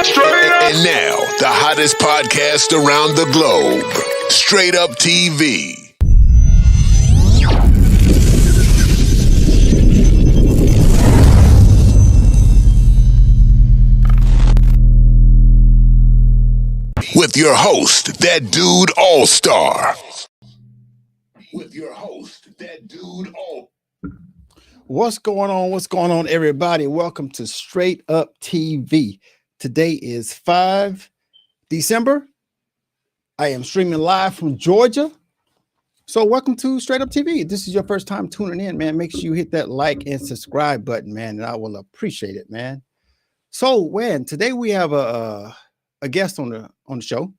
And now, the hottest podcast around the globe, Straight Up TV. With your host, that dude all-star. What's going on? What's going on, everybody? Welcome to Straight Up TV. Today is 5 December. I am streaming live from Georgia. So welcome to Straight Up TV. If this is your first time tuning in, man, make sure you hit that like and subscribe button, man, and I will appreciate it, man. So, today we have a guest on the show.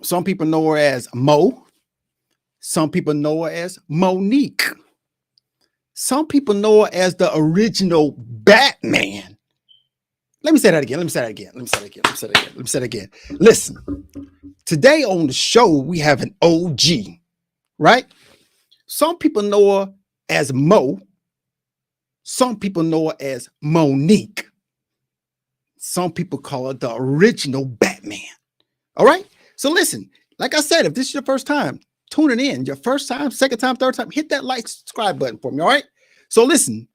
Some people know her as Mo. Some people know her as Monique. Some people know her as the original Batman. Let me say that again. Listen, today on the show, we have an OG, right? Some people know her as Mo. Some people know her as Monique. Some people call her the original Batman. All right? So listen, like I said, if this is your first time tuning in, your first time, second time, third time, hit that like, subscribe button for me, all right? So listen,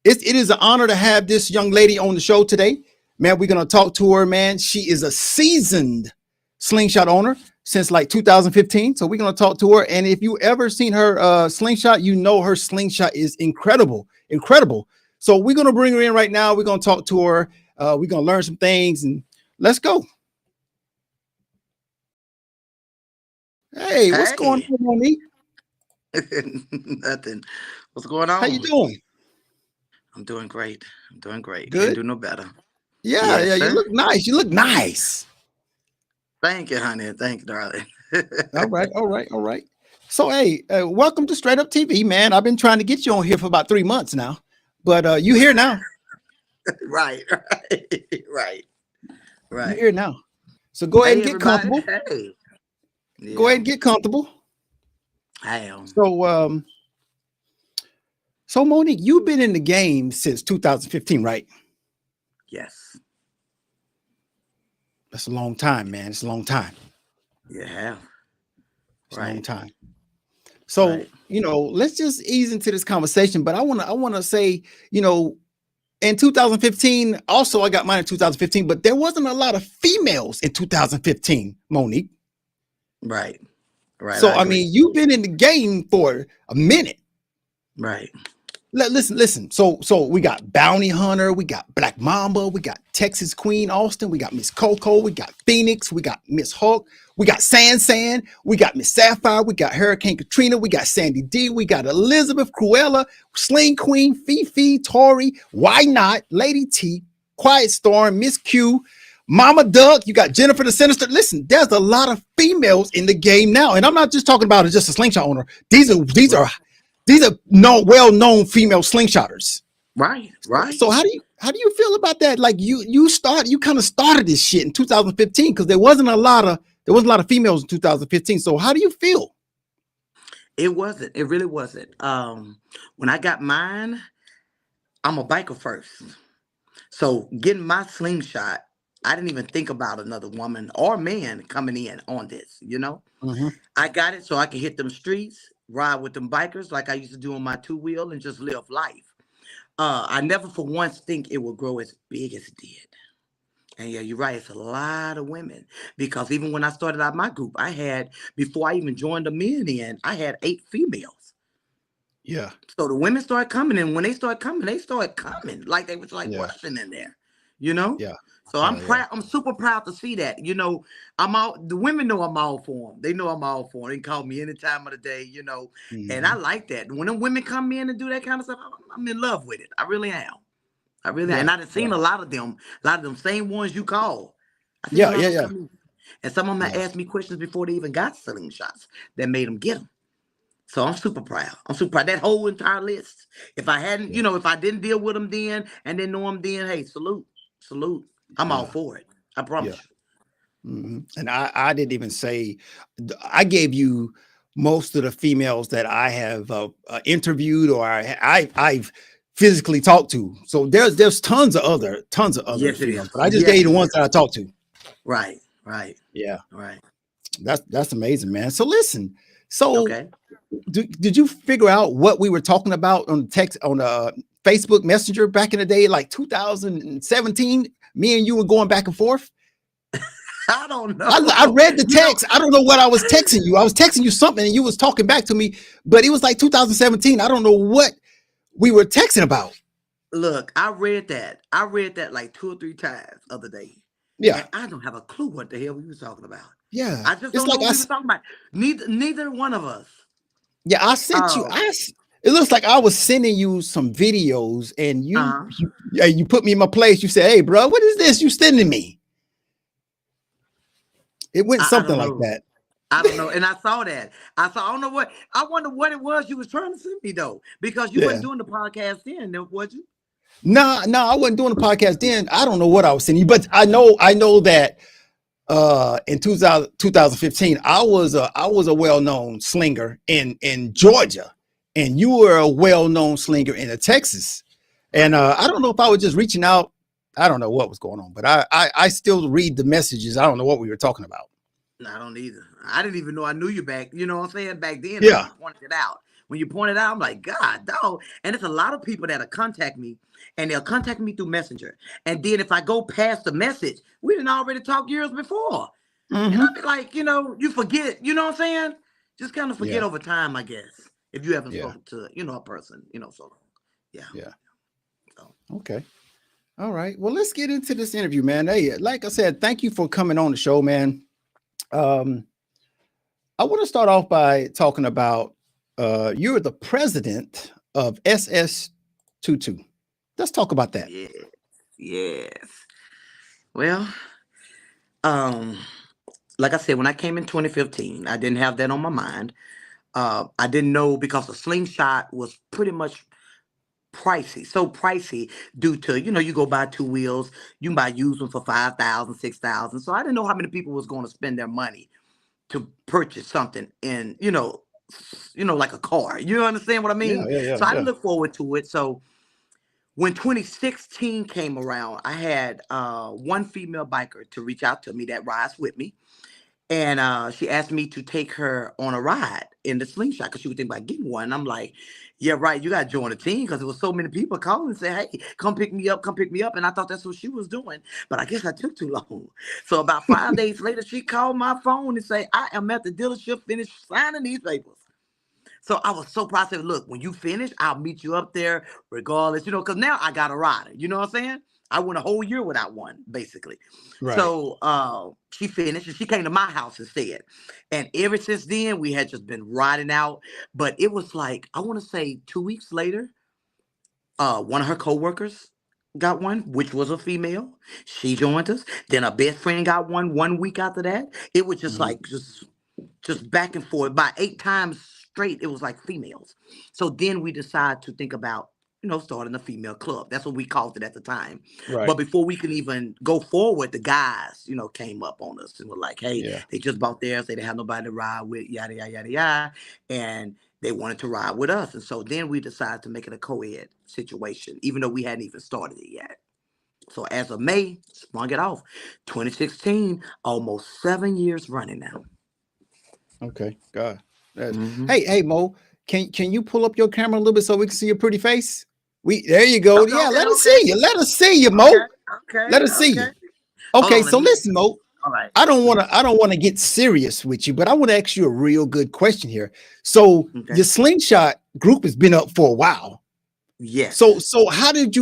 it is an honor to have this young lady on the show today. Man, we're going to talk to her, man. She is a seasoned Slingshot owner since like 2015. So we're going to talk to her. And if you ever seen her Slingshot, you know her Slingshot is incredible. So we're going to bring her in right now. We're going to talk to her. We're going to learn some things and let's go. Hey, what's going on, Monique? Nothing. What's going on? How you doing? I'm doing great. Good. Can't do no better. Yeah, you look nice. Thank you, honey. Thank you, darling. All right. So, hey, welcome to Straight Up TV, man. I've been trying to get you on here for about 3 months now, but you here now. Right. You're here now. So go ahead and get comfortable. Hey. Yeah. Go ahead and get comfortable. I am. So Monique, you've been in the game since 2015, right? Yes. That's a long time, man. It's a long time. Yeah. It's a long time. So, let's just ease into this conversation. But I want to say, in 2015, also I got mine in 2015, but there wasn't a lot of females in 2015, Monique. Right. So, I mean, you've been in the game for a minute. Right. Listen. So we got Bounty Hunter, we got Black Mamba, we got Texas Queen Austin, we got Miss Coco, we got Phoenix, we got Miss Hulk, we got San, we got Miss Sapphire, we got Hurricane Katrina, we got Sandy D, we got Elizabeth, Cruella, Sling Queen, Fifi, Tori, Why Not, Lady T, Quiet Storm, Miss Q, Mama Duck, you got Jennifer the Sinister. Listen, there's a lot of females in the game now, and I'm not just talking about just a Slingshot owner. These are well-known female Slingshotters. Right. So how do you feel about that? Like you kind of started this shit in 2015 because there wasn't a lot of females in 2015. So how do you feel? It really wasn't. When I got mine, I'm a biker first. So getting my Slingshot, I didn't even think about another woman or man coming in on this, Mm-hmm. I got it so I could hit them streets, ride with them bikers like I used to do on my two-wheel and just live life. I never for once think it would grow as big as it did. And yeah, you're right. It's a lot of women because even when I started out my group, before I even joined the men in, I had 8 females. Yeah. So the women started coming, and when they started coming like they was rushing in there, Yeah. So I'm proud. I'm super proud to see that. The women know I'm all for them. They know I'm all for them. They can call me any time of the day, Mm-hmm. and I like that. When the women come in and do that kind of stuff, I'm in love with it. I really am. And I've seen a lot of them same ones you call. Yeah. And some of them asked me questions before they even got Slingshots that made them get them. So I'm super proud. That whole entire list. If I hadn't, if I didn't deal with them then and didn't know them then, hey, salute. I'm all for it. I promise you. Mm-hmm. And I didn't even say, I gave you most of the females that I have interviewed or I've physically talk to. So there's tons of other Yes, it females, is. but I just Yes, gave you it the ones is. that I talked to. Right, right, Yeah, right. that's amazing, man. So listen, so Okay. did you figure out what we were talking about on text on Facebook Messenger back in the day, like 2017? Me and you were going back and forth. I don't I know. read the You know, text. I don't know what I was texting you. I was texting you something and you was talking back to me, but it was like 2017. I don't know what we were texting about. look, I read that. I read that like 2 or 3 times the other day. Yeah. And I don't have a clue what the hell we was talking about. Yeah. I just It's don't know like what we was talking about. Neither one of us. yeah, I sent you. Oh, It looks like I was sending you some videos, and uh-huh. you put me in my place. You said, "Hey, bro, what is this you sending me?" It went I something don't like know. that. I don't know. And I saw that. I don't know what I wonder what it was you was trying to send me though. Because you Yeah. wasn't doing the podcast then, was you? No, I wasn't doing the podcast then. I don't know what I was sending you, but I know that in 2015 I was a well-known slinger in Georgia, and you were a well-known slinger in Texas. And Right. I don't know if I was just reaching out. I don't know what was going on, but I still read the messages. I don't know what we were talking about. No, I don't either. I didn't even know I knew you back. You know what I'm saying? Back then, until Yeah. you pointed it out. When you pointed out, I'm like, God, dog. And it's a lot of people that'll contact me, and they'll contact me through Messenger. And then if I go past the message, we didn't already talk years before. And Hmm. I'd be like, you forget. You know what I'm saying? Just kind of forget Yeah. over time, I guess. If you haven't Yeah. spoken to, a person, so yeah. Yeah. So Okay. All right. Well, let's get into this interview, man. Hey, like I said, thank you for coming on the show, man. Um, I want to start off by talking about you're the president of SS22. Let's talk about that. yeah, yes. Well, um, like I said, when I came in 2015, I didn't have that on my mind. I didn't know because the Slingshot was pretty much pricey, so pricey due to, you go buy 2 wheels, you can buy used them for 5,000, 6,000. So I didn't know how many people was going to spend their money to purchase something in, like a car. You understand what I Yeah, mean? yeah, yeah, So I yeah. look forward to it. So when 2016 came around, I had one female biker to reach out to me that rides with me. And she asked me to take her on a ride in the Slingshot because she would think about getting one. And I'm like, yeah, right. You got to join the team because there was so many people calling and say, hey, come pick me up, come pick me up. And I thought that's what she was doing. But I guess I took too long. So about 5 days later, she called my phone and say, I am at the dealership finished signing these papers. So I was so proud. I said, look, when you finish, I'll meet you up there regardless, because now I got a rider. You know what I'm saying? I went a whole year without one, basically. Right. So she finished and she came to my house instead. And ever since then, we had just been riding out. But it was like, I want to say 2 weeks later, one of her coworkers got one, which was a female. She joined us. Then her best friend got one week after that. It was just Mhm. like just back and forth. By 8 times straight, it was like females. So then we decided to think about, starting a female club. That's what we called it at the time. But Right. before we could even go forward, the guys, came up on us and were like, hey, Yeah. they just bought theirs. They didn't have nobody to ride with, yada, yada, yada, yada. And they wanted to ride with us. And so then we decided to make it a co-ed situation, even though we hadn't even started it yet. So as of May, sprung it off. 2016, almost 7 years running now. Okay. God. Hmm. Hey, Mo, can you pull up your camera a little bit so we can see your pretty face? There you go. Okay, Yeah, okay, let us okay, see you. Let us see you, okay, Mo. okay, Let us see okay. you. Hold Okay, on, let so me. listen, Mo. All right. I don't want to get serious with you, but I want to ask you a real good question here. So Okay. your slingshot group has been up for a while. So Yes. so how did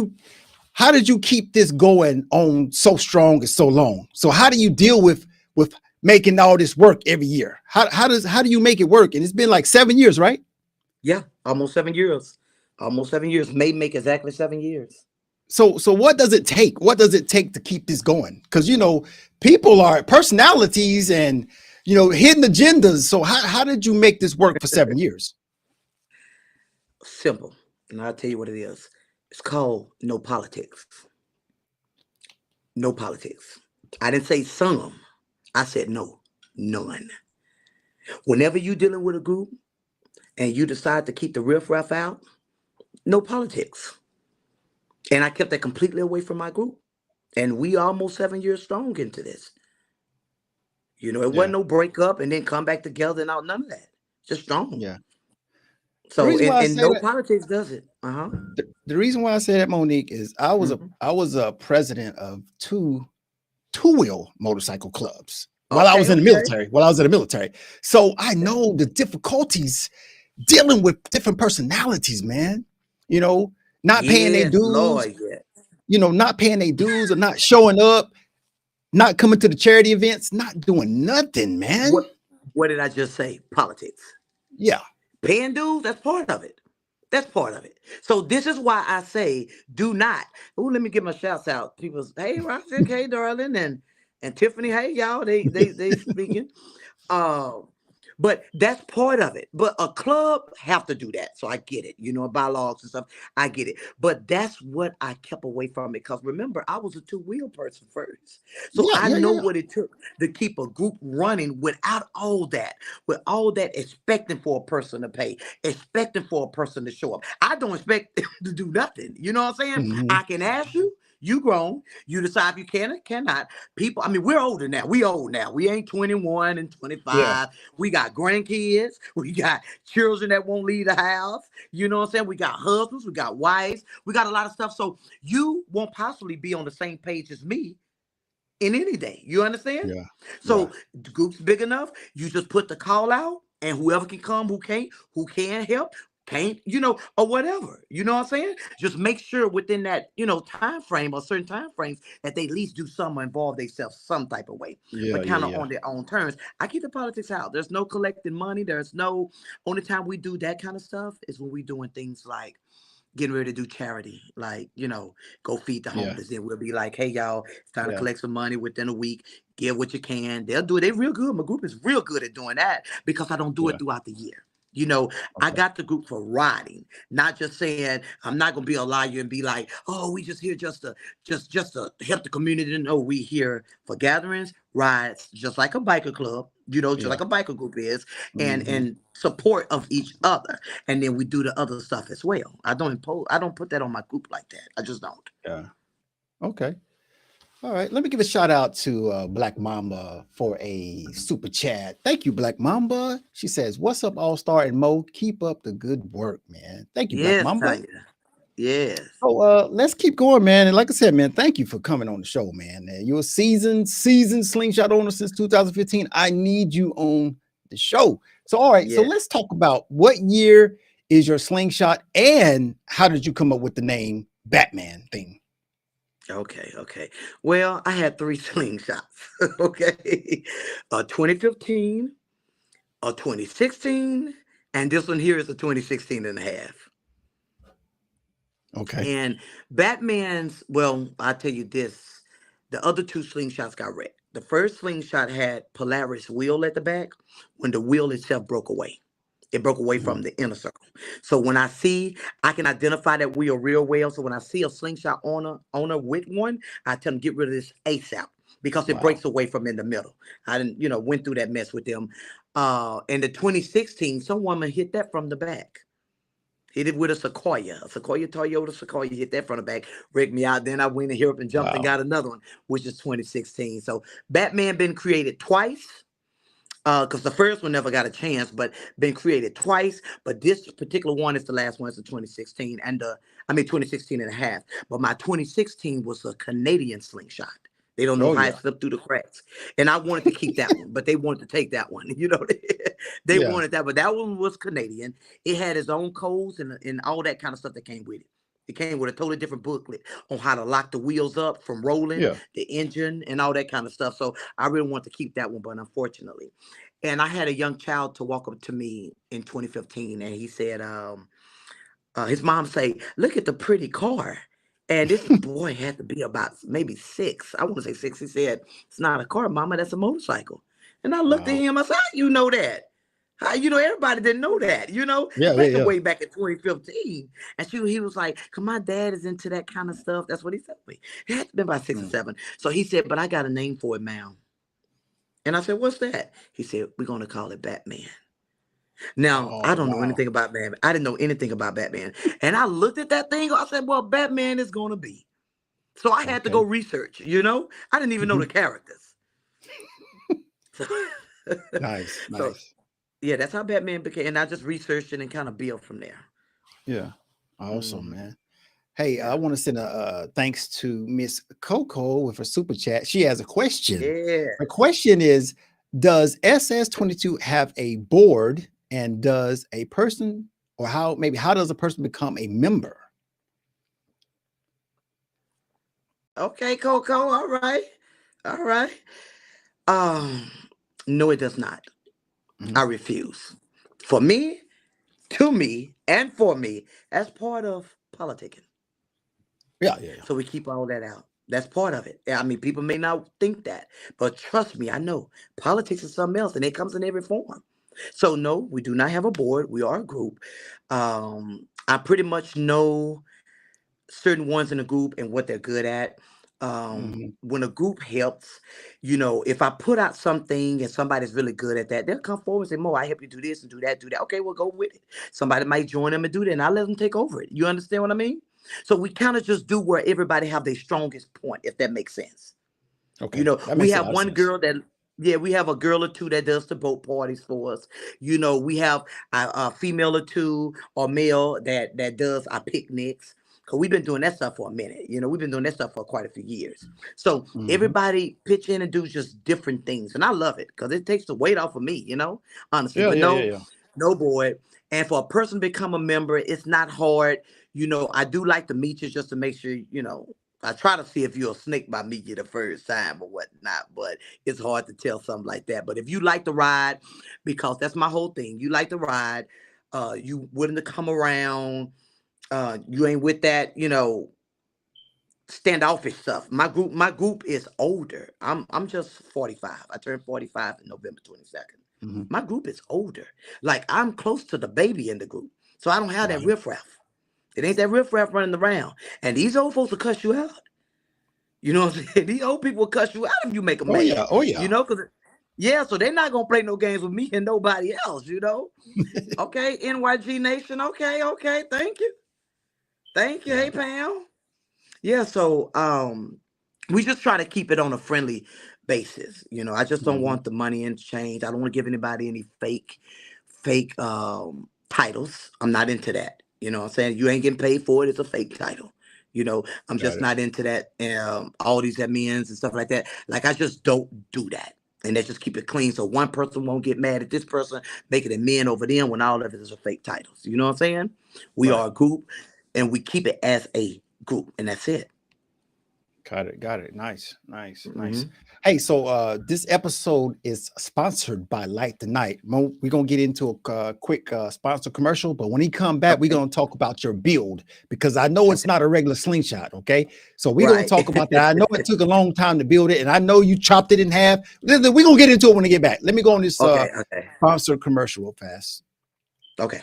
you keep this going on so strong and so long? So how do you deal with making all this work every year? How do you make it work? And it's been like 7 years, right? Yeah. Almost 7 years. Almost 7 years. May make exactly 7 years. So what does it take? What does it take to keep this going? Because people are personalities and hidden agendas. So how did you make this work for 7 years? Simple. And I'll tell you what it is. It's called no politics. No politics. I didn't say some. I said no. None. Whenever you're dealing with a group and you decide to keep the riffraff out, no politics. And I kept that completely away from my group. And we almost 7 years strong into this. You know, it Yeah. wasn't no breakup and then come back together and all, none of that. Just strong. Yeah. The So, reason why I and say no that, politics does it. Uh-huh. the reason why I say that, Monique, is Hmm. I was a president of two-wheel motorcycle clubs while I was Okay, in the okay. military. While I was in the military, so I know the difficulties dealing with different personalities, man. You know, not paying their Yes, dues. Lord, yes. Not paying their dues or not showing up, not coming to the charity events, not doing nothing, man. What what did I just say? Politics. Yeah, Paying dues, that's part of it. That's part of it. So this is why I say do not. Oh, let me get my shouts out. People say, hey, Roger, hey, darling, and Tiffany, hey, y'all, they speaking. Um, but that's part of it. But a club have to do that. So I get it. Bylaws and stuff. I get it. But that's what I kept away from it. Because remember, I was a two-wheel person first. So yeah, I yeah, yeah, know yeah. what it took to keep a group running without all that. With all that expecting for a person to pay, expecting for a person to show up. I don't expect them to do nothing. You know what I'm saying? Mhm. I can ask you. You grown. You decide if you can or cannot. People, I mean, we're older now. We old now. We ain't 21 and Yeah, 25. We got grandkids. We got children that won't leave the house. You know what I'm saying? We got husbands. We got wives. We got a lot of stuff. So you won't possibly be on the same page as me in any day. You understand? yeah, yeah, So the group's big enough. You just put the call out, and whoever can come, who can't, who can help, can't, or whatever. You know what I'm saying? Just make sure within that, time frame or certain time frames that they at least do some or involve themselves some type of way, yeah, but yeah, kind of yeah, on their own terms. I keep the politics out. There's no collecting money. There's no only time we do that kind of stuff is when we doing things like getting ready to do charity, like, go feed the yeah, homeless. Then we'll be like, hey, y'all, it's time to yeah, collect some money within a week. Give what you can. They'll do it. They're real good. My group is real good at doing that because I don't do it yeah. throughout the year. I Okay. got the group for riding, not just saying I'm not gonna be a liar and be like, oh, we just here just to help the community. No, we here for gatherings, rides, just like a biker club, just Yeah. like a biker group is, and Hmm. and support of each other. And then we do the other stuff as well. I don't put that on my group like that. I just don't. Yeah. Okay. All right. Let me give a shout out to Black Mamba for a super chat. Thank you, Black Mamba. She says, "What's up, All Star and Mo? Keep up the good work, man." Thank you, Black Yes, Mamba. Tanya. Yes. So let's keep going, man. And like I said, man, thank you for coming on the show, man. You're a seasoned slingshot owner since 2015. I need you on the show. So all right, so Yes. let's talk about what year is your slingshot and how did you come up with the name Batman thing? Okay, okay. Well, I had three slingshots. Okay. 2015, a 2016, and this one here is a 2016 and a half. Okay. And Batman's, well, I'll tell you this. The other two slingshots got wrecked. The first slingshot had Polaris wheel at the back when the wheel itself broke away. It broke away Mhm. from the inner circle. So when I can identify that wheel real well. So when I see a slingshot owner with one, I tell them get rid of this ASAP because it Wow. breaks away from in the middle. I didn't, went through that mess with them. In the 2016, some woman hit that from the back. Hit it with a Sequoia Toyota Sequoia, hit that from the back, wrecked me out. Then I went in here up and jumped and Wow. got another one, which is 2016. So Batman been created twice. Because the first one never got a chance, but been created twice. But this particular one is the last one. It's the 2016, and 2016 and a half. But my 2016 was a Canadian slingshot. They don't know Oh how it yeah. slipped through the cracks, and I wanted to keep that one, but they wanted to take that one. They Yeah. wanted that, but that one was Canadian. It had its own codes and all that kind of stuff that came with it. It came with a totally different booklet on how to lock the wheels up from rolling, Yeah. the engine, and all that kind of stuff. So I really want to keep that one, but unfortunately. And I had a young child to walk up to me in 2015, and he said, his mom say, "Look at the pretty car." And this boy had to be about maybe six. I want to say six. He said, "It's not a car, Mama. That's a motorcycle." And I looked at Wow. him. I said, "How you know that? How everybody didn't know that? Yeah. Yeah. Especially Yeah. way back in 2015." And he was like, "Cause my dad is into that kind of stuff." That's what he said to me. He had to be about 6 or 7. So he said, "But I got a name for it, ma'am." And I said, "What's that?" He said, "We're gonna call it Batman." Now, Oh I don't know wow. anything about Batman. I didn't know anything about Batman. And I looked at that thing. I said, well, Batman is going to be. So I had to go Okay. research, you know? I didn't even know the Mhm. characters. So, Nice, so nice. yeah, that's how Batman became. And I just researched it and kind of built from there. Yeah. Awesome, Hmm. man. Hey, I Yeah. want to send a thanks to Miss Coco with a super chat. She has a question. Yeah. The question is, does SS22 have a board, and does a person, or how does a person become a member? Okay, Coco. All right. All right. Um, no, it does not. I Mhm. refuse. For me, to me, and for me, as part of politicking. Yeah, yeah, yeah. So we keep all that out. That's part of it. I mean, people may not think that, but trust me, I know politics is something else, and it comes in every form. So no, we do not have a board. We are a group. I pretty much know certain ones in the group and what they're good at. Mhm. When a group helps, if I put out something and somebody's really good at that, they'll come forward and say, Mo, I help you do this and do that, do that. Okay, we'll go with it. Somebody might join them and do that, and I let them take over it. You understand what I mean? So we kind of just do where everybody have their strongest point, if that makes sense. Okay, that We makes a have lot of one sense. girl that, yeah, we have a girl or two that does the boat parties for us. We have a female or two or male that does our picnics. Cause we've been doing that stuff for a minute. We've been doing that stuff for quite a few years. So Mhm. everybody pitch in and do just different things, and I love it because it takes the weight off of me. Honestly. Yeah, But yeah, yeah, no, yeah. no boy. And for a person to become a member, it's not hard. I do like to meet you just to make sure. I try to see if you're a snake by meeting you the first time or whatnot, but it's hard to tell something like that. But if you like to ride, because that's my whole thing, you like to ride, you willing to come around, you ain't with that, standoffish stuff. My group is older. I'm just 45. I turned 45 in November 22nd. Mhm. My group is older. Like I'm close to the baby in the group. So I don't have that Right. riffraff. It ain't that riffraff running around. And these old folks will cuss you out. You know what I'm saying? These old people will cuss you out if you make them Oh mad. yeah. Oh yeah. Because yeah, so they're not gonna play no games with me and nobody else. Okay, NYG Nation. Okay, okay. Thank you. Thank you. Yeah. Hey Pam. Yeah, so we just try to keep it on a friendly basis. I just don't Mhm. want the money and change. I don't want to give anybody any fake titles. I'm not into that. You know what I'm saying? You ain't getting paid for it, it's a fake title. I'm Got just it. not into that all these admins and stuff like that. Like I just don't do that. And let's just keep it clean so one person won't get mad at this person, make it a men over them when all of it is a fake titles. You know what I'm saying? We Right. are a group and we keep it as a group, and that's it. Got it. Got it. Nice. Nice. Nice. Hmm. Hey, so this episode is sponsored by Light the Night. We're gonna get into a quick sponsor commercial, but when he come back, we're Okay. gonna talk about your build because I know it's Okay. not a regular slingshot. Okay, so we're gonna Right. talk about that. I know it took a long time to build it, and I know you chopped it in half. We're gonna get into it when we get back. Let me go on this Okay. Okay. sponsor commercial real fast. Okay.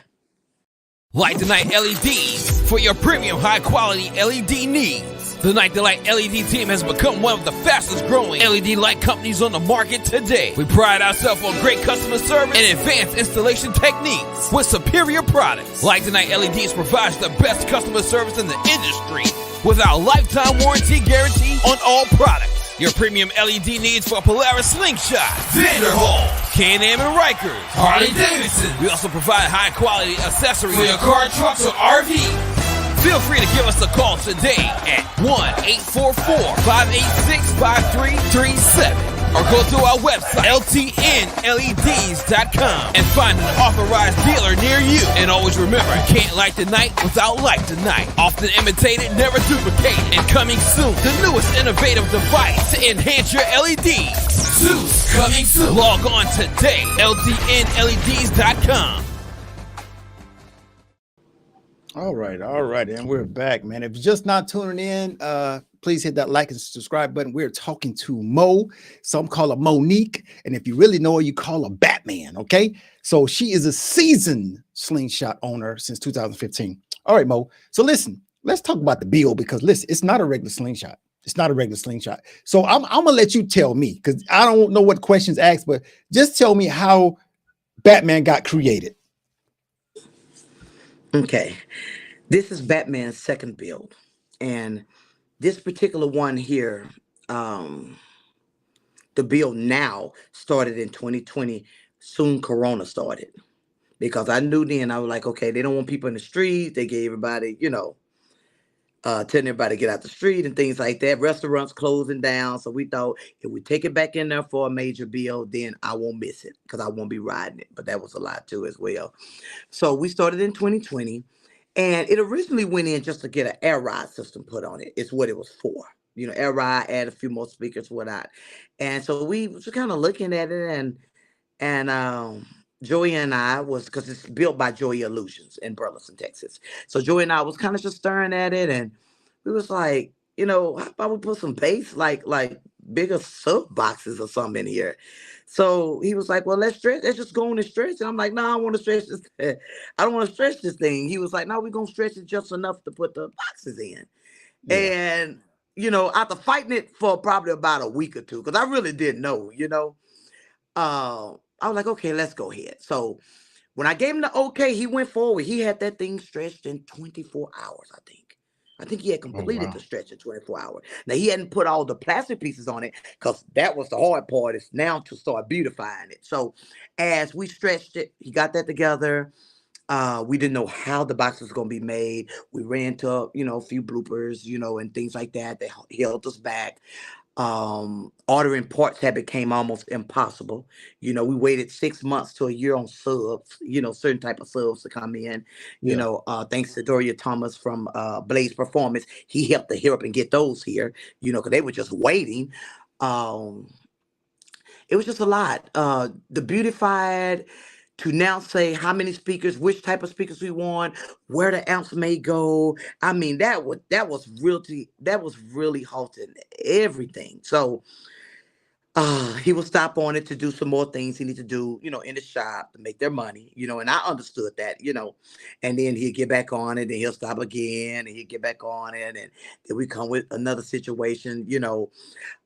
Light the Night LEDs for your premium high quality LED needs. The Night the Light LED team has become one of the fastest growing LED light companies on the market today. We pride ourselves on great customer service and advanced installation techniques with superior products. Light the Night LEDs provides the best customer service in the industry with our lifetime warranty guarantee on all products. Your premium LED needs for Polaris Slingshot, Vanderhall, Can-Am and Rikers, Harley-Davidson. We also provide high-quality accessories for your car, trucks, or RV. Feel free to give us a call today at 1-844-586-5337 or go to our website, ltnleds.com, and find an authorized dealer near you. And always remember, you can't light the night without Light the Night. Often imitated, never duplicated. And coming soon, the newest innovative device to enhance your LEDs. Zeus, coming soon. Log on today, ltnleds.com. All right, and we're back, man. If you're just not tuning in, please hit that like and subscribe button. We're talking to Mo. Some call her Monique, and if you really know her, you call her Batman. Okay, so she is a seasoned slingshot owner since 2015. All right, Mo. So listen, let's talk about the build because listen, it's not a regular slingshot. It's not a regular slingshot. So I'm gonna let you tell me because I don't know what questions asked, but just tell me how Batman got created. Okay. This is Batman's second build. And this particular one here, um, the build now started in 2020. Soon Corona started. Because I knew then, I was like, okay, they don't want people in the street. They gave everybody, telling everybody to get out the street and things like that. Restaurants closing down. So we thought if we take it back in there for a major build, then I won't miss it because I won't be riding it. But that was a lot too as well. So we started in 2020, and it originally went in just to get an air ride system put on it. It's what it was for. Air ride, add a few more speakers, whatnot. And so we was kind of looking at it, and Joey and I was, because it's built by Joey Illusions in Burleson, Texas. So Joey and I was kind of just staring at it, and we was like, how about we put some bass, like bigger sub boxes or something in here. So he was like, well, let's stretch. Let's just go on and stretch. And I'm like, no, I want to stretch this. I don't want to stretch this thing. He was like, no, we're going to stretch it just enough to put the boxes in. Yeah. And, after fighting it for probably about a week or two, because I really didn't know, I was like, okay, let's go ahead. So when I gave him the okay, he went forward. He had that thing stretched in 24 hours, I think. I think he had Oh, completed wow. the stretch in 24 hours. Now, he hadn't put all the plastic pieces on it because that was the hard part, is now to start beautifying it. So as we stretched it, he got that together. We didn't know how the box was going to be made. We ran into, a few bloopers, and things like that. They held us back. Ordering parts had became almost impossible. We waited 6 months to a year on subs, certain type of subs to come in. Yeah. Thanks to Doria Thomas from Blaze Performance, he helped to hear up and get those here, because they were just waiting. Um, it was just a lot. The beautified, to now say how many speakers, which type of speakers we want, where the amps may go. I mean, that was really halting everything. So he will stop on it to do some more things he need to do, in the shop to make their money, and I understood that, and then he'll get back on it, and he'll stop again, and he'll get back on it, and then we come with another situation,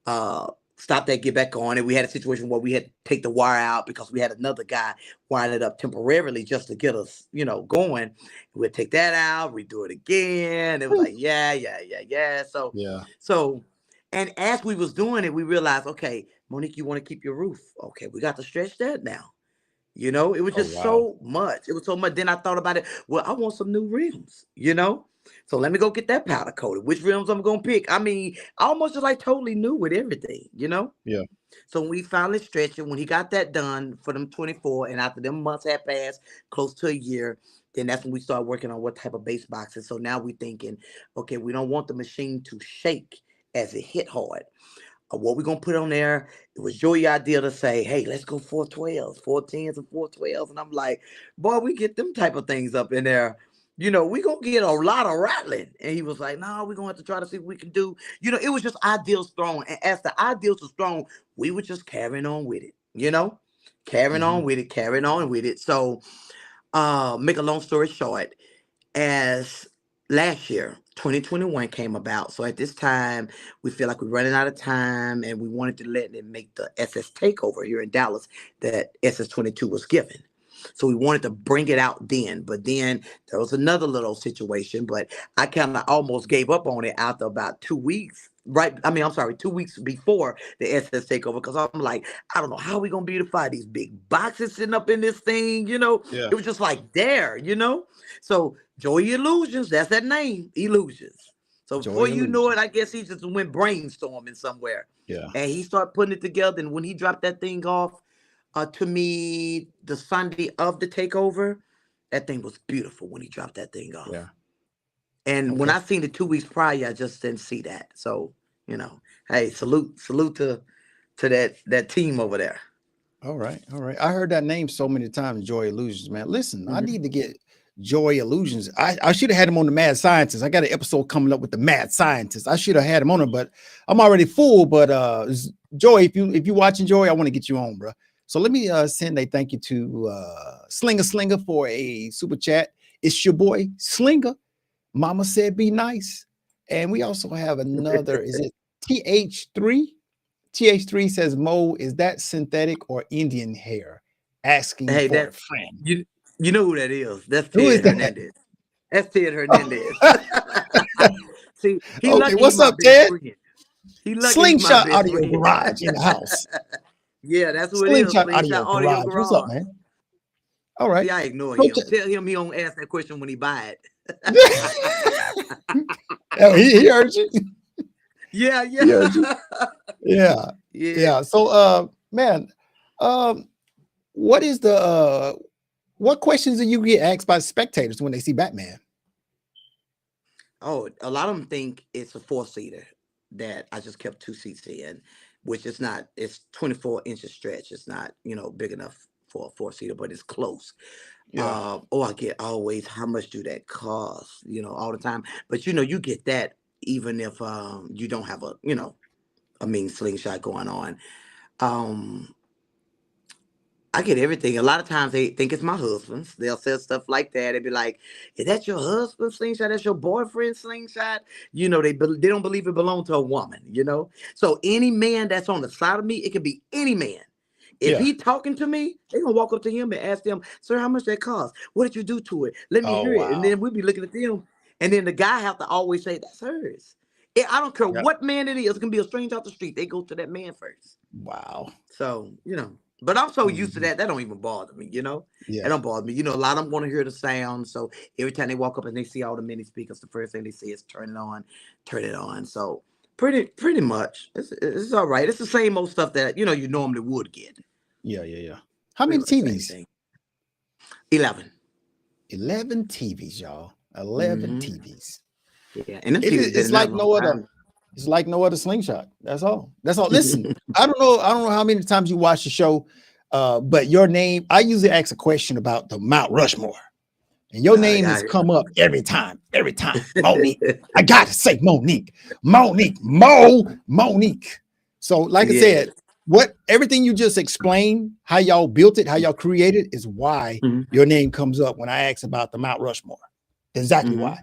uh, stop that, get back on it. We had a situation where we had to take the wire out because we had another guy wiring it up temporarily just to get us, going. We'd take that out, redo it again. It was like, yeah, yeah, yeah, yeah. So, Yeah. so, and as we was doing it, we realized, okay, Monique, you want to keep your roof? Okay, we got to stretch that now. It was Oh, just wow. so much. It was so much. Then I thought about it. Well, I want some new rims. So let me go get that powder coated. Which rims I'm gonna pick? I mean, I almost just like totally new with everything. Yeah. So when we finally stretched it, when he got that done for them 24, and after them months had passed, close to a year, then that's when we started working on what type of base boxes. So now we're thinking, okay, we don't want the machine to shake as it hit hard. What we're gonna put on there, it was Joey's idea to say, hey, let's go 412s, 410s, and 412s. And I'm like, boy, we get them type of things up in there. We gonna get a lot of rattling. And he was like, no, we're gonna have to try to see what we can do. It was just ideals thrown. And as the ideals was thrown, we were just carrying on with it. Carrying Hmm. on with it, carrying on with it. So make a long story short, as last year 2021 came about, so at this time we feel like we're running out of time, and we wanted to let them make the SS takeover here in Dallas that SS22 was given. So we wanted to bring it out then, but then there was another little situation, but I kind of almost gave up on it after about 2 weeks. Right, I mean, I'm sorry, 2 weeks before the SS takeover, because I'm like, I don't know how we gonna beautify these big boxes sitting up in this thing. Yeah. It was just like there. So Joey Illusions, that's that name, Illusions. So before Joy you know it, illusions. I guess he just went brainstorming somewhere, Yeah. and he started putting it together. And when he dropped that thing off, to me, the Sunday of the takeover, that thing was beautiful when he dropped that thing off. Yeah. And when Okay. I seen it 2 weeks prior, I just didn't see that. So, hey, salute to that team over there. All right. All right. I heard that name so many times, Joy Illusions, man. Listen, I Mhm. need to get Joy Illusions. I should have had him on the Mad Scientist. I got an episode coming up with the Mad Scientist. I should have had him on it, but I'm already full. But Joy, if you watching Joy, I want to get you on, bro. So let me send a thank you to Slinger for a super chat. It's your boy Slinger. Mama said be nice. And we also have another, is it TH3? TH3 says, Mo, is that synthetic or Indian hair? Asking Hey, for a that friend. you know who that is? That's Who is Ted that? Hernandez. That's Ted Hernandez. See, he Okay, lucky he's what's my up, best Ted? friend. He lucky he's my Slingshot best Audio friend. Garage in the house. Yeah, that's who it is. Slingshot Slingshot Audio Audio Garage. What's up, Garage. man? All right. See, I ignore So him. Tell him he don't ask that question when he buy it. oh, he heard you. Yeah, He heard you. yeah. Yeah. Yeah. Yeah. So man, what is the what questions do you get asked by spectators when they see Batman? Oh, a lot of them think it's a four-seater that I just kept two seats in, which is not. It's 24 inches stretch. It's not, big enough for a four-seater, but it's close. Yeah. I get always, how much do that cost? All the time. But you get that even if you don't have a mean slingshot going on. I get everything. A lot of times they think it's my husband's. They'll say stuff like that. They'd be like, "Is that your husband's slingshot? That's your boyfriend's slingshot?" They don't believe it belongs to a woman. So any man that's on the side of me, it can be any man. If Yeah. he talking to me, they gonna walk up to him and ask them, "Sir, how much that cost? What did you do to it? Let me Oh hear it." And wow. then we'll be looking at them, and then the guy have to always say, "That's hers." I don't care Yeah. what man it is. It can be a stranger off the street. They go to that man first. Wow. So, but I'm so used to Mhm. that don't even bother me, That Yeah. don't bother me. A lot of them want to hear the sound. So every time they walk up and they see all the mini speakers, the first thing they say is turn it on, turn it on. So pretty much it's all right. It's the same old stuff that you normally would get. Yeah. How Pretty many much the same TVs? thing. 11. 11 TVs, y'all. 11 Mm-hmm. TVs. Yeah. And them TVs been It's in like that no long other. time. It's like no other slingshot. That's all. That's all. Listen, I don't know how many times you watch the show, but your name, I usually ask a question about the Mount Rushmore, and your name has come up every time. Every time. Monique. I gotta say Monique. Monique. Monique. So, like I Yeah. said, everything you just explained, how y'all built it, how y'all created, is why Mm-hmm. your name comes up when I ask about the Mount Rushmore. Exactly Mm-hmm. why.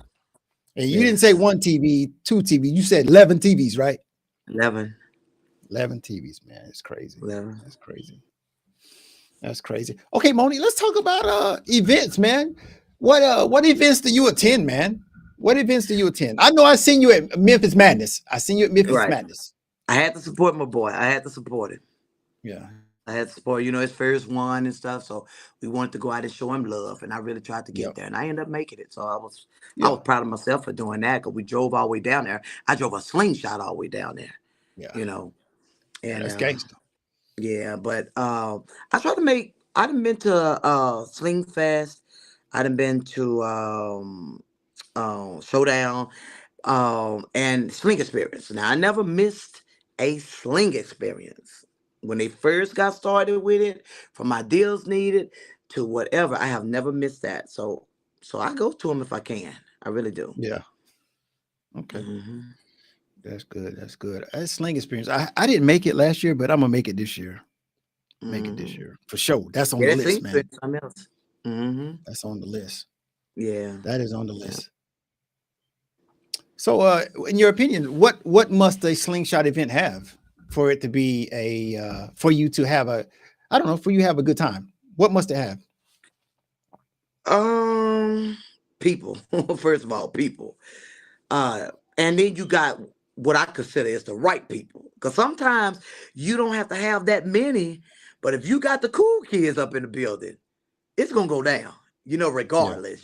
And you didn't say one TV, two TV. You said 11 TVs, right? 11. 11 TVs, man. It's crazy. 11. That's crazy. That's crazy. Okay, Moni, let's talk about events, man. What events do you attend, man? What events do you attend? I know I seen you at Memphis Madness. I seen you at Memphis Right. Madness. I had to support my boy. I had to support him. Yeah. I had to support, his first one and stuff. So we wanted to go out and show him love. And I really tried to get there. And I ended up making it. So I was proud of myself for doing that, because we drove all the way down there. I drove a slingshot all the way down there. Yeah. And that's gangster. yeah, but I try to I done been to Sling Fest. I done been to Showdown and Sling Experience. Now I never missed a Sling Experience. When they first got started with it, from ideas needed to whatever, I have never missed that. So I go to them if I can. I really do. Yeah. Okay. Mm-hmm. That's good. That's good. That Sling Experience. I didn't make it last year, but I'm gonna make it this year. Make it this year for sure. That's on the list, man. Something else. Mm-hmm. That's on the list. Yeah. That is on the list. So, in your opinion, what must a slingshot event have for it to be for you to have a good time? What must it have? People. First of all, people. And then you got what I consider is the right people. Because sometimes you don't have to have that many, but if you got the cool kids up in the building, it's gonna go down, regardless,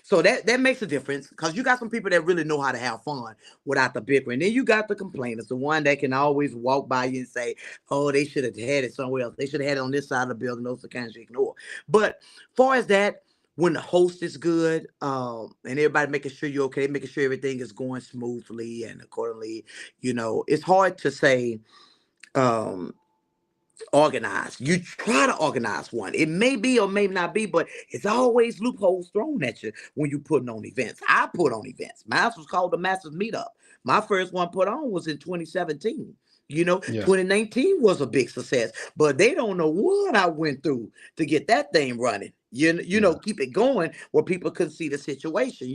So that makes a difference, because you got some people that really know how to have fun without the bickering. Then you got the complainers, the one that can always walk by you and say, "Oh, they should have had it somewhere else. They should have had it on this side of the building." Those are the kinds you ignore. But far as that, when the host is good, and everybody making sure you're okay, making sure everything is going smoothly and accordingly, it's hard to say organized. You try to organize one. It may be or may not be, but it's always loopholes thrown at you when you putting on events. I put on events. Mine was called the Masters Meetup. My first one put on was in 2017. 2019 was a big success, but they don't know what I went through to get that thing running. Keep it going where people could see the situation,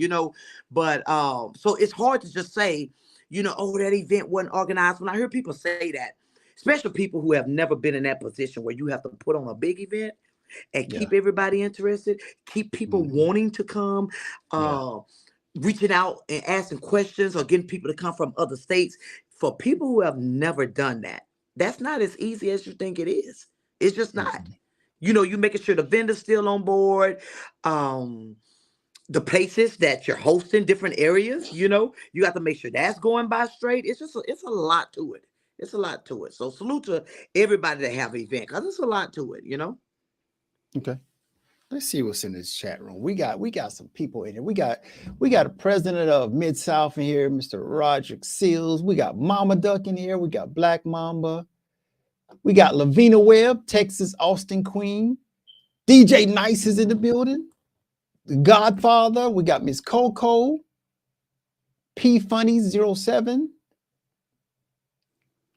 But so it's hard to just say, oh, that event wasn't organized. When I hear people say that, especially people who have never been in that position where you have to put on a big event, and Yeah. keep everybody interested, keep people wanting to come, Yeah. reaching out and asking questions or getting people to come from other states. For people who have never done that, that's not as easy as you think it is. It's just not. Mhm. You making sure the vendor's still on board. Um, the places that you're hosting, different areas, you got to make sure that's going by straight. It's a lot to it. It's a lot to it. So salute to everybody that have an event, because it's a lot to it. Okay. Let's see what's in this chat room. We got some people in here. We got a president of Mid South in here, Mr. Roderick Seals. We got Mama Duck in here. We got Black Mamba. We got Lavina Webb, Texas Austin Queen. DJ Nice is in the building. The Godfather. We got Miss Coco. P Funny 07.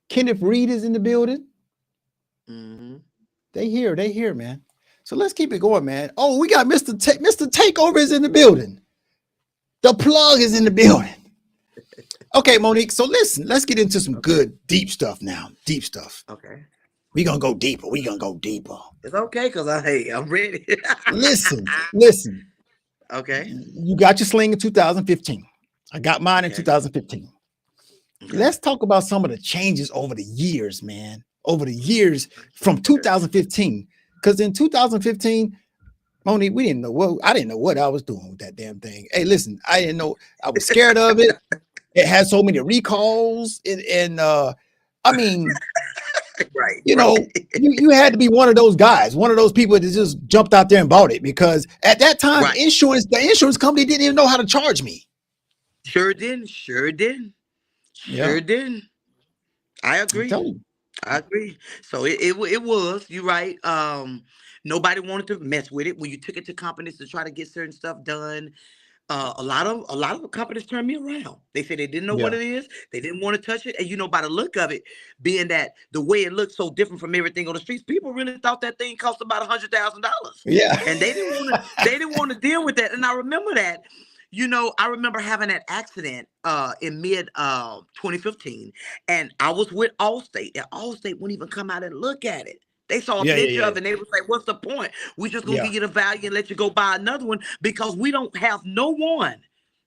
Kenneth Reed is in the building. Hmm. They here, man. So let's keep it going, man. Oh, we got Mr. Mr. Takeover is in the building. The plug is in the building. Okay, Monique. So listen, let's get into some good deep stuff now. Deep stuff. Okay. We're gonna go deeper. It's okay, because I'm ready. Listen. Okay. You got your sling in 2015. I got mine in Okay. 2015. Okay. Let's talk about some of the changes over the years, man. Over the years from 2015. Because in 2015, Monique, I didn't know what I was doing with that damn thing. Hey, listen, I didn't know. I was scared of it. It had so many recalls. And I mean, Right. you had to be one of those guys, one of those people that just jumped out there and bought it, because at that time, Right. the insurance company didn't even know how to charge me. Sure didn't. Sure didn't. Yeah. Sure didn't. I I'm agree. telling you. I agree. So it was, you're right. Nobody wanted to mess with it when you took it to companies to try to get certain stuff done. A lot of the companies turned me around. They said they didn't know what Yeah. it is. They didn't want to touch it. And by the look of it, being that the way it looked so different from everything on the streets, people really thought that thing cost about $100,000. Yeah. And they didn't want to deal with that. And I remember that. I remember having that accident in mid 2015, and I was with Allstate, and Allstate wouldn't even come out and look at it. They saw a Yeah. picture Yeah. of it, and they was like, "What's the point? We just gonna Yeah. give you the value and let you go buy another one, because we don't have no one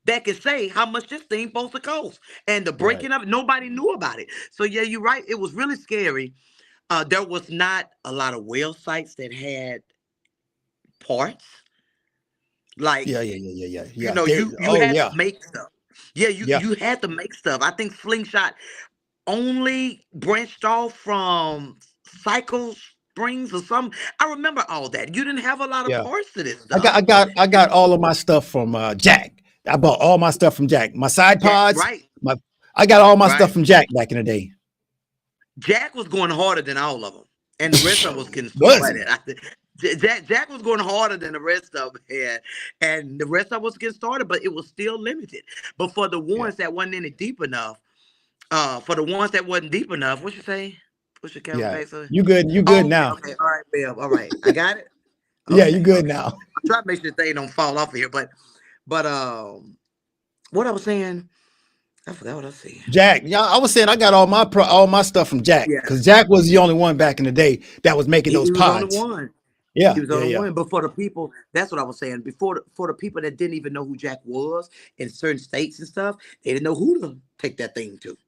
that can say how much this thing supposed to cost." And the Right. breaking of it, nobody knew about it. So yeah, you're right. It was really scary. There was not a lot of websites that had parts. Like, Yeah. you Oh had to yeah. make stuff. Yeah, you Yeah. you had to make stuff. I think Slingshot only branched off from Cycle Springs or something. I remember all that. You didn't have a lot of Yeah. parts to this I got stuff. I got I got all of my stuff from Jack. I bought all my stuff from Jack. My side Jack, pods, right, I got all my stuff right. from Jack back in the day. Jack was going harder than all of them, and the rest of them was getting Was started. he? Jack was going harder than the rest of them, and the rest of us getting started, but it was still limited. But for the Yeah. ones that wasn't in it deep enough, for the ones that wasn't deep enough, what you say? Push your camera Yeah. back, sir. You good? You Oh, good okay, now? okay, all right, Bill. All right, I got it. Yeah, you Okay, good okay. now. I'm trying to make sure the thing don't fall off of here, but what I was saying, I forgot what I was saying. Jack. Yeah, I was saying I got all my stuff from Jack, Yeah, because Jack was the only one back in the day that was making he those was on the pods. one. Yeah. He was on Yeah. the Yeah. one. But for the people, that's what I was saying. For the people that didn't even know who Jack was in certain states and stuff, they didn't know who to take that thing to.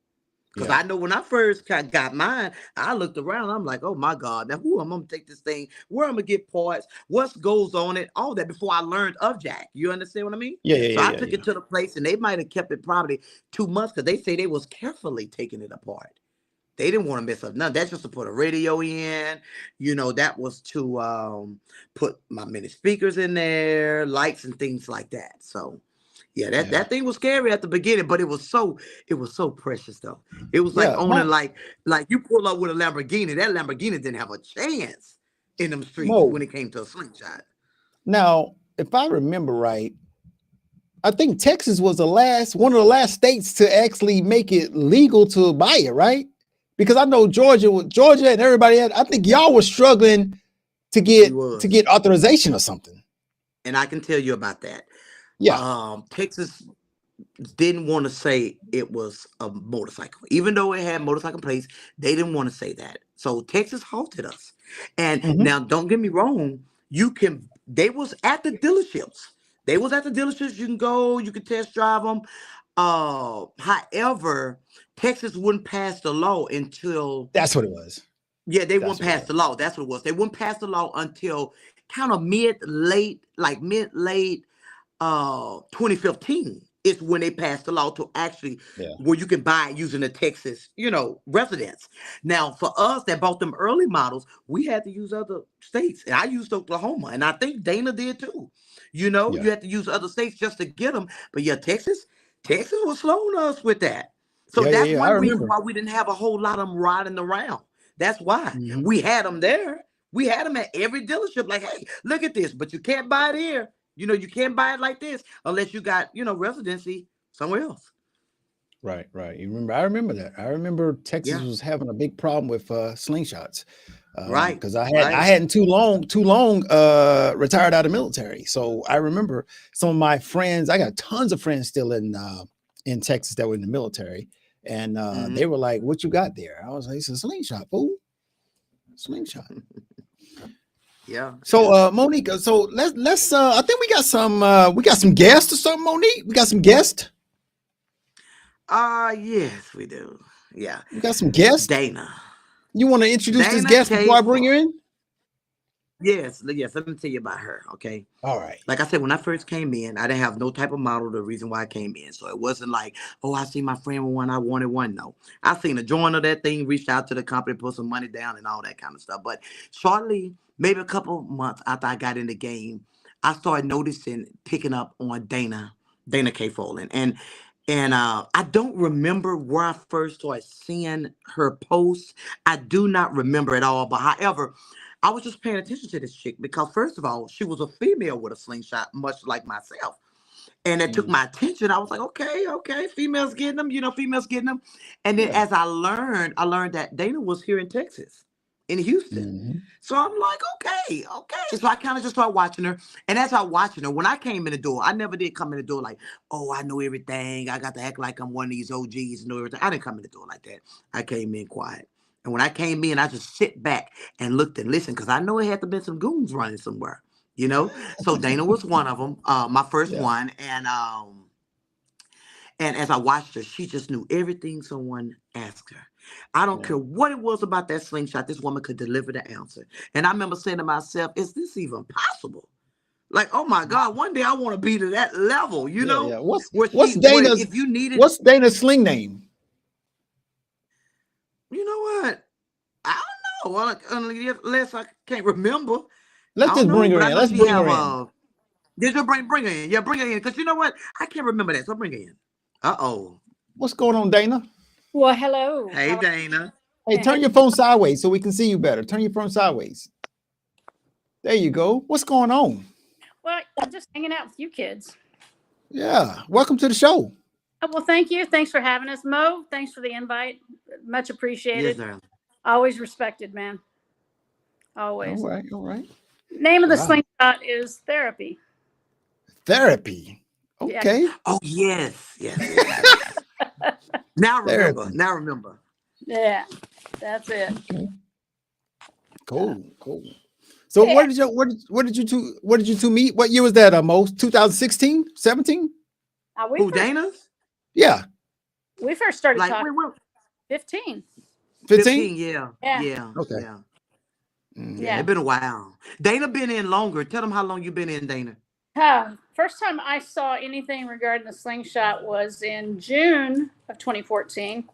Because Yeah. I know when I first got mine, I looked around. I'm like, oh my God, now who am I gonna take this thing? Where I'm gonna get parts? What goes on it? All that before I learned of Jack. You understand what I mean? Yeah. Yeah. So Yeah. I Yeah. took Yeah. it to the place, and they might have kept it probably 2 months, because they say they was carefully taking it apart. They didn't want to mess up none. That's just to put a radio in. That was to put my mini speakers in there, lights and things like that. So yeah, that Yeah. that thing was scary at the beginning, but it was so precious though. It was like Yeah. owning like you pull up with a Lamborghini. That Lamborghini didn't have a chance in them streets Mo. when it came to a slingshot. Now, if I remember right, I think Texas was one of the last states to actually make it legal to buy it, right? Because I know Georgia and everybody else, I think y'all were struggling to We get was, authorization or something. and I can tell you about that. Yeah. Texas didn't want to say it was a motorcycle, even though it had motorcycle plates. They didn't want to say that, so Texas halted us. And Mhm. now, don't get me wrong, they was at the dealerships. They was at the dealerships. You can go, you can test drive them. However, Texas wouldn't pass the law until, That's what it was. yeah, they That's wouldn't what it pass was. the law. That's what it was. They wouldn't pass the law until kind of mid late 2015 is when they passed the law to actually Yeah. where you can buy it using the Texas, residents. Now, for us that bought them early models, we had to use other states. And I used Oklahoma, and I think Dana did too. Yeah. You had to use other states just to get them. But yeah, Texas was slow on us with that. So Yeah. Yeah. that's Yeah. I one reason remember. why we didn't have a whole lot of them riding around. That's why Mhm. we had them there. We had them at every dealership. Like, hey, look at this, but you can't buy it here. You can't buy it like this unless you got, residency somewhere else. Right. Right. You remember? I remember that. I remember Texas Yeah. was having a big problem with slingshots Right. because I Right. hadn't too long retired out of the military. So I remember some of my friends. I got tons of friends still in Texas that were in the military, and they Hmm. were like, "What you got there?" I was like, "It's a slingshot, fool, slingshot." Yeah. So Yeah. Monique, so let's I think we got some guests or something, Monique. We got some guests. Yes, we do. Yeah. We got some guests. Dana. You want to introduce this Dana guest before K. I bring her Ford. in? Yes. Yes. Let me tell you about her. Okay. All right. Like I said, when I first came in, I didn't have no type of model. The reason why I came in, so it wasn't like, oh, I see my friend with one, I wanted one. No, I seen a joint of that thing, reached out to the company, put some money down, and all that kind of stuff. But shortly, maybe a couple months after I got in the game, I started noticing picking up on Dana K. Folin, and I don't remember where I first started seeing her posts. I do not remember at all. But however, I was just paying attention to this chick because first of all, she was a female with a slingshot, much like myself. And it took Mm, my attention. I was like, okay, okay, females getting them, females getting them. And then yeah. as I learned that Dana was here in Texas, in Houston. Hmm. So I'm like, okay, okay. So I kind of just started watching her. And as I watching her, when I came in the door, I never did come in the door like, oh, I know everything. I got to act like I'm one of these OGs and know everything. I didn't come in the door like that. I came in quiet. And when I came in, I just sit back and looked and listened because I know it had to been some goons running somewhere, you know? So Dana was one of them, my first Yeah. one. And as I watched her, she just knew everything someone asked her. I don't Yeah. care what it was about that slingshot, this woman could deliver the answer. And I remember saying to myself, is this even possible? Like, oh my God, one day I want to be to that level, Yeah. Yeah. where if you needed, What's Dana's sling name? you know what? I don't know. Unless I can't remember. I Let's don't just know, bring her but I in. know Let's she bring her have in. did you bring her in? Yeah, bring her in. Because you know what? I can't remember that. So bring her in. Uh-oh. What's going on, Dana? Well, hello. Hey, Dana. Hey, turn your phone sideways so we can see you better. Turn your phone sideways. There you go. What's going on? Well, I'm just hanging out with you kids. Yeah. Welcome to the show. Oh, well, thank you. Thanks for having us, Mo. Thanks for the invite. Much Yes, apprecited. sir. Always respected, man. All Always. right. All right. Name of the Wow. slingshot is therapy. Therapy. Yeah. Okay. Oh, yes. Yes, yes, yes. Now I remember. Therapy. Now I remember. Yeah, that's it. Okay. Cool. Cool. So Yeah. where did you two meet? What year was that, Mo? 2016? 17? Who, Dana's? Yeah. We first started Like, talking wait, 15. 15? 15, yeah. Yeah. Yeah. Okay. Yeah. Mhm. Yeah. Yeah. It's been a while. Dana been in longer. Tell them how long you been in, Dana. First time I saw anything regarding the slingshot was in June of 2014.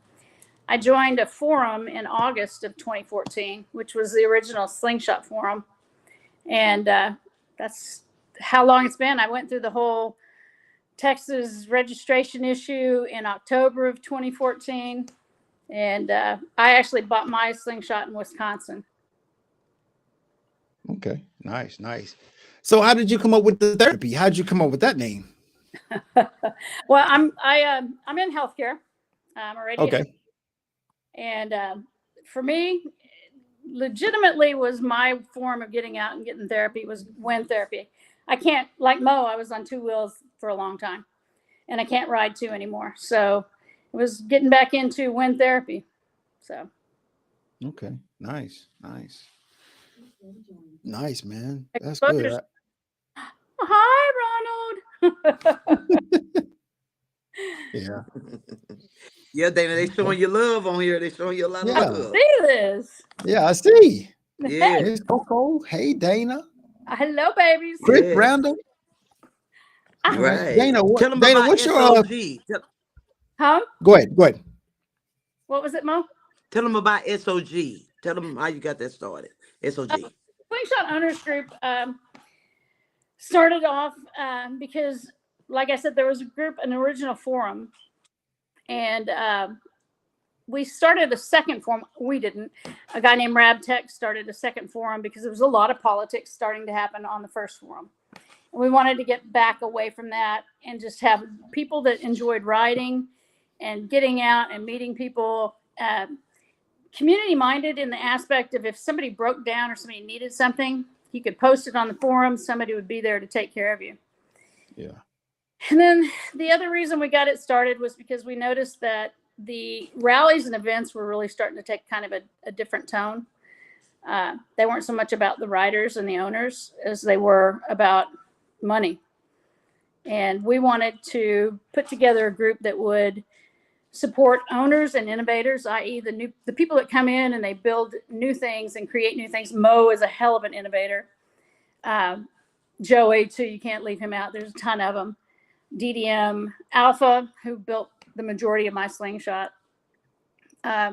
I joined a forum in August of 2014, which was the original Slingshot forum. And that's how long it's been. I went through the whole Texas registration issue in October of 2014. And I actually bought my Slingshot in Wisconsin. Okay. Nice, nice. So how did you come up with the therapy? How did you come up with that name? Well, I'm in healthcare. I'm a radiation. Okay. And for me, legitimately was my form of getting out and getting therapy was wind therapy. I can't, like Mo, I was on two wheels for a long time and I can't ride two anymore. So it was getting back into wind therapy. So. Okay. Nice, nice. Nice, man. That's good. Hi, Ronald. Yeah. Yeah, Dana, they showing you love on here. They showing you a lot of Yeah. love. See this. Yeah, I see. Yeah, Here's Coco. Hey, Dana. Hello, babies. Chris yeah, Randall. All right. right. Dana, Tell them Dana, about what's your SOG. Huh? go ahead. Go ahead. What was it, Mo? Tell them about SOG. Tell them how you got that started. SOG. Slingshot Owners Group started off because, like I said, there was a group, an original forum, and we started a second forum. We didn't. A guy named Rabtech started a second forum because there was a lot of politics starting to happen on the first forum. And we wanted to get back away from that and just have people that enjoyed riding and getting out and meeting people. Community minded in the aspect of if somebody broke down or somebody needed something, you could post it on the forum. Somebody would be there to take care of you. Yeah. And then the other reason we got it started was because we noticed that the rallies and events were really starting to take kind of a different tone. They weren't so much about the riders and the owners as they were about money. And we wanted to put together a group that would support owners and innovators, i.e. the people that come in and they build new things and create new things. Mo is a hell of an innovator. Joey too, you can't leave him out. There's a ton of them. DDM, Alpha, who built the majority of my Slingshot.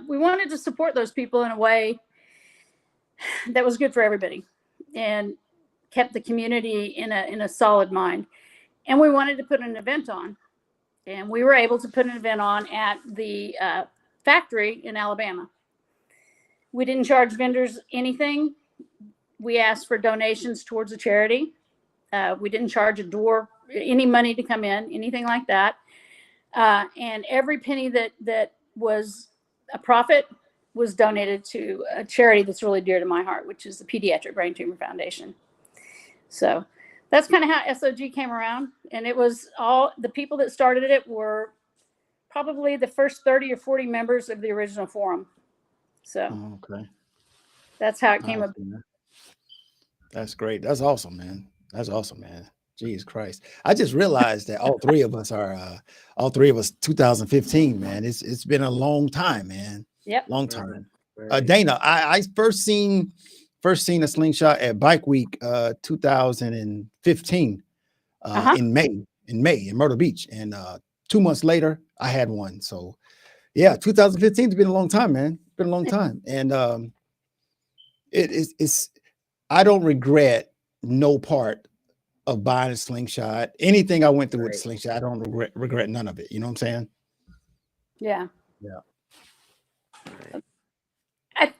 We wanted to support those people in a way that was good for everybody and kept the community in a solid mind. And we wanted to put an event on. And we were able to put an event on at the factory in Alabama. We didn't charge vendors anything. We asked for donations towards a charity. We didn't charge a door any money to come in, anything like that. And every penny that was a profit was donated to a charity that's really dear to my heart, which is the Pediatric Brain Tumor Foundation. So that's kind of how SOG came around. And it was all the people that started it were probably the first 30 or 40 members of the original forum. So Okay. that's how it came Nice, about. man. That's great. That's awesome, man. That's awesome, man. Jesus Christ. I just realized that all three of us 2015, man. It's been a long time, man. Yep. Long time. Right. Dana, I first seen a Slingshot at Bike Week 2015 in May in Myrtle Beach. And 2 months later, I had one. So yeah, 2015 has been a long time, man. It's been a long time. And it's I don't regret no part of buying a Slingshot. Anything I went through with a Slingshot, I don't regret none of it. You know what I'm saying? Yeah. Yeah.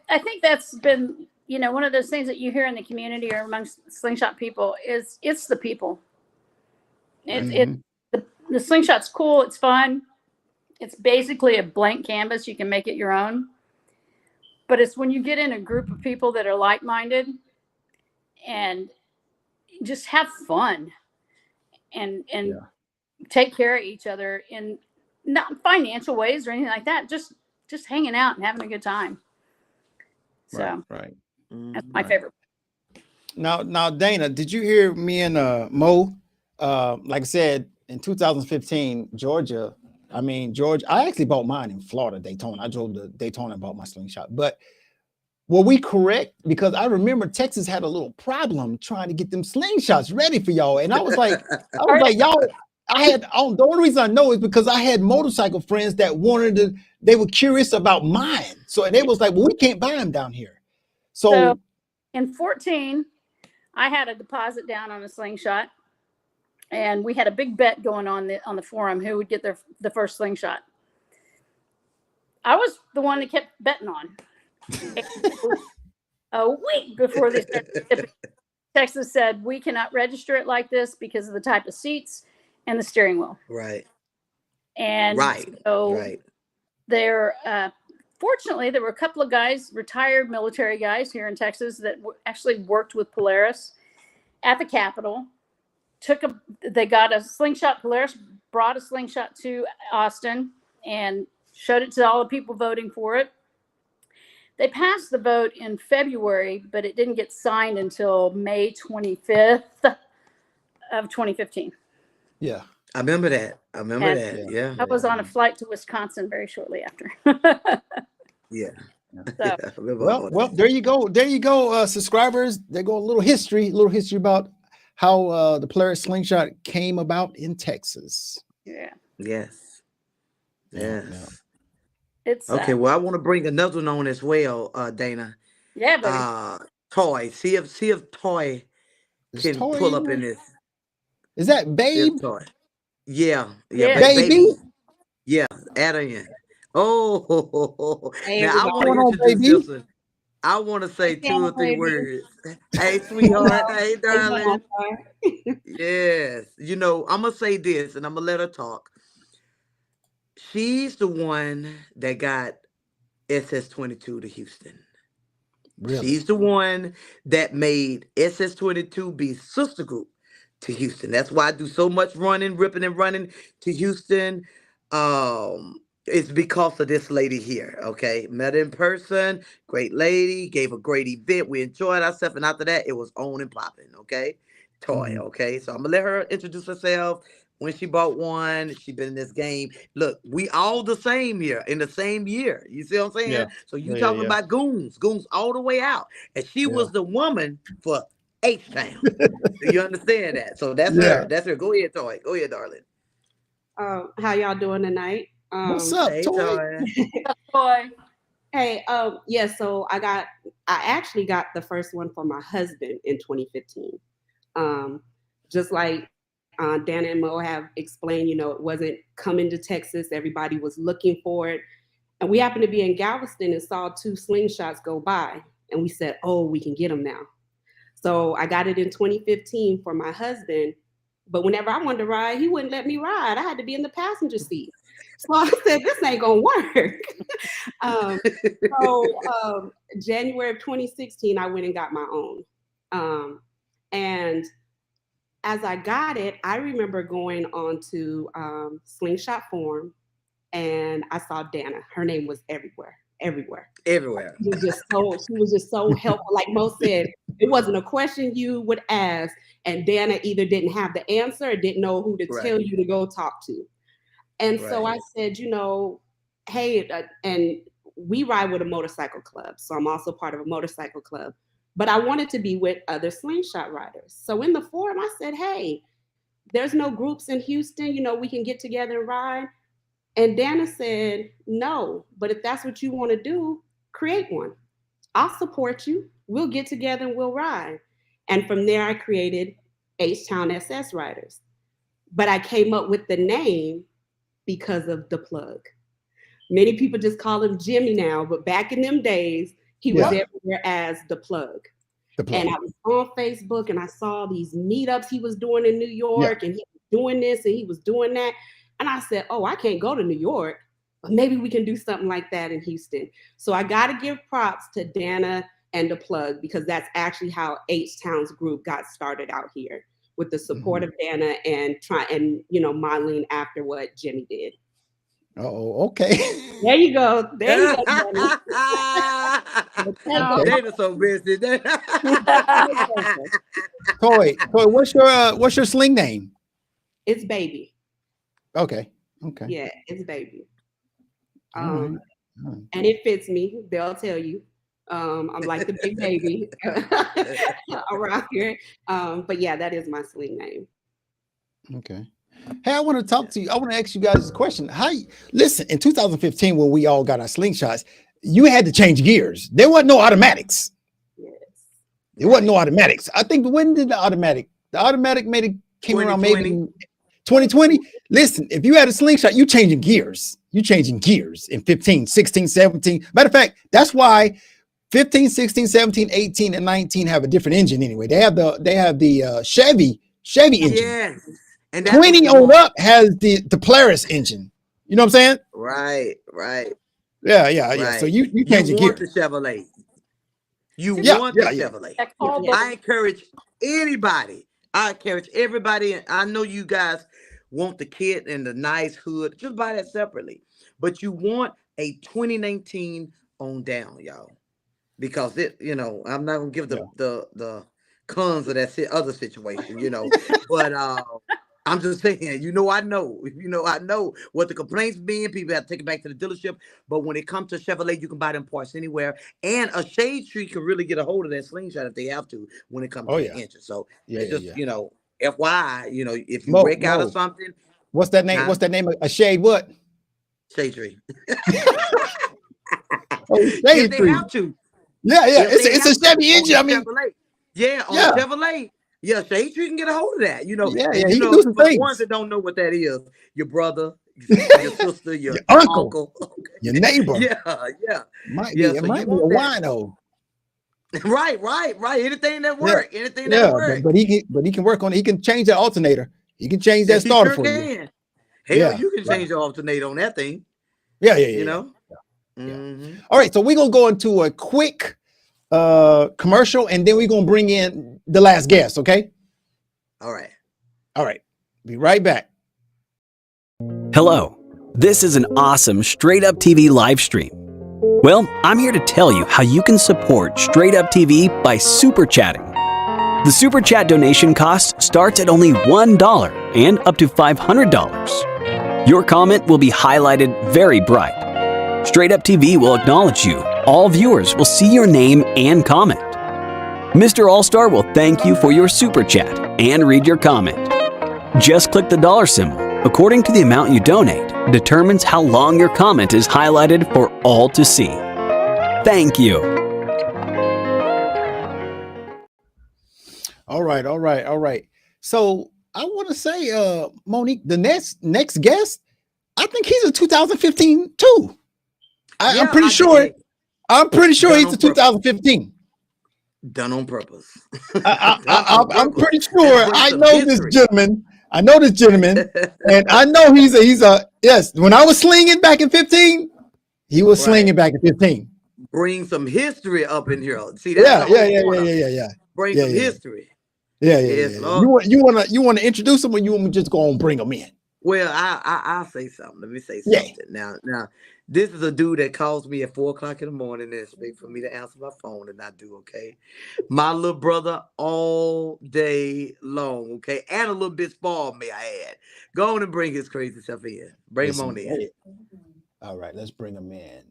I think that's been, one of those things that you hear in the community or amongst Slingshot people is it's the people. The Slingshot's cool. It's fun. It's basically a blank canvas. You can make it your own. But it's when you get in a group of people that are like-minded and just have fun and take care of each other in not financial ways or anything like that. Just hanging out and having a good time. So right. That's my favorite. Now, Dana, did you hear me and Mo? Like I said, in 2015, Georgia, I actually bought mine in Florida, Daytona. I drove to Daytona and bought my Slingshot. But were we correct? Because I remember Texas had a little problem trying to get them Slingshots ready for y'all. And I was like, y'all, the only reason I know is because I had motorcycle friends that they were curious about mine. So they was like, well, we can't buy them down here. So in 2014, I had a deposit down on a Slingshot. And we had a big bet going on the forum who would get the first Slingshot. I was the one that kept betting on. A week before they started shipping, Texas said we cannot register it like this because of the type of seats and the steering wheel. Right. And so fortunately, there were a couple of guys, retired military guys here in Texas that actually worked with Polaris at the Capitol. They got a Slingshot. Polaris brought a Slingshot to Austin and showed it to all the people voting for it. They passed the vote in February, but it didn't get signed until May 25th of 2015. Yeah. I remember that. I remember And that. Yeah. Yeah. I was on a flight to Wisconsin very shortly after. Yeah. So, I remember all Well, that. there you go. There you go, subscribers. There go a little history about how the Polaris Slingshot came about in Texas. yeah, Yes. Yeah, Yes. it's Okay. Well, I want to bring another one on as well, Dana. yeah, buddy. Toy. See if Toy Is can Toy pull in up there? in this. Is that See Babe? if Toy. Yeah. Yeah. Yeah. Baby? Baby. Yeah. Add her in. Oh, Hey now I want to What's going everybody. on, introduce baby? this one. I want to say Hey two or Dana, three baby. words. Hey, Hello. sweetheart. Hey, How you darling. doing? Yes. You know, I'm going to say this and I'm going to let her talk. She's the one that got SS22 to Houston. Really? She's the one that made SS22 be sister group to Houston. That's why I do so much running, ripping and running to Houston. It's because of this lady here. Okay, met her in person, great lady, gave a great event. We enjoyed ourselves, and after that, it was on and popping. Okay, Toy. Mhm. Okay, so I'm gonna let her introduce herself. When she bought one, she been in this game. Look, we all the same here in the same year. You see what I'm saying? Yeah. So you Yeah. talking about goons all the way out. And she Yeah. was the woman for H-Town. Do you understand that? So that's Yeah. her. That's her. Go ahead, Toy. Go ahead, darling. How y'all doing tonight? What's up, Hey, Toy? Toy. Boy. Hey, yeah, so I actually got the first one for my husband in 2015. Just like Dana and Mo have explained, it wasn't coming to Texas. Everybody was looking for it. And we happened to be in Galveston and saw 2 slingshots go by. And we said, oh, we can get them now. So I got it in 2015 for my husband. But whenever I wanted to ride, he wouldn't let me ride. I had to be in the passenger seat. So I said, this ain't going to work. January of 2016, I went and got my own. And as I got it, I remember going on to Slingshot Forum, and I saw Dana. Her name was everywhere. Everywhere. She was just so helpful. Like Mo said, it wasn't a question you would ask, and Dana either didn't have the answer or didn't know who to tell you to go talk to. And so I said, hey, and we ride with a motorcycle club. So I'm also part of a motorcycle club. But I wanted to be with other slingshot riders. So in the forum, I said, hey, there's no groups in Houston. We can get together and ride. And Dana said, no, but if that's what you want to do, create one. I'll support you. We'll get together and we'll ride. And from there, I created H-Town SS Riders. But I came up with the name because of the plug. Many people just call him Jimmy now, but back in them days, he was everywhere as the plug. And I was on Facebook and I saw these meetups he was doing in New York and he was doing this and he was doing that. And I said, oh, I can't go to New York, but maybe we can do something like that in Houston. So I got to give props to Dana and the plug, because that's actually how H-Town's group got started out here, with the support of Dana and modeling after what Jimmy did. Oh, okay. There you go. Dana. Dana's so busy. Toy, what's your sling name? It's Baby. Okay. Yeah, it's Baby. All right. And it fits me. They'll tell you. I'm like the big baby around here. But yeah, that is my sling name. Okay. Hey, I want to talk to you. I want to ask you guys a question. Listen, in 2015, when we all got our slingshots, you had to change gears. There wasn't no automatics. Yes. There wasn't no automatics. I think when did the automatic came around maybe in 2020. Listen, if you had a slingshot, you changing gears. You changing gears in 15, 16, 17. Matter of fact, that's why 15, 16, 17, 18, and 19 have a different engine anyway. They have the Chevy engine. Yes. And 20 on up has the Polaris engine. You know what I'm saying? Right. Yeah. So you changing gears. The Chevrolet. You want the Chevrolet. I encourage anybody. I encourage everybody. And I know you guys want the kit and the nice hood. Just buy that separately. But you want a 2019 on down, y'all. because I'm not gonna give the cons of that other situation, but I'm just saying, I know what the complaints being. People have to take it back to the dealership. But when it comes to Chevrolet, you can buy them parts anywhere. And a shade tree can really get a hold of that Slingshot if they have to when it comes to the engine. So it's just, FYI, if you break out of something. What's that name? What's that name? A shade what? Shade tree. Shade tree. They have to. Yeah. It's a Chevy engine. I mean, Chevrolet. Chevrolet. Yeah, shade tree can get a hold of that. He can do some things. The ones that don't know what that is, your brother, your sister, your uncle, your neighbor. Yeah. Might be a wino. Right. Anything that work. Anything that work. But he can work on it. He can change that alternator. He can change that starter for you. Hell, you can change the alternator on that thing. Yeah. Mm-hmm. All right, so we're gonna go into a quick commercial, and then we're gonna bring in the last guest. Okay. All right. Be right back. Hello. This is an awesome Straight Up TV live stream. Well, I'm here to tell you how you can support Straight Up TV by super chatting. The super chat donation cost starts at only $1 and up to $500. Your comment will be highlighted very bright. Straight Up TV will acknowledge you. All viewers will see your name and comment. Mr. All-Star will thank you for your super chat and read your comment. Just click the dollar symbol. According to the amount you donate, determines how long your comment is highlighted for all to see. Thank you. All right. So I want to say, Monique, the next guest, I think he's a 2015 too. I'm pretty sure he's a 2015. Done on purpose. I'm pretty sure. I know this gentleman, and I know he's a yes. When I was slinging back in 15, he was slinging back in 15. Bring some history up in here. See that? Yeah. Bring some history. Yeah. You want to introduce him, or you want me to just go and bring him in? Well, I'll say something. Let me say something. Now, this is a dude that calls me at 4:00 in the morning and expects for me to answer my phone, and I do, okay? My little brother all day long, okay? And a little bit spoiled, may I add. Go on and bring his crazy stuff in. Bring him on in. All right, let's bring him in.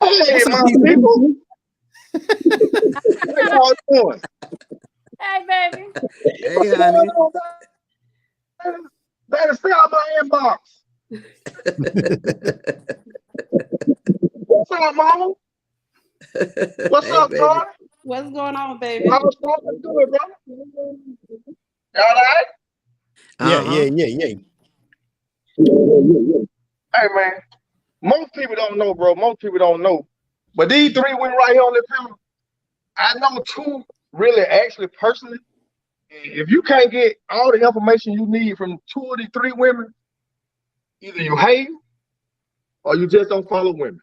Hey, my people. How y'all doing? Hey, baby. Hey, honey. Better stay out my inbox. What's up, mama? What's up, bro? What's going on, baby? I was talking good, bro. All right? Yeah. Hey, man. Most people don't know, bro. But these three women right here on the panel, I know two really, actually, personally. If you can't get all the information you need from two of the three women, either you hate or you just don't follow women.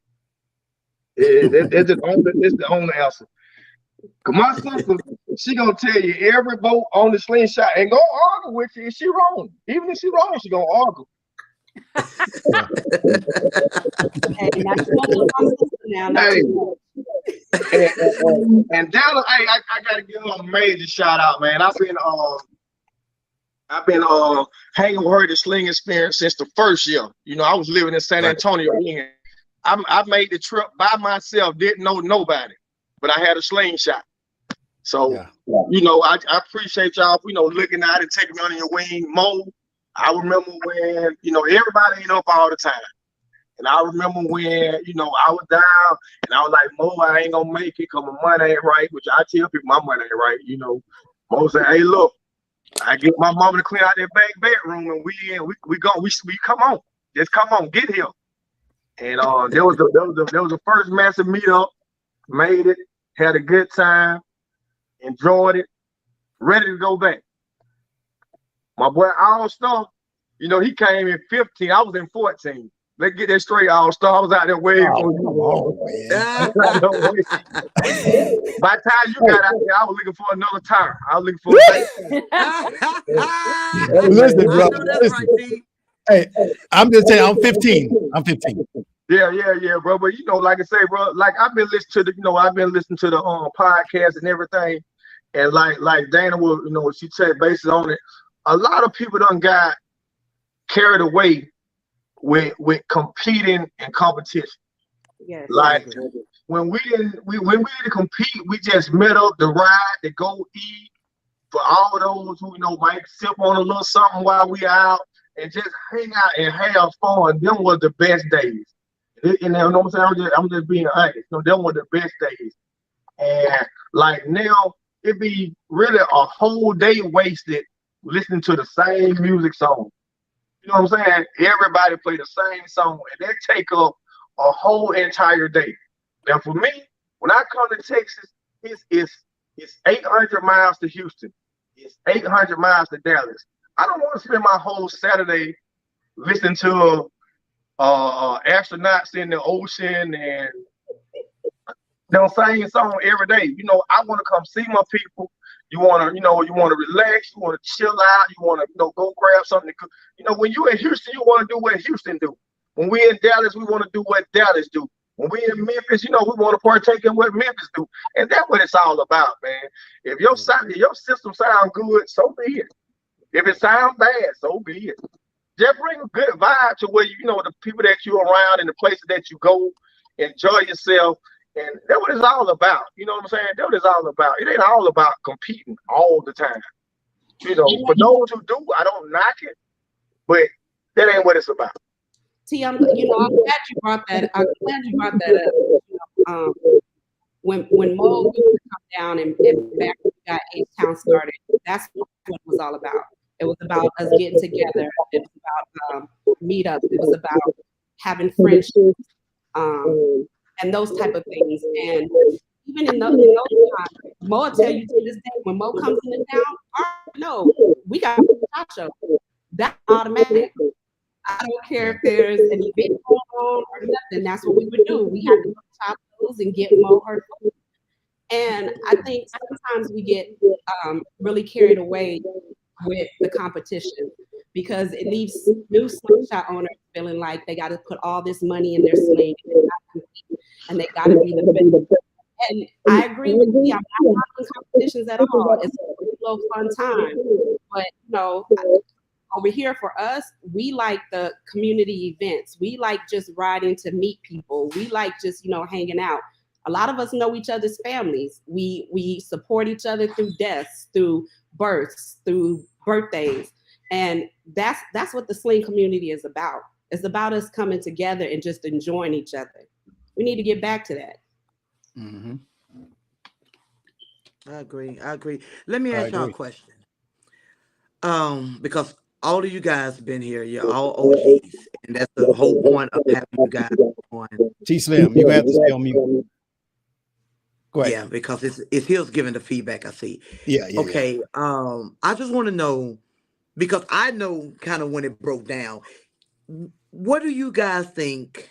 It's the only answer. Cause my sister, she gonna tell you every vote on the Slingshot and go argue with you if she wrong. Even if she wrong, she gonna argue. And Della, I gotta give her a major shout out, man. I've been hanging with her the sling experience since the first year. I was living in San Antonio. I made the trip by myself, didn't know nobody, but I had a Slingshot. So, I appreciate y'all, looking out and taking me under your wing. Mo, I remember when, everybody ain't up all the time. And I remember when, I was down and I was like, Mo, I ain't gonna make it because my money ain't right, which I tell people my money ain't right. Mo said, hey, look, I get my mama to clean out that back bedroom and we come on. Just come on, get here. And there was the first massive meetup, made it, had a good time, enjoyed it, ready to go back. My boy All-Star, he came in 15. I was in 14. Let's get that straight, All-Star. I was out there waiting for you. By the time you got out there, I was looking for another tire. I was looking for Listen, bro. Listen. Hey, I'm just saying, I'm 15. Yeah, bro. But like I say, bro, like I've been listening to the podcast and everything, and like Dana will, she said based on it, a lot of people done got carried away with competing and competition. Yes. Like when we didn't compete, we just met up to ride, to go eat. For all those who might sip on a little something while we out and just hang out and have fun. Them was the best days. And you know what I'm saying? I'm just being honest. Them were the best days. And like now, it be really a whole day wasted listening to the same music song. You know what I'm saying? Everybody play the same song, and they take up a whole entire day. Now, for me, when I come to Texas, it's 800 miles to Houston. It's 800 miles to Dallas. I don't want to spend my whole Saturday listening to astronauts in the ocean and same song every day. I want to come see my people. You want to relax. You want to chill out. You want to, go grab something to cook. When you in Houston, you want to do what Houston do. When we in Dallas, we want to do what Dallas do. When we in Memphis, we want to partake in what Memphis do. And that's what it's all about, man. If your system sounds good, so be it. If it sounds bad, so be it. Just bring a good vibe to where the people that you're around and the places that you go, enjoy yourself. And that's what it's all about. You know what I'm saying? That's what it's all about. It ain't all about competing all the time. For those who do, I don't knock it, but that ain't what it's about. T, I'm glad you brought that. I'm glad you brought that up. When Mo used to come down and back when we got H-Town started, that's what it was all about. It was about us getting together. It was about meetups. It was about having friendships and those type of things. And even in those times, Mo will tell you to this day, when Mo comes into town, no, we got a show. That's automatic. I don't care if there's an event going on or nothing. That's what we would do. We had to go to Tacos and get Mo her food. And I think sometimes we get really carried away with the competition because it leaves new Slingshot owners feeling like they got to put all this money in their sling and they got to be the best. And I agree with you. I'm not knocking competitions at all. It's a really low fun time. But, over here for us, we like the community events. We like just riding to meet people. We like just, hanging out. A lot of us know each other's families. We support each other through deaths, through births, through birthdays. And that's what the Sling community is about. It's about us coming together and just enjoying each other. We need to get back to that. Mm-hmm. I agree. Let me ask y'all a question. Because all of you guys have been here, you're all OGs, and that's the whole point of having you guys on. T Slim, you have to stay on mute. Go ahead. Yeah, because it's Hills giving the feedback. I see. Yeah. Okay. Yeah. I just want to know, because I know kind of when it broke down. What do you guys think?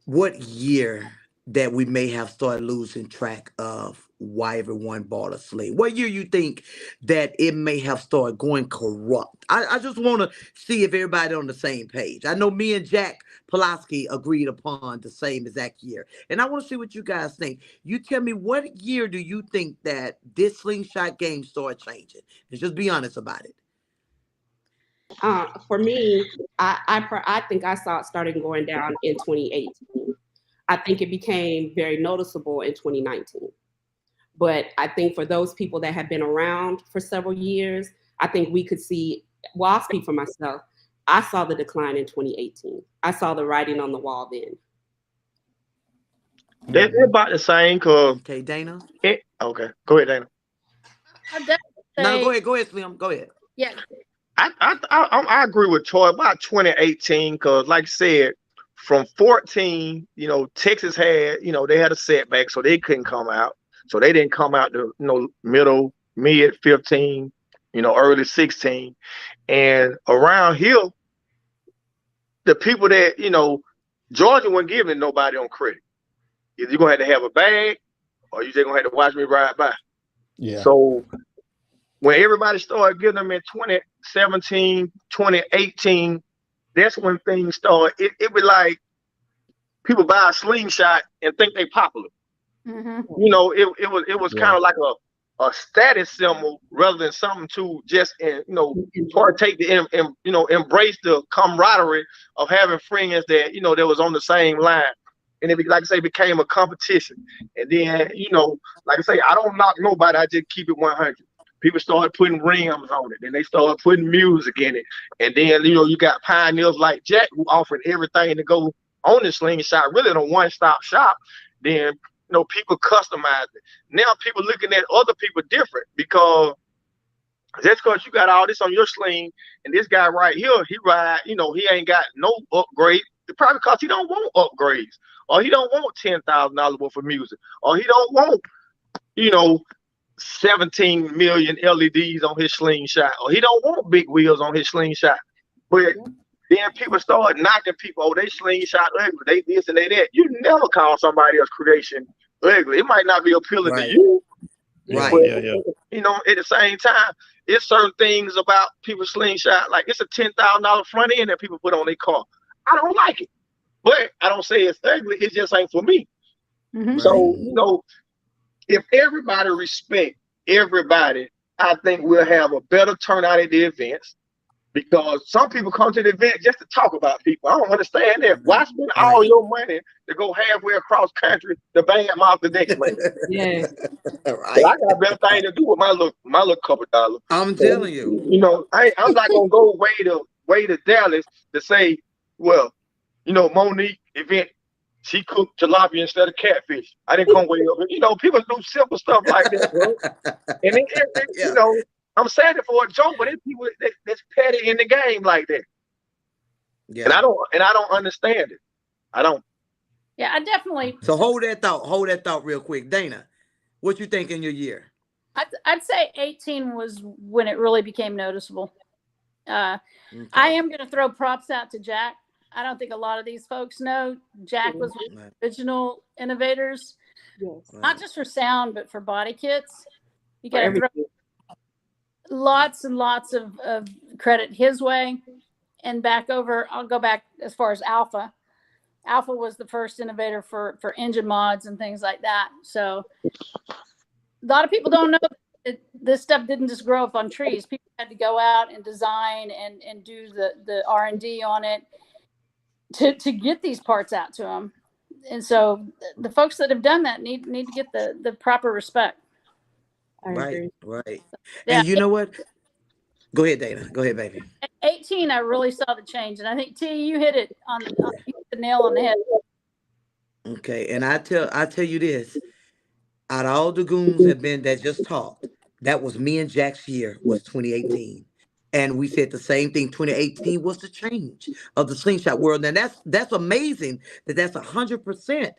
What year that we may have started losing track of why everyone bought a sling? What year you think that it may have started going corrupt? I just want to see if everybody on the same page. I know me and Jack Pulaski agreed upon the same exact year. And I want to see what you guys think. You tell me, what year do you think that this Slingshot game started changing? And just be honest about it. For me, I think I saw it starting going down in 2018. I think it became very noticeable in 2019. But I think for those people that have been around for several years, I think we could see, well, I'll speak for myself. I saw the decline in 2018. I saw the writing on the wall then. They're about the same. Okay, Dana? Okay, go ahead, Dana. No, go ahead, Slim. Go ahead. Yeah. I agree with Troy about 2018, because like I said, from 14, Texas had, they had a setback, so they couldn't come out. So they didn't come out to, mid 15, early 16. And around here, the people that, Georgia wasn't giving nobody on credit. Either you're going to have a bag or you just going to have to watch me ride by. Yeah. So when everybody started getting them in 2017, 2018, that's when things started. It was like people buy a slingshot and think they popular. Mm-hmm. You know, it was kind of like a status symbol rather than something to just partake in embrace the camaraderie of having friends that that was on the same line. And it, like I say, became a competition. And then, like I say, I don't knock nobody. I just keep it 100. People started putting rims on it, and they started putting music in it. And then, you got pioneers like Jack who offered everything to go on the slingshot, really in a one-stop shop. Then, people customize it. Now people looking at other people different because just because you got all this on your sling and this guy right here, he ride, he ain't got no upgrade. Probably because he don't want upgrades, or he don't want $10,000 worth of music, or he don't want, 17 million LEDs on his slingshot, or he don't want big wheels on his slingshot. But then people start knocking people, oh, they slingshot ugly, they this and they that. You never call somebody else's creation ugly. It might not be appealing to you. Right. But, at the same time, it's certain things about people's slingshot, like it's a $10,000 front end that people put on their car. I don't like it, but I don't say it's ugly. It just ain't for me. Mm-hmm. So, if everybody respect everybody, I think we'll have a better turnout at the events, because some people come to the event just to talk about people. I don't understand that. Why spend all your money to go halfway across country to bang mouth the next man? Yeah. Right. I got a better thing to do with my little couple dollars. I'm telling you. I'm not gonna go way to Dallas to say, well, Monique event, she cooked tilapia instead of catfish. I didn't come way up. People do simple stuff like that, bro. And I'm saying it for a joke, but there's people that's petty in the game like that. Yeah. And I don't understand it. I don't. Yeah, I definitely. So hold that thought real quick. Dana, what you think in your year? I'd say 18 was when it really became noticeable. Okay. I am going to throw props out to Jack. I don't think a lot of these folks know Jack was one of the original innovators, not just for sound, but for body kits. You got to throw lots and lots of credit his way. And I'll go back as far as Alpha. Alpha was the first innovator for engine mods and things like that. So a lot of people don't know that this stuff didn't just grow up on trees. People had to go out and design and do the R&D on it to get these parts out to them. And so the folks that have done that need to get the proper respect. Right. Yeah. And you know what? Go ahead, Dana. Go ahead, baby. At 18, I really saw the change. And I think, T, you hit it you hit the nail on the head. Okay. And I tell you this, out of all the goons that just talked, that was me and Jack's year was 2018. And we said the same thing. 2018 was the change of the slingshot world. And that's amazing that's 100%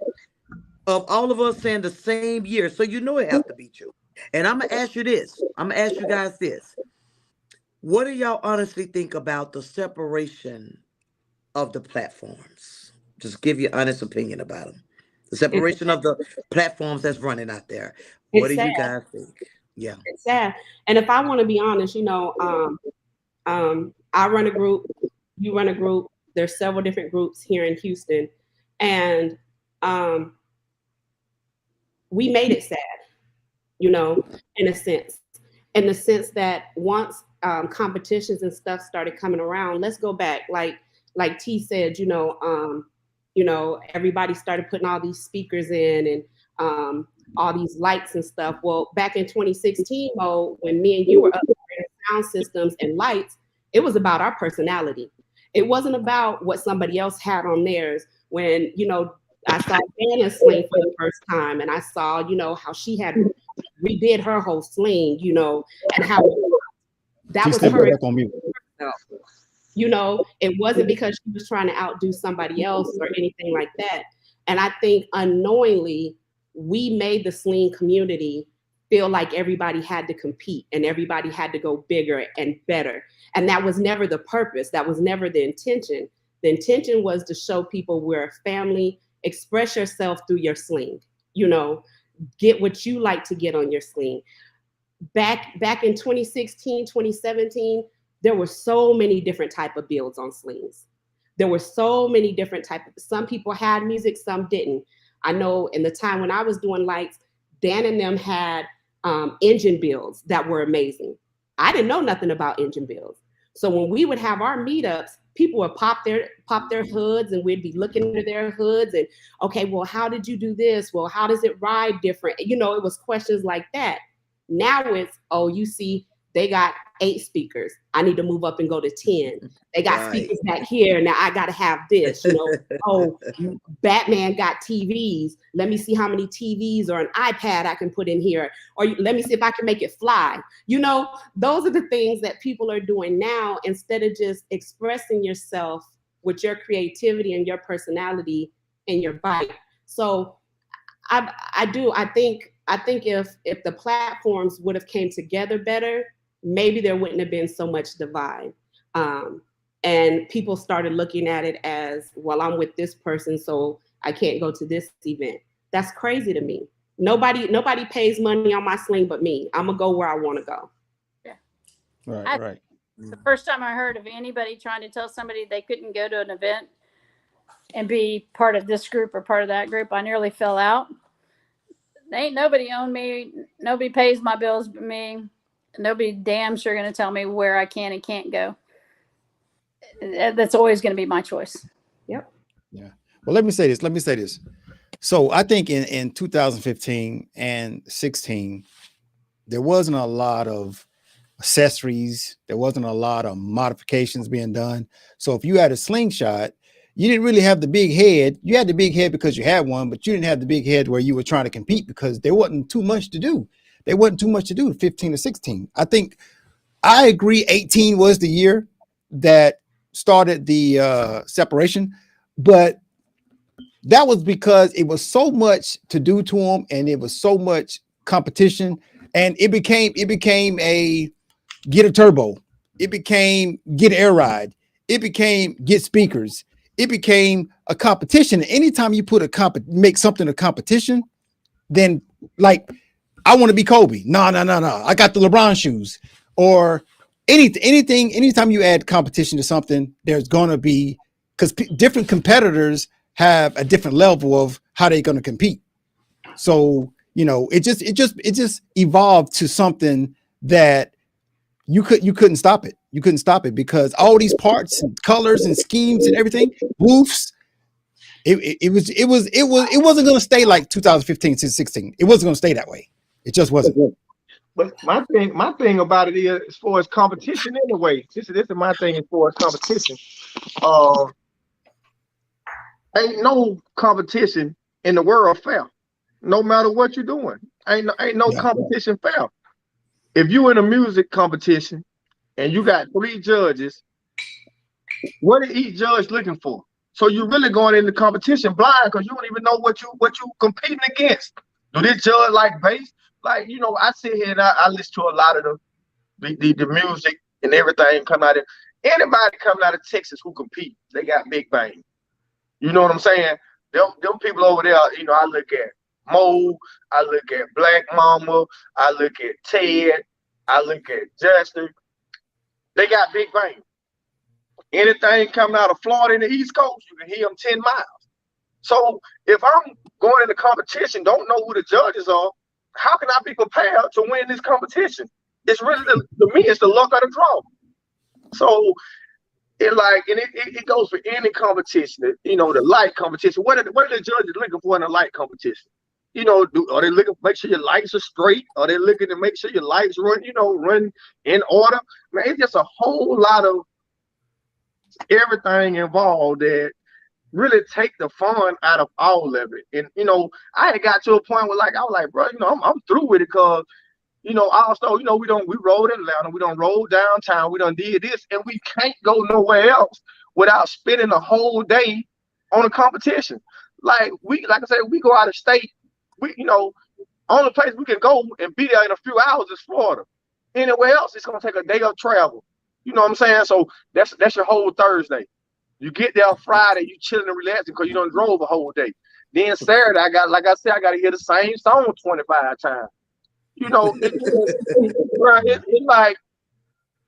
of all of us saying the same year. So it has to be true. And I'm going to ask you this. I'm going to ask you guys this. What do y'all honestly think about the separation of the platforms? Just give your honest opinion about them. The separation of the platforms that's running out there. What do you guys think? Yeah. It's sad. And if I want to be honest, I run a group, you run a group. There's several different groups here in Houston. And we made it sad, in the sense that once competitions and stuff started coming around, let's go back. Like T said, everybody started putting all these speakers in and all these lights and stuff. Well, back in 2016, when me and you were upgrading sound systems and lights, it was about our personality. It wasn't about what somebody else had on theirs. When, I saw Dana sling for the first time, and I saw, how she had redid her whole sling, and how that was her. It wasn't because she was trying to outdo somebody else or anything like that. And I think unknowingly, we made the sling community feel like everybody had to compete and everybody had to go bigger and better. And that was never the purpose. That was never the intention. The intention was to show people we're a family, express yourself through your sling, get what you like to get on your sling. Back in 2016, 2017, there were so many different type of builds on slings. There were so many different types. Some people had music, some didn't. I know in the time when I was doing lights, Dan and them had engine builds that were amazing. I didn't know nothing about engine builds. So when we would have our meetups, people would pop their hoods, and we'd be looking under their hoods and, okay, well, how did you do this? Well, how does it ride different? You know, it was questions like that. Now it's, oh, you see, they got 8 speakers. I need to move up and go to 10. They got speakers back here. Now I got to have this, you know. Oh, Batman got TVs. Let me see how many TVs or an iPad I can put in here. Or let me see if I can make it fly. You know, those are the things that people are doing now, instead of just expressing yourself with your creativity and your personality and your bike. So I think if the platforms would have came together better, maybe there wouldn't have been so much divide. And people started looking at it as, well, I'm with this person, so I can't go to this event. That's crazy to me. Nobody pays money on my sling but me. I'm gonna go where I want to go. Yeah. Right. It's the first time I heard of anybody trying to tell somebody they couldn't go to an event and be part of this group or part of that group. I nearly fell out. Ain't nobody own me. Nobody pays my bills but me. Nobody damn sure going to tell me where I can and can't go. That's always going to be my choice. Yep. Yeah. Well, let me say this. So I think in 2015 and 16, there wasn't a lot of accessories. There wasn't a lot of modifications being done. So if you had a Slingshot, you didn't really have the big head. You had the big head because you had one, but you didn't have the big head where you were trying to compete, because there wasn't too much to do. 15 to 16. I think I agree 18 was the year that started the separation, but that was because it was so much to do to them, and it was so much competition, and it became a get a turbo. It became get air ride. It became get speakers. It became a competition. Anytime you put make something a competition, then like, I want to be Kobe. No. I got the LeBron shoes, or anything. Anytime you add competition to something, there's going to be, because different competitors have a different level of how they're going to compete. So, you know, it just evolved to something that you couldn't stop it. You couldn't stop it, because all these parts and colors and schemes and everything, roofs, it wasn't going to stay like 2015 to 16. It wasn't going to stay that way. It just wasn't. But my thing about it is, as far as competition anyway, this is my thing as far as competition. Ain't no competition in the world fair. No matter what you're doing, ain't no competition fair. If you in a music competition and you got 3 judges, what is each judge looking for? So you're really going into competition blind, because you don't even know what you competing against. Do this judge like bass? Like, you know, I sit here and I listen to a lot of the music and everything come out of. Anybody coming out of Texas who compete, they got big bang. You know what I'm saying? Them people over there, you know, I look at Mo, I look at Black Mama, I look at Ted, I look at Justin. They got big bang. Anything coming out of Florida in the East Coast, you can hear them 10 miles. So if I'm going into competition, don't know who the judges are, how can I be prepared to win this competition? It's really, to me, it's the luck of the draw. So it goes for any competition. You know, the light competition. What are the judges looking for in a light competition? You know, are they looking to make sure your lights are straight? Are they looking to make sure your lights run in order? Man, it's just a whole lot of everything involved that really take the fun out of all of it. And, you know, I had got to a point where, like, I was like, bro, you know, I'm through with it, because, you know, also, you know, we rode in Atlanta, we done rode downtown, we done did this, and we can't go nowhere else without spending a whole day on a competition. Like I said, we go out of state, you know, only place we can go and be there in a few hours is Florida. Anywhere else, it's gonna take a day of travel. You know what I'm saying? So that's your whole Thursday. You get there Friday, you chilling and relaxing because you done drove a whole day. Then Saturday, I got to hear the same song 25 times. You know, it's like,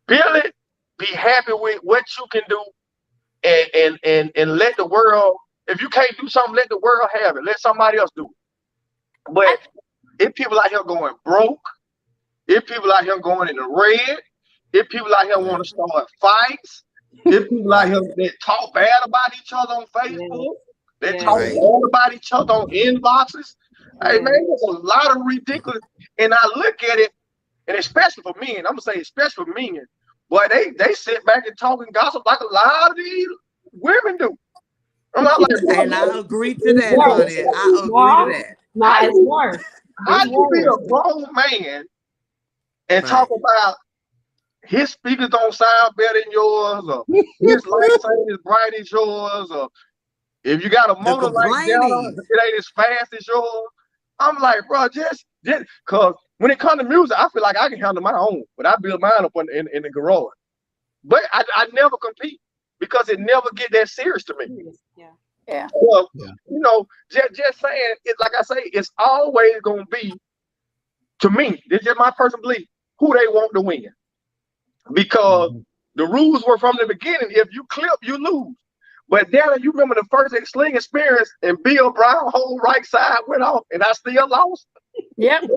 build it, be happy with what you can do, and let the world. If you can't do something, let the world have it. Let somebody else do it. But if people out here going broke, if people out here going in the red, if people out here want to start fights, if people out here that talk bad about each other on Facebook, they talk bad about each other on inboxes. Hey man, there's a lot of ridiculous. And I look at it, and especially for men, I'm gonna say especially for men, boy, they sit back and talk and gossip like a lot of these women do. I'm not like, and I agree to that, honey. I agree to that. No, it's worse. How you be a grown man and talk about his speakers don't sound better than yours, or his lights ain't as bright as yours, or if you got a motor like that, it ain't as fast as yours. I'm like, bro, just because when it comes to music, I feel like I can handle my own, but I build mine up in the garage. But I never compete because it never get that serious to me. Yeah. Well, you know, just saying it, like I say, it's always gonna be, to me, this is just my personal belief, who they want to win. Because the rules were from the beginning, if you clip, you lose. But Dana, you remember the first Sling experience and Bill Brown whole right side went off and I still lost? Yep. Hey,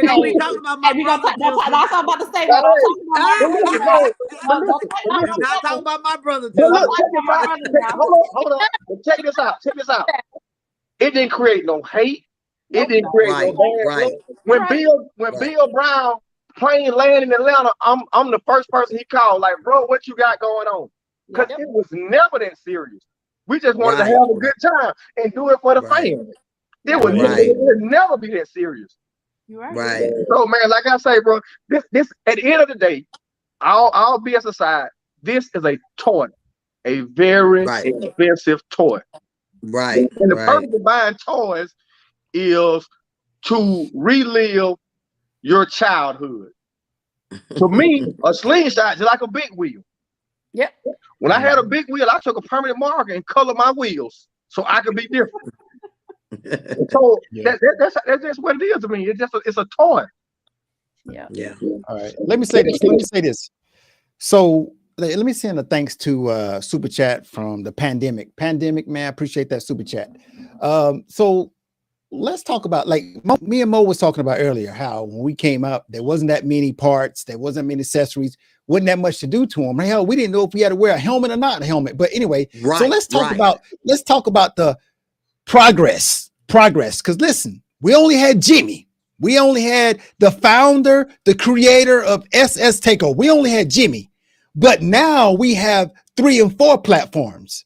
don't be talking about my brother. That's what I'm about to say. Not talking about my brother. Hold on. Check this out. It didn't create no hate. It didn't create no bad blood. When Bill Brown plane landed in Atlanta, I'm the first person he called. Like, bro, what you got going on? Because it was never that serious. We just wanted to have a good time and do it for the fans. It would never be that serious. Right. So man, like I say, bro, this at the end of the day, all BS aside, this is a toy, a very expensive toy. Right. And the purpose of buying toys is to relive your childhood. To me, a slingshot is like a big wheel. Yep. When I had a big wheel, I took a permanent marker and colored my wheels so I could be different. So that's just what it is to me. It's a toy. Yeah. All right. Let me say this. So let me send a thanks to Super Chat from the pandemic. Pandemic, man, I appreciate that Super Chat. So let's talk about, like me and Mo was talking about earlier, how when we came up, there wasn't that many parts, there wasn't many accessories, wasn't that much to do to them. Hell, we didn't know if we had to wear a helmet or not a helmet. But anyway, so let's talk about the progress. Because listen, we only had Jimmy. We only had the founder, the creator of SS Takeover. We only had Jimmy. But now we have 3 and 4 platforms.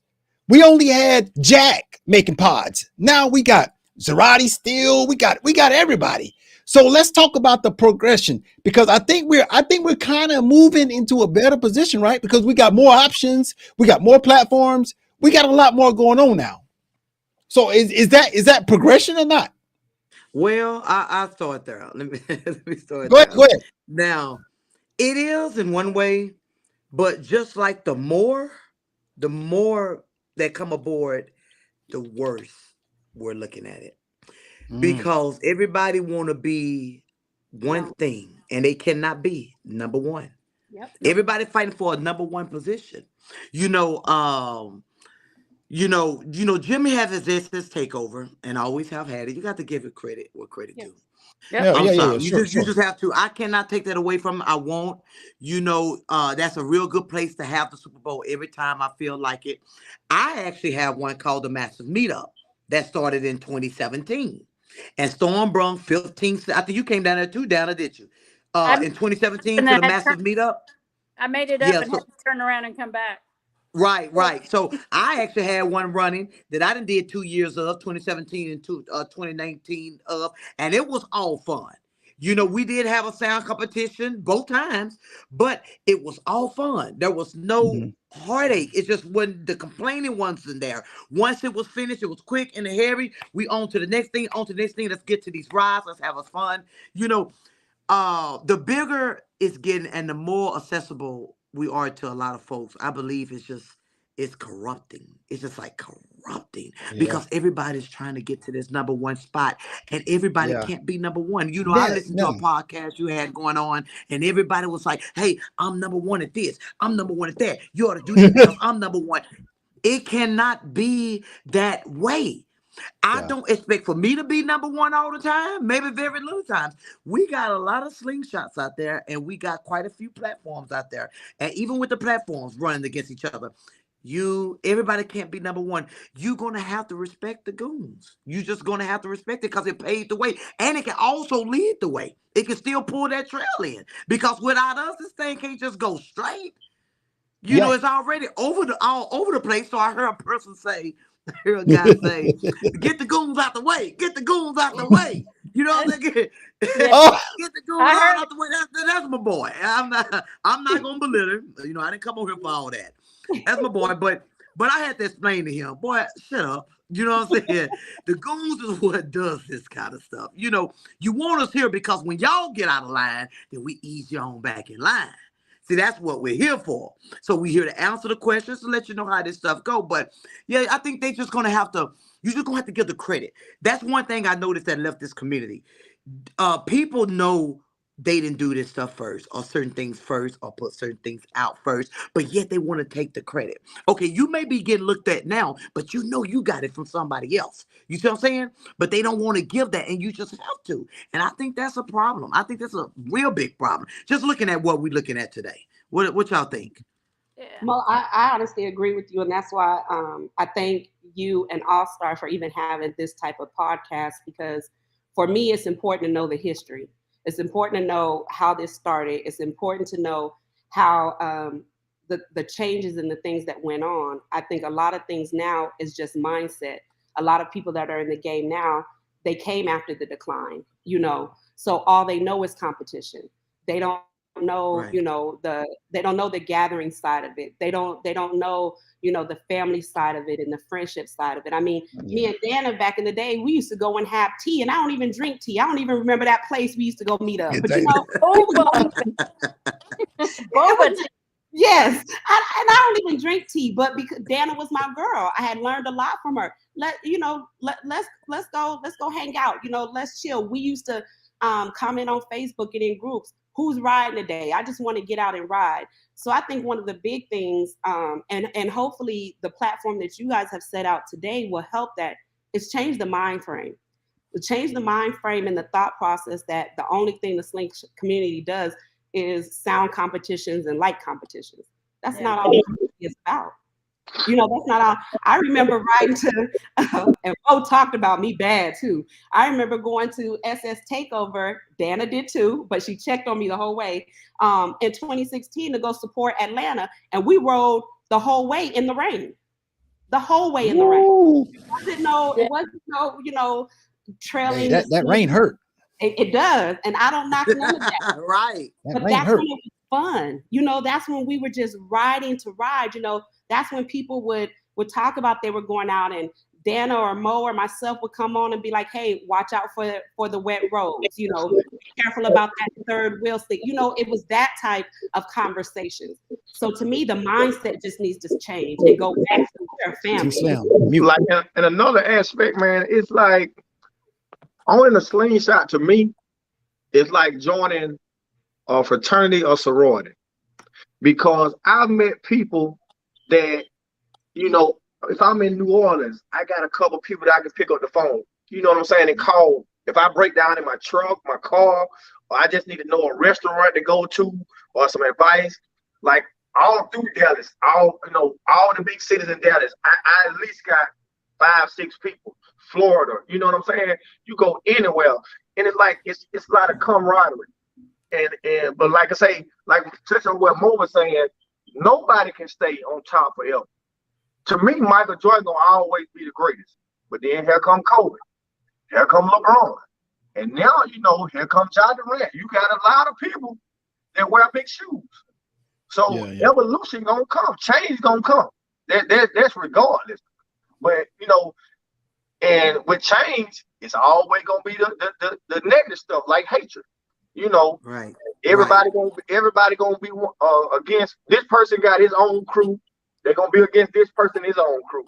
We only had Jack making pods. Now we got Zerati Steel. We got everybody. So let's talk about the progression, because I think we're kind of moving into a better position, right? Because we got more options, we got more platforms, we got a lot more going on now. So is that progression or not? Well, I start there. Let me start there. Go ahead. Now, it is in one way, but just like the more that come aboard, the worse we're looking at it. Because everybody want to be one thing, and they cannot be number one. Yep. Everybody fighting for a number one position. Jimmy has his SS Takeover and always have had it. You got to give it credit where credit due. Yeah. You just have to. I cannot take that away from him. I won't. That's a real good place to have the Super Bowl every time I feel like it. I actually have one called the Massive Meetup that started in 2017. And Storm brung 15. I think you came down there too, Dana, did you? In 2017 to the Massive Meetup. I made it up and had to turn around and come back. Right. So I actually had one running that I did 2 years of, 2017 and 2019 of, and it was all fun. We did have a sound competition both times, but it was all fun. There was no heartache. It's just when the complaining ones in there. Once it was finished, it was quick and hairy. We on to the next thing, Let's get to these rides. Let's have us fun. The bigger it's getting and the more accessible we are to a lot of folks, I believe it's corrupting. It's just like disrupting because everybody's trying to get to this number one spot, and everybody can't be number one. You know, I listened to a podcast you had going on, and everybody was like, hey, I'm number one at this. I'm number one at that. You ought to do this because I'm number one. It cannot be that way. I don't expect for me to be number one all the time, maybe very little times. We got a lot of slingshots out there, and we got quite a few platforms out there. And even with the platforms running against each other, everybody can't be number one. You're going to have to respect the goons. You're just going to have to respect it because it paved the way. And it can also lead the way. It can still pull that trail in. Because without us, this thing can't just go straight. You know, it's already all over the place. So I heard a person say, I hear a guy say, get the goons out the way. Get the goons out the way. You know what I'm saying? Get the goons out the way. That's my boy. I'm not gonna belittle him. You know, I didn't come over here for all that. That's my boy. But I had to explain to him, boy, shut up. You know what I'm saying? The goons is what does this kind of stuff. You know, you want us here because when y'all get out of line, then we ease you on back in line. See, that's what we're here for. So we're here to answer the questions to let you know how this stuff go. But yeah, I think you're just gonna have to give the credit. That's one thing I noticed that left this community. People know they didn't do this stuff first, or certain things first, or put certain things out first, but yet they want to take the credit. Okay, you may be getting looked at now, but you know you got it from somebody else. You see what I'm saying? But they don't want to give that, and you just have to. And I think that's a problem. I think that's a real big problem. Just looking at what we're looking at today. What y'all think? Yeah. Well, I honestly agree with you, and that's why I thank you and All Star for even having this type of podcast, because for me, it's important to know the history. It's important to know how this started. It's important to know how the changes and the things that went on. I think a lot of things now is just mindset. A lot of people that are in the game now, they came after the decline, you know, so all they know is competition. They don't know, you know, they don't know the gathering side of it. They don't know, you know, the family side of it and the friendship side of it. I mean, me and Dana back in the day, we used to go and have tea, and I don't even drink tea. I don't even remember that place we used to go meet up. But you know, yes, and I don't even drink tea, but because Dana was my girl, I had learned a lot from her. Let's go hang out. You know, let's chill. We used to comment on Facebook and in groups. Who's riding today? I just want to get out and ride. So I think one of the big things, and hopefully the platform that you guys have set out today will help that, is change the mind frame. Change the mind frame and the thought process that the only thing the Sling community does is sound competitions and light competitions. That's not all it's about. You know, that's not all. I remember riding to, and Bo talked about me bad too. I remember going to SS Takeover. Dana did too, but she checked on me the whole way. In 2016 to go support Atlanta, and we rode the whole way in the rain. The whole way in the rain. It wasn't no, you know, trailing. Hey, that rain hurt. It does, and I don't knock none of that. Right. But that's when it was fun. You know, that's when we were just riding to ride. You know, that's when people would talk about they were going out, and Dana or Mo or myself would come on and be like, hey, watch out for the wet roads. You know, be careful about that third wheel stick. You know, it was that type of conversation. So to me, the mindset just needs to change and go back to their family. Like, and another aspect, man, it's like, owning a Slingshot to me is like joining a fraternity or sorority, because I've met people that, you know, if I'm in New Orleans, I got a couple people that I can pick up the phone, you know what I'm saying, and call. If I break down in my truck, my car, or I just need to know a restaurant to go to or some advice, like all through Dallas, all the big cities in Dallas, I at least got 5-6 people. Florida, you know what I'm saying? You go anywhere, and it's like it's a lot of camaraderie. And but like I say, like touching on what Mo was saying, nobody can stay on top forever. To me, Michael Jordan gonna always be the greatest. But then here come Kobe, here come LeBron, and now, you know, here comes Ja Durant. You got a lot of people that wear big shoes. So evolution gonna come, change gonna come. That's regardless. But you know. And with change, it's always gonna be the negative stuff, like hatred. You know, right? Everybody gonna be against this person. Got his own crew. They're gonna be against this person, his own crew.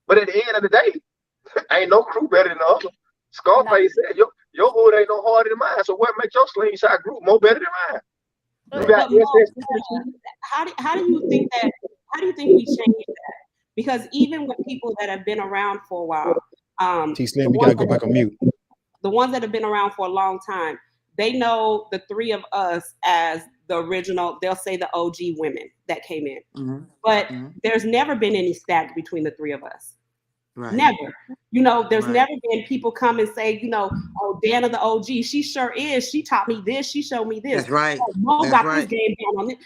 But at the end of the day, ain't no crew better than the other. Scarface said, your hood ain't no harder than mine. So what makes your slingshot group more better than mine? You got how do you think that? How do you think we change that? Because even with people that have been around for a while, T-Slim, you gotta go back on mute. The ones that have been around for a long time, they know the three of us as the original. They'll say the OG women that came in, but there's never been any stack between the three of us. Right. Never. There's never been people come and say, oh, Dana the OG, she sure is. She taught me this. She showed me this. That's right. Oh, Mo got this game down on it.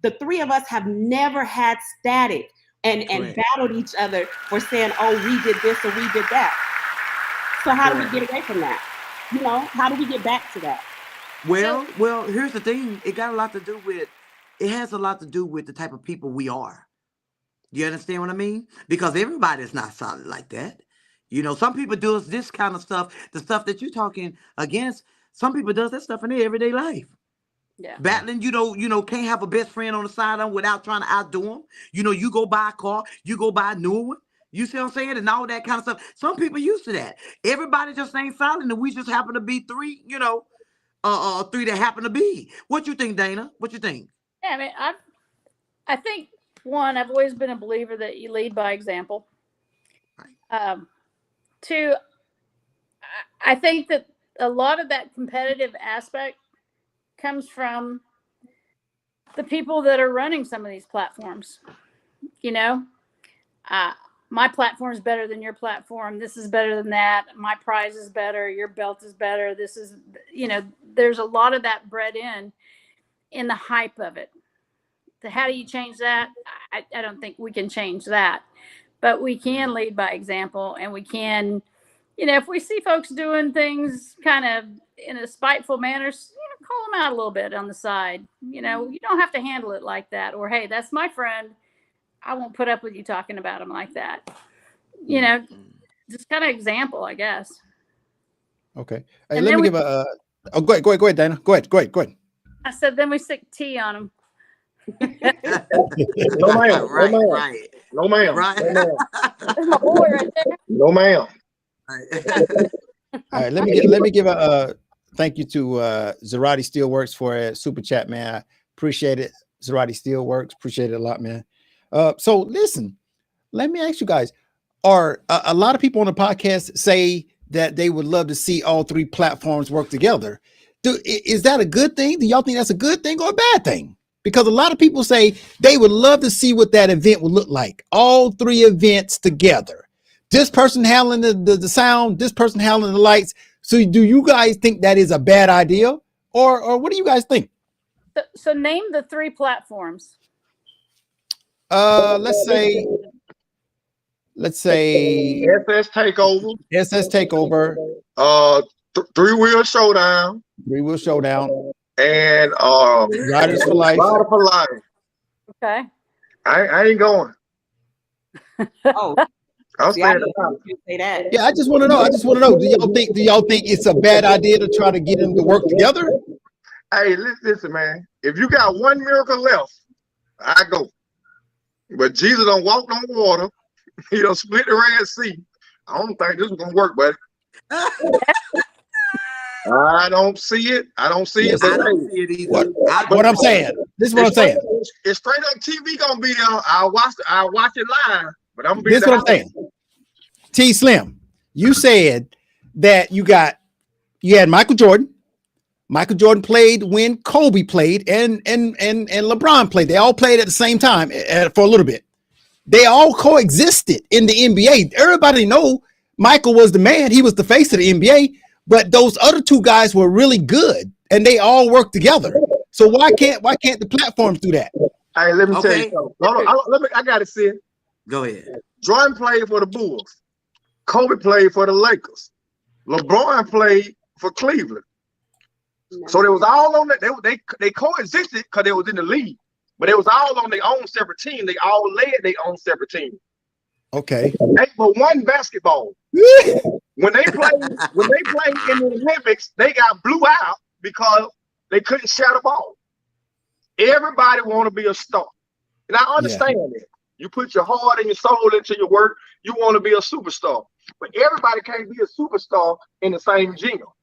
The three of us have never had static and battled each other for saying, oh, we did this or we did that. So how do we get away from that? How do we get back to that? Well, here's the thing. It has a lot to do with the type of people we are. You understand what I mean? Because everybody's not solid like that. Some people do this kind of stuff, the stuff that you're talking against. Some people does that stuff in their everyday life. Yeah. Battling, can't have a best friend on the sideline without trying to outdo them. You go buy a car, you go buy a new one. You see what I'm saying? And all that kind of stuff. Some people used to that. Everybody just ain't solid, and we just happen to be three, three that happen to be. What you think, Dana? What you think? Yeah, I mean, I think, one, I've always been a believer that you lead by example. Two, I think that a lot of that competitive aspect comes from the people that are running some of these platforms. My platform is better than your platform. This is better than that. My prize is better. Your belt is better. This is, there's a lot of that bred in the hype of it. So how do you change that? I don't think we can change that, but we can lead by example, and we can, if we see folks doing things kind of in a spiteful manner, call them out a little bit on the side. You don't have to handle it like that. Or, hey, that's my friend. I won't put up with you talking about him like that. Just kind of example, I guess. Okay. Hey, let me give a. Go ahead, Dana. Go ahead. I said, then we stick tea on him. No, ma'am. Right. No, ma'am. Right. That's my boy right there. No, ma'am. All right. Let me give a thank you to Zerati Steelworks for a super chat, man. I appreciate it. Zerati Steelworks, appreciate it a lot, man. So listen, let me ask you guys, are a lot of people on the podcast say that they would love to see all three platforms work together? Is that a good thing? Do y'all think that's a good thing or a bad thing? Because a lot of people say they would love to see what that event would look like. All three events together. This person handling the sound, this person handling the lights. So do you guys think that is a bad idea? Or what do you guys think? So name the three platforms. Let's say SS Takeover. Three-wheel showdown. And Riders for Life. Okay. I ain't going. Oh. I'll say that. Yeah, I just want to know. Do y'all think it's a bad idea to try to get them to work together? Hey, listen, man. If you got one miracle left, I go. But Jesus done walked on water. He done split the Red Sea. I don't think this is gonna work, buddy. I don't see it. I don't see it. I don't see it either. What I'm saying. This is what I'm saying. It's straight up TV gonna be there. I'll watch it live. But I'm gonna be this is what I'm saying. T Slim, you said that you had Michael Jordan. Michael Jordan played when Kobe played and LeBron played. They all played at the same time for a little bit. They all coexisted in the NBA. Everybody know Michael was the man. He was the face of the NBA. But those other two guys were really good, and they all worked together. So why can't the platforms do that? Hey, let me tell you something. Hold on, I gotta see it. Go ahead. Jordan played for the Bulls. Kobe played for the Lakers. LeBron played for Cleveland. So they was all on that. They coexisted because they was in the league, but they was all on their own separate team. They all led their own separate team. Okay. But one basketball. When they played in the Olympics, they got blew out because they couldn't share the ball. Everybody want to be a star, and I understand that. You put your heart and your soul into your work. you want to be a superstar. But everybody can't be a superstar in the same jingle.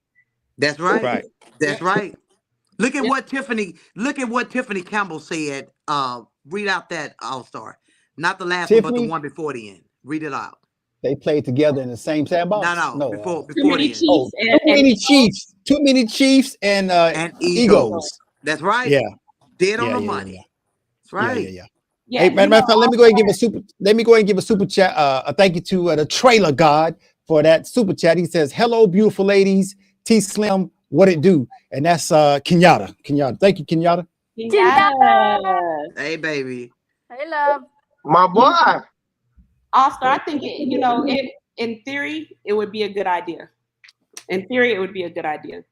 That's right. Right. That's right. Look at what Tiffany Campbell said. Read out that All-Star. Not the last one, but the Tiffany, one before the end. Read it out. they played together in the same sandbox. No, before Too the many end. Chiefs Too many Chiefs. Too many Chiefs and And egos. egos. That's right. Yeah. Dead on Yeah, the yeah, money. yeah. That's right. Yeah. Yeah, Hey, matter of fact, let me go ahead and give a super chat. A thank you to the trailer god for that super chat. He says, "Hello, beautiful ladies. T Slim, what it do?" And that's Kenyatta. Thank you, Kenyatta. Hey, baby. Hey, love. My boy. All-Star, I think, in theory, it would be a good idea. In theory, it would be a good idea.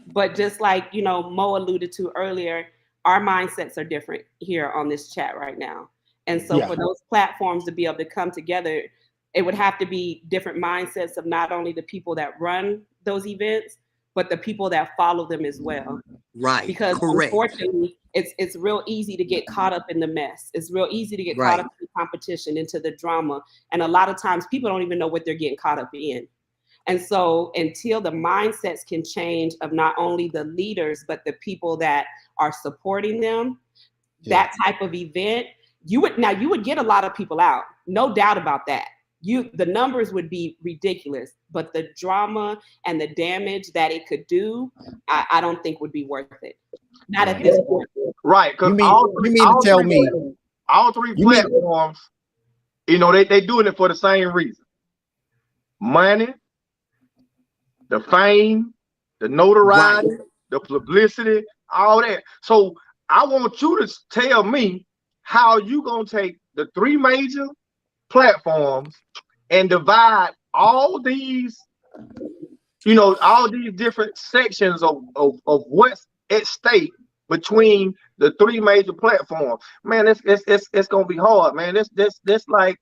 But just like, Mo alluded to earlier, our mindsets are different here on this chat right now. And so for those platforms to be able to come together, it would have to be different mindsets of not only the people that run those events, but the people that follow them as well. Right. Because unfortunately, it's real easy to get caught up in the mess. It's real easy to get caught up in the competition, into the drama. And a lot of times people don't even know what they're getting caught up in. And so until the mindsets can change of not only the leaders, but the people that are supporting them, that type of event, you would get a lot of people out. No doubt about that. The numbers would be ridiculous, but the drama and the damage that it could do, I don't think would be worth it. Not at this point. Right. Because all three platforms, they doing it for the same reason. Money, the fame, the notoriety, the publicity, all that. So I want you to tell me how you gonna take the three major platforms and divide all these, all these different sections of what's at stake between the three major platforms. Man, it's gonna be hard, man. That's like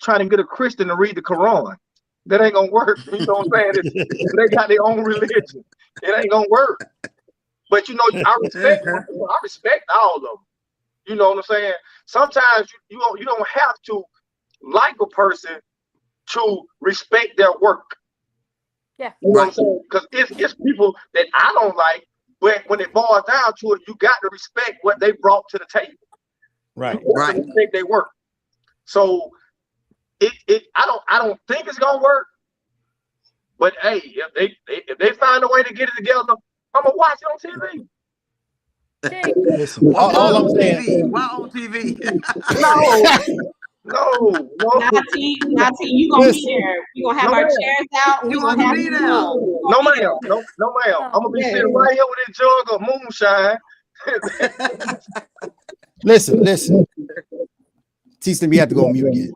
trying to get a Christian to read the Quran. That ain't gonna work. You know what I'm saying? They got their own religion. It ain't gonna work. But I respect all of them. You know what I'm saying? Sometimes you don't have to like a person to respect their work. Yeah. You know what I'm saying? Because it's people that I don't like, but when it boils down to it, you got to respect what they brought to the table. Right. You got to respect their work. So I don't think it's gonna work. But hey, if they find a way to get it together, I'm gonna watch it on TV. Listen, all I'm saying. Why on TV? No. Not you gonna be there. We gonna have our chairs out. We gonna have be there. No, ma'am. I'm gonna be sitting right here with this jug of moonshine. Listen. T-Slim, we have to go on mute again.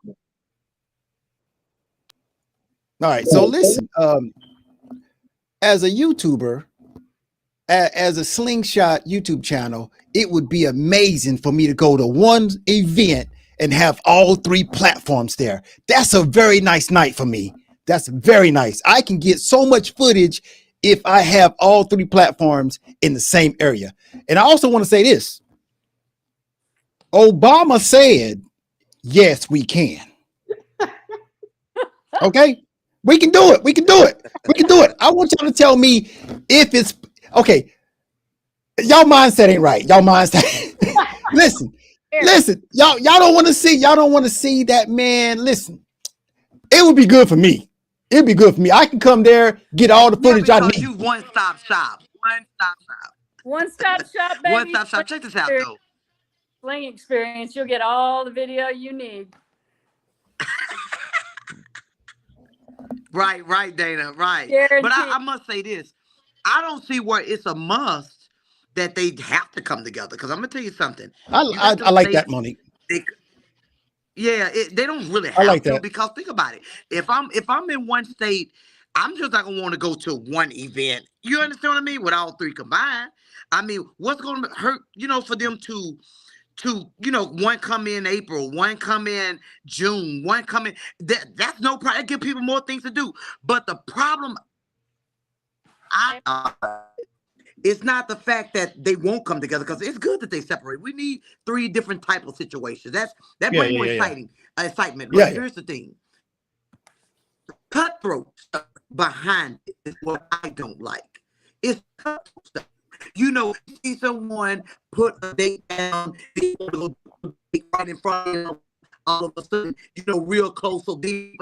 All right, so listen. As a YouTuber, as a Slingshot YouTube channel, it would be amazing for me to go to one event and have all three platforms there. That's a very nice night for me. That's very nice. I can get so much footage if I have all three platforms in the same area. And I also want to say this. Obama said, yes, we can. Okay? We can do it. We can do it. I want y'all to tell me if it's okay. Y'all mindset ain't right. Y'all mindset. Listen. Y'all don't want to see that, man. Listen. It would be good for me. It'd be good for me. I can come there, get all the footage I need. You one-stop shop. One-stop shop, baby. One-stop shop. Check this out, though. Sling experience. You'll get all the video you need. Right, Dana. Right. Guaranteed. But I must say this. I don't see where it's a must that they have to come together. Because I'm going to tell you something. I like that, Monique. They don't really have like to that. because think about it. If I'm in one state, I'm just not gonna want to go to one event. You understand what I mean? With all three combined. I mean, what's gonna hurt, for them to one come in April, one come in June, one come in. That's no problem. Give people more things to do. But the problem It's not the fact that they won't come together, because it's good that they separate. We need 3 different type of situations. That brings more excitement. But here's the thing: cutthroat stuff behind it is what I don't like. It's cutthroat stuff. You know, you see someone put a date down, right in front of them, all of a sudden, you know, real close, so they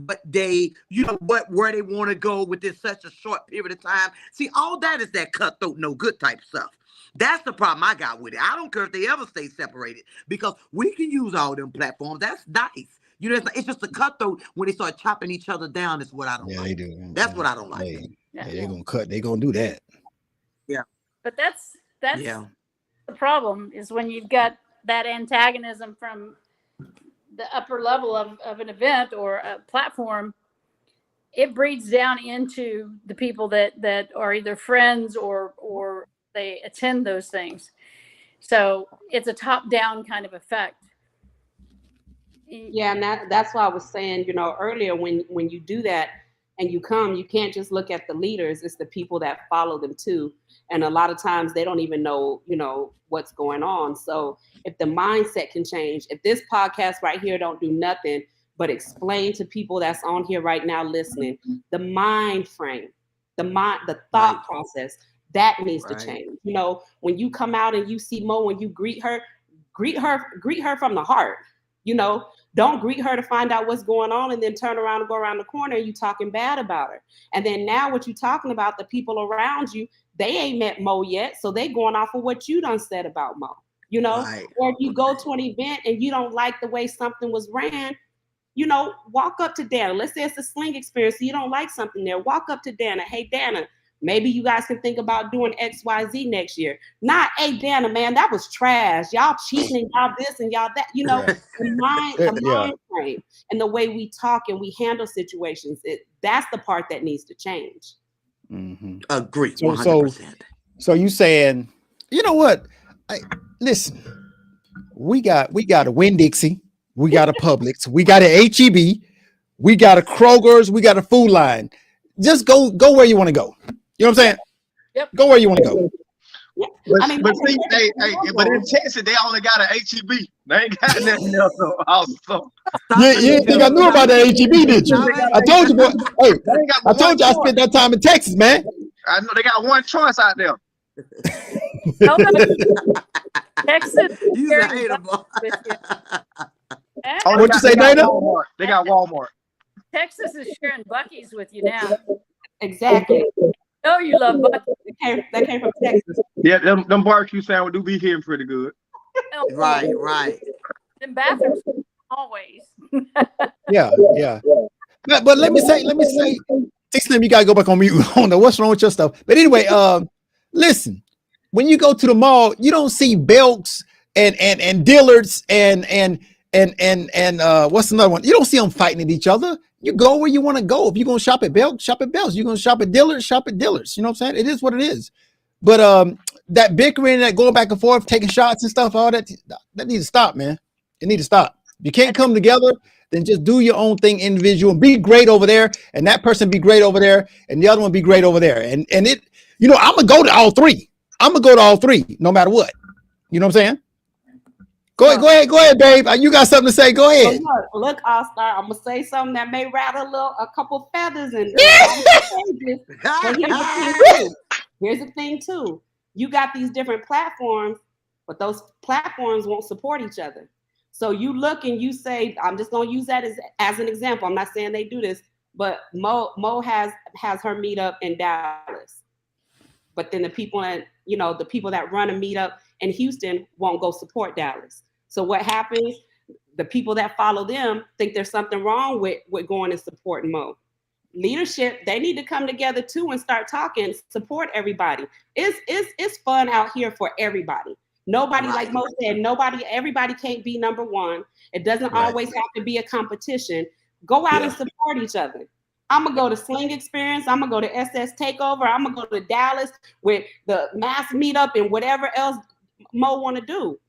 what they, you know, where they want to go within such a short period of time. See, all that is that cutthroat, no good type stuff. That's the problem I got with it. I don't care if they ever stay separated, because we can use all them platforms. That's nice. You know, it's just a cutthroat when they start chopping each other down. Is what I don't like. They do. That's what I don't like. They're gonna cut. They're gonna do that. Yeah. But that's the problem, is when you've got that antagonism from the upper level of an event or a platform, it breeds down into the people that are either friends or they attend those things. So it's a top-down kind of effect. Yeah, and that's why I was saying, you know, earlier, when you do that and you come, you can't just look at the leaders, it's the people that follow them too. And a lot of times they don't even know, you know, what's going on. So if the mindset can change, if this podcast right here don't do nothing but explain to people that's on here right now listening, the mind frame, the thought process, that needs to change. You know, when you come out and you see Mo, when you greet her from the heart. You know, don't greet her to find out what's going on and then turn around and go around the corner and you talking bad about her. And then now what you talking about, the people around you, they ain't met Mo yet, so they going off of what you done said about Mo. You know, or if you go to an event and you don't like the way something was ran, you know, walk up to Dana. Let's say it's a sling experience, so you don't like something there. Walk up to Dana. Hey, Dana, maybe you guys can think about doing XYZ next year. Not, hey, Dana, man, that was trash. Y'all cheating and y'all this and y'all that. You know, the mind frame and the way we talk and we handle situations, that's the part that needs to change. Mm-hmm. Agree, 100%. So you saying, you know what? Listen, we got a Winn-Dixie, we got a Publix, we got a HEB, we got a Kroger's, we got a Food Line. Just go where you want to go. You know what I'm saying? Yep. Go where you want to go. Yeah. But see, but in Texas, they only got an HEB. They ain't got nothing else. Also. You think I knew about the HEB, did you? I told you, boy. Hey, I told you I spent that time in Texas, man. I know they got one choice out there. Texas. What'd you say, Dana? They got Walmart. Texas is sharing Buc-ee's with you now. Exactly. Oh, you love Buc-ee's. That came from Texas. Yeah, them barbecue sandwich do be hitting pretty good. Right. Them bathrooms always. Yeah. But let me say, Slim, you gotta go back on mute. I don't know what's wrong with your stuff. But anyway, listen, when you go to the mall, you don't see Belks and Dillards and what's another one? You don't see them fighting at each other. You go where you want to go. If you're gonna shop at Belks, shop at Belks. You're gonna shop at Dillards, shop at Dillards. You know what I'm saying? It is what it is. But that bickering, that going back and forth, taking shots and stuff, all that needs to stop, man. It needs to stop. If you can't come together, then just do your own thing individual and be great over there, and that person be great over there, and the other one be great over there. And it, you know, I'm gonna go to all three. No matter what. You know what I'm saying? Go ahead, babe. You got something to say? Go ahead. Look, All-Star, I'm gonna say something that may rattle a couple feathers in. Here's the thing too. You got these different platforms, but those platforms won't support each other. So you look and you say, I'm just gonna use that as an example. I'm not saying they do this, but Mo has her meetup in Dallas. But then the people that run a meetup in Houston won't go support Dallas. So what happens? The people that follow them think there's something wrong with going and supporting Mo. Leadership, they need to come together too and start talking, support everybody. It's fun out here for everybody. Nobody, like Mo said, everybody can't be number one. It doesn't always have to be a competition. Go out and support each other. I'm gonna go to Sling Experience. I'm gonna go to SS Takeover. I'm gonna go to Dallas with the mass meetup and whatever else Mo want to do.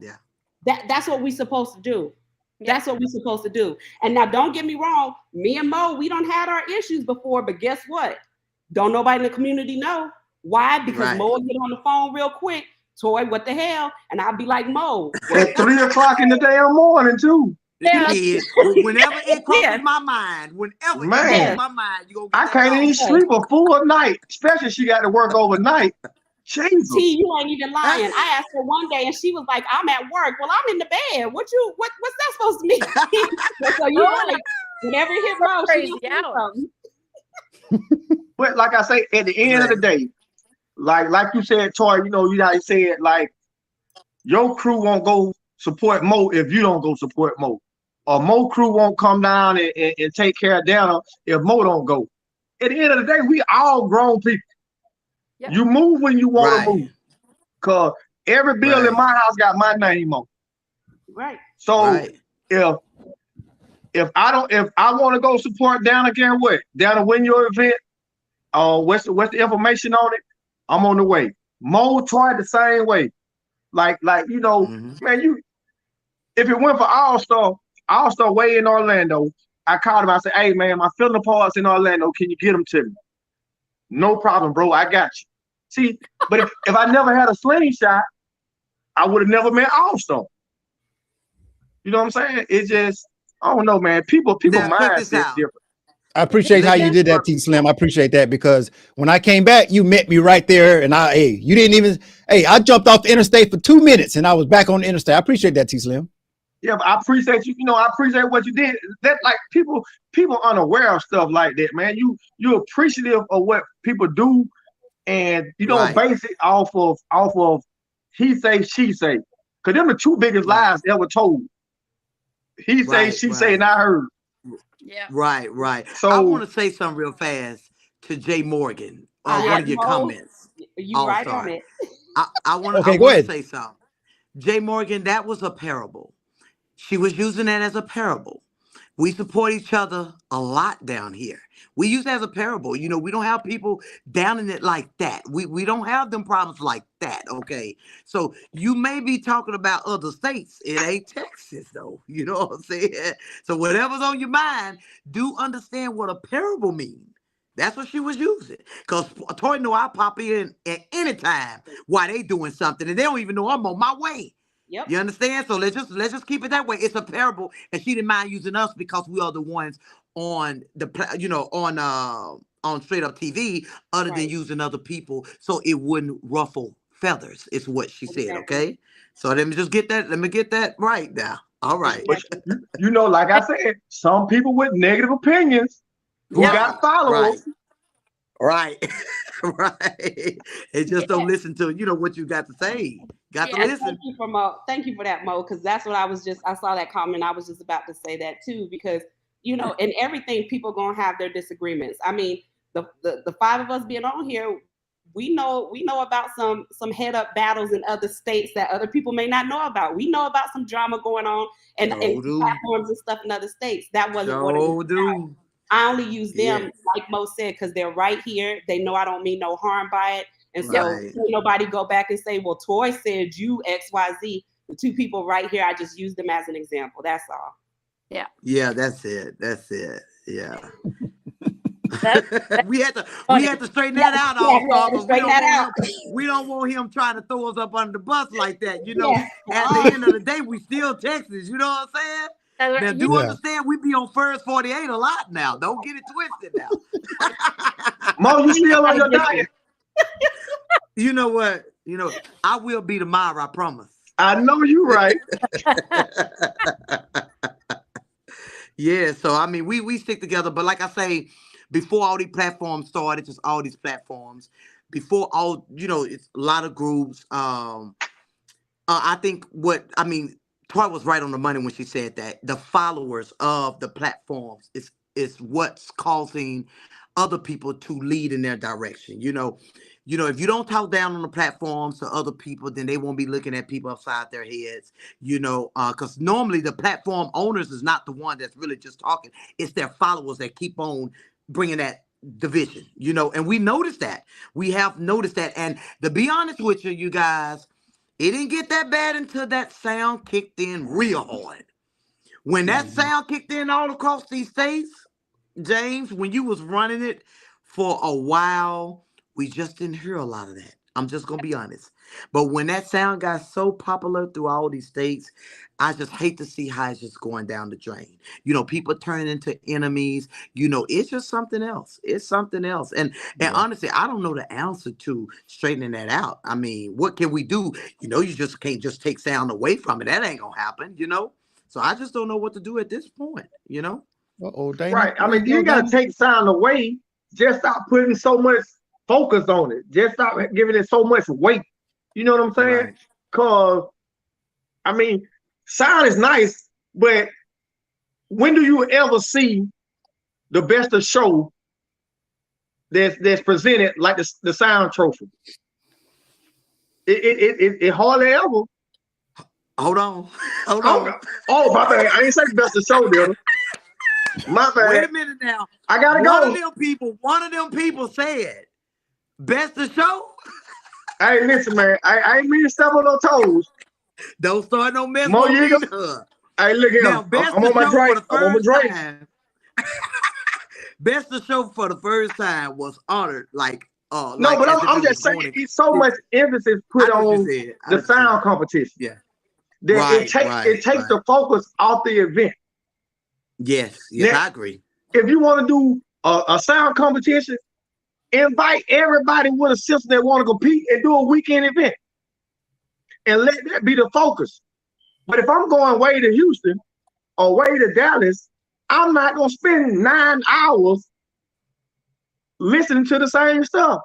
Yeah, that's what we're supposed to do. That's what we're supposed to do. And now, don't get me wrong. Me and Mo, we don't had our issues before, but guess what? Don't nobody in the community know. Why? Because Right. Mo will get on the phone real quick. Toy, what the hell? And I'll be like, Mo. At 3 o'clock in the damn morning, too. Yeah. Shit. Whenever it crosses Yeah. my mind, whenever it Man. crosses my mind, you gonna get I that can't call. even sleep a full night, especially if she got to work overnight. Jesus. T, you ain't even lying. I asked her one day and she was like, I'm at work. Well, I'm in the bed. What's that supposed to mean? So you right. Whenever it hit Mo, she Crazy gonna say hours. something. But like I say, at the end of the day, like you said, Toy, you know, you guys said, like, your crew won't go support Mo if you don't go support Mo. Or Mo crew won't come down and take care of Dana if Mo don't go. At the end of the day, we all grown people. Yep. You move when you want Right. to move. Cause every bill in Right. my house got my name on. Right. So Right. if I want to go support Dana, guess what? Dana, win your event. What's the information on it? I'm on the way. Mo tried the same way. Like you know, man, if it went for All-Star way in Orlando, I called him. I said, hey man, my filling parts in Orlando, can you get them to me? No problem, bro. I got you. See, but if I never had a Slingshot, I would have never met All-Star. You know what I'm saying? It's just, I don't know, man. People Now, check this mindset out. different. I appreciate how you did that, T Slim. I appreciate that because when I came back, you met me right there, and you didn't even. Hey, I jumped off the interstate for 2 minutes, and I was back on the interstate. I appreciate that, T Slim. Yeah, but I appreciate you. You know, I appreciate what you did. That like people unaware of stuff like that, man. You're appreciative of what people do, and you don't base it off of he say, she say. Cause them the two biggest lies ever told. He say, she say, and I heard. Yeah. Right. So I want to say something real fast to Jay Morgan. One of your comments. You right on it. I want Okay, to go ahead. say something. Jay Morgan, that was a parable. She was using that as a parable. We support each other a lot down here. We use it as a parable. You know, we don't have people down in it like that. We don't have them problems like that, okay? So you may be talking about other states. It ain't Texas, though. You know what I'm saying? So whatever's on your mind, do understand what a parable means. That's what she was using. Because Toy know I pop in at any time while they doing something, and they don't even know I'm on my way. Yep. You understand? So let's just keep it that way. It's a parable, and she didn't mind using us because we are the ones on the on Straight Up TV, other than using other people, so it wouldn't ruffle feathers. Is what she said. Okay. So let me get that right now. All right. But you know, like I said, some people with negative opinions who got followers. Right. They just don't listen to what you got to say. Got to listen. Thank you for that, Mo, because that's what I saw that comment. I was just about to say that too, because in everything, people gonna have their disagreements. I mean, the five of us being on here, we know about some head up battles in other states that other people may not know about. We know about some drama going on and platforms and stuff in other states. That wasn't what it was about. I only use them, like Mo said, because they're right here. They know I don't mean no harm by it. And so nobody go back and say, well, Toy said you XYZ. The two people right here, I just use them as an example. That's all. Yeah. Yeah, that's it. Yeah. That, we had to straighten that out, we don't want him trying to throw us up under the bus like that. At the end of the day, we still Texas. You know what I'm saying? Now, do understand we be on First 48 a lot now. Don't get it twisted now. Mo, you still on your diet? You know what? I will be tomorrow, I promise. I know you right. Yeah, so I mean, we stick together, but like I say, before all these platforms started, just all these platforms, before all, it's a lot of groups. I think Toy was right on the money when she said that the followers of the platforms is what's causing other people to lead in their direction. If you don't talk down on the platforms to other people, then they won't be looking at people upside their heads, because normally the platform owners is not the one that's really just talking. It's their followers that keep on bringing that division, and we noticed that. We have noticed that. And to be honest with you, you guys, it didn't get that bad until that sound kicked in real hard. When that sound kicked in all across these states, James, when you was running it for a while, we just didn't hear a lot of that. I'm just gonna be honest. But when that sound got so popular through all these states, I just hate to see how it's just going down the drain. People turning into enemies. It's just something else. It's something else. And honestly, I don't know the answer to straightening that out. I mean, what can we do? You just can't just take sound away from it. That ain't gonna happen. So I just don't know what to do at this point. Dana. Right. I mean, you ain't gotta take sound away. Just stop putting so much focus on it. Just stop giving it so much weight. You know what I'm saying? Right. Cause I mean, sound is nice, but when do you ever see the best of show that's presented like the sound trophy? It hardly ever. Hold on. Oh, my bad. I ain't say best of show, brother. My bad. Wait a minute now. I gotta go. One of them people said, best of show? Hey, listen, man. I ain't mean to step on no toes. Don't start no mess Mo, with me. Hey, look here. Now, best I'm on my drink. I'm on my drink. Best of show for the first time was honored. No, but I'm just saying, it's so much emphasis put on the sound competition. Yeah. That it takes the focus off the event. Yes, I agree. If you want to do a sound competition, invite everybody with a system that want to compete and do a weekend event. And let that be the focus. But if I'm going way to Houston or way to Dallas, I'm not going to spend 9 hours listening to the same stuff.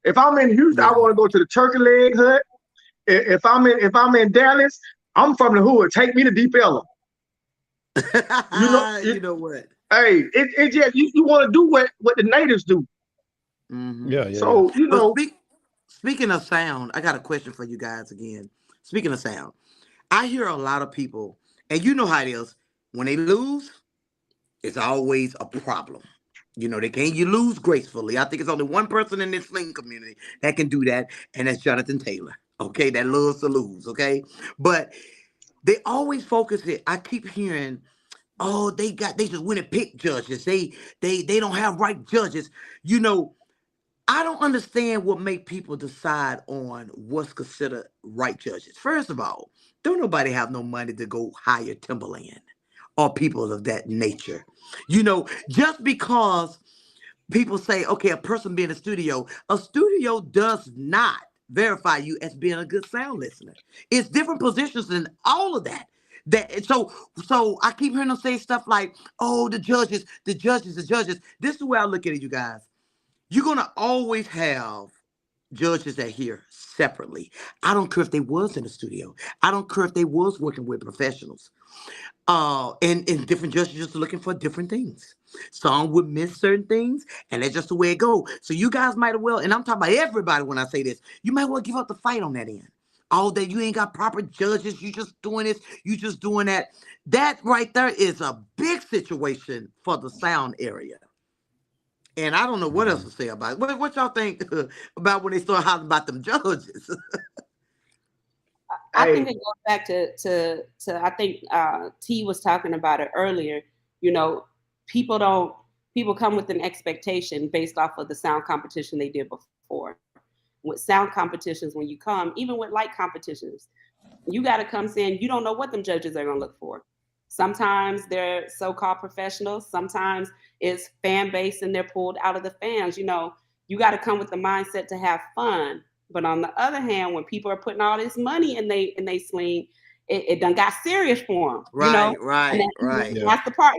If I'm in Houston, I want to go to the Turkey Leg Hut. If I'm in Dallas, I'm from the hood. Take me to Deep Ellum. You know what? Hey, it just you want to do what the natives do. Mm-hmm. Yeah. So speaking of sound, I got a question for you guys again. Speaking of sound, I hear a lot of people, and you know how it is. When they lose, it's always a problem. They can't lose gracefully. I think it's only one person in this sling community that can do that, and that's Jonathan Taylor. Okay, that loves to lose. Okay, but they always focus it. I keep hearing, oh, they just went and picked judges. They don't have right judges. I don't understand what make people decide on what's considered right judges. First of all, don't nobody have no money to go hire Timberland or people of that nature. Just because people say, okay, a person being a studio does not verify you as being a good sound listener. It's different positions and all of that. So I keep hearing them say stuff like, oh, the judges. This is the way I look at it, you guys. You're going to always have judges that hear separately. I don't care if they was in the studio. I don't care if they was working with professionals. And different judges just looking for different things. Some would miss certain things, and that's just the way it goes. So you guys might as well, and I'm talking about everybody when I say this, you might well give up the fight on that end. All that you ain't got proper judges, you just doing this, you just doing that. That right there is a big situation for the sound area. And I don't know what else to say about it. What y'all think about when they start hollering about them judges? I think it goes back to I think T was talking about it earlier. People come with an expectation based off of the sound competition they did before. With sound competitions, when you come, even with light competitions, you got to come saying you don't know what them judges are going to look for. Sometimes they're so-called professionals. Sometimes it's fan base and they're pulled out of the fans. You got to come with the mindset to have fun. But on the other hand, when people are putting all this money in they sling, it done got serious for them. Right. That's the part.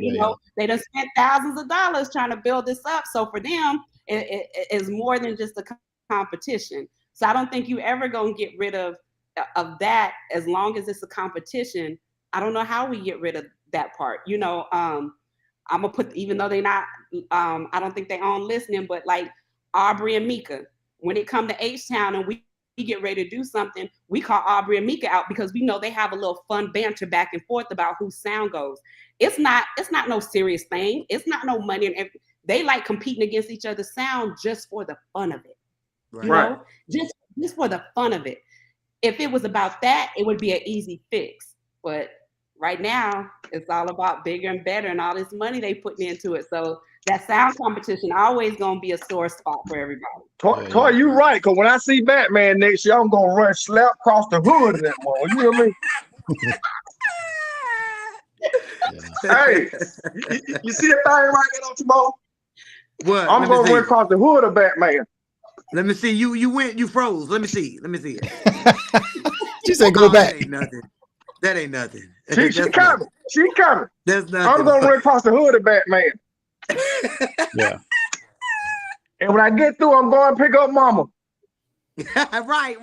They done spent thousands of dollars trying to build this up. So for them, it is more than just a competition. So I don't think you ever gonna get rid of that as long as it's a competition. I don't know how we get rid of that part. I'm gonna put, even though they not, I don't think they on listening, but like Aubrey and Mika, when it come to H-Town and we get ready to do something, we call Aubrey and Mika out because we know they have a little fun banter back and forth about whose sound goes. It's not no serious thing. It's not no money. And they like competing against each other's sound just for the fun of it. Right. Just for the fun of it. If it was about that, it would be an easy fix. But right now it's all about bigger and better and all this money they putting into it. So that sound competition always gonna be a sore spot for everybody. Toy, you right, because when I see Batman next year, I'm gonna run slap across the hood of that mall. You know what I mean? Hey, you see that thing right there, don't you, Mo? What? I'm gonna run across the hood of Batman. Let me see. You went. You froze. Let me see it. She said, "Go back." That ain't nothing. That ain't nothing. She coming. She coming. That's nothing. I'm gonna run across the hood of Batman. Yeah. And when I get through, I'm going to pick up Mama. Right.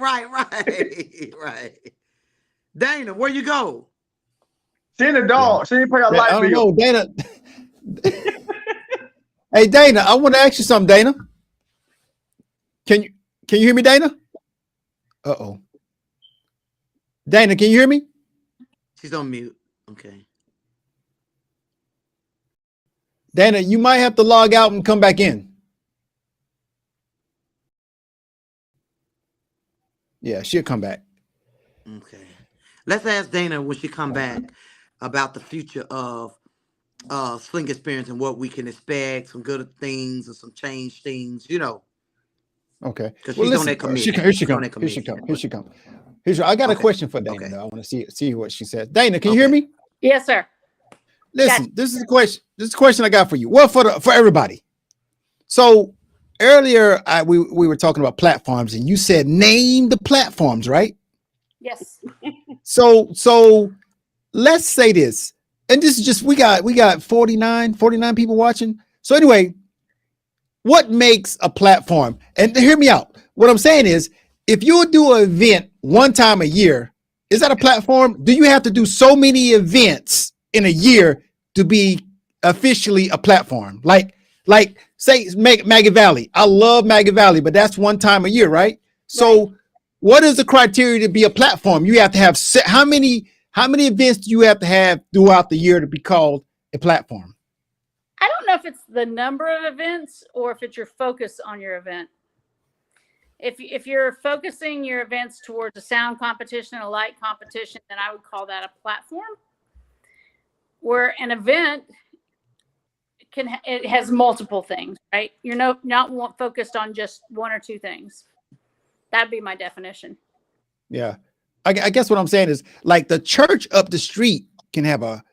Dana, where you go? She in the dog. Yeah. She ain't pay her light bill. I don't know, Dana. Hey, Dana, I want to ask you something, Dana. Can you hear me, Dana? Uh-oh. Dana, can you hear me? She's on mute. Okay. Dana, you might have to log out and come back in. Yeah, she'll come back. Okay. Let's ask Dana when she come back about the future of Sling Experience and what we can expect, some good things or some change things, you know. Okay. Because she's on that committee. Here she comes. I got a question for Dana. Though. I want to see what she says. Dana, can you hear me? Yes, sir. Listen, this is a question. This is a question I got for you. Well, for everybody. So earlier, we were talking about platforms, and you said name the platforms, right? Yes. So let's say this, and this is just we got 49 people watching. So anyway, what makes a platform? And hear me out. What I'm saying is, if you do an event one time a year, is that a platform? Do you have to do so many events in a year to be officially a platform? Like say Maggie Valley. I love Maggie Valley, but that's one time a year, right? So what is the criteria to be a platform? You have to have how many events do you have to have throughout the year to be called a platform? I don't know if it's the number of events or if it's your focus on your event. If you're focusing your events towards a sound competition, a light competition, then I would call that a platform. Where an event it has multiple things, right? You're not focused on just one or two things. That'd be my definition. Yeah, I guess what I'm saying is like the church up the street can have a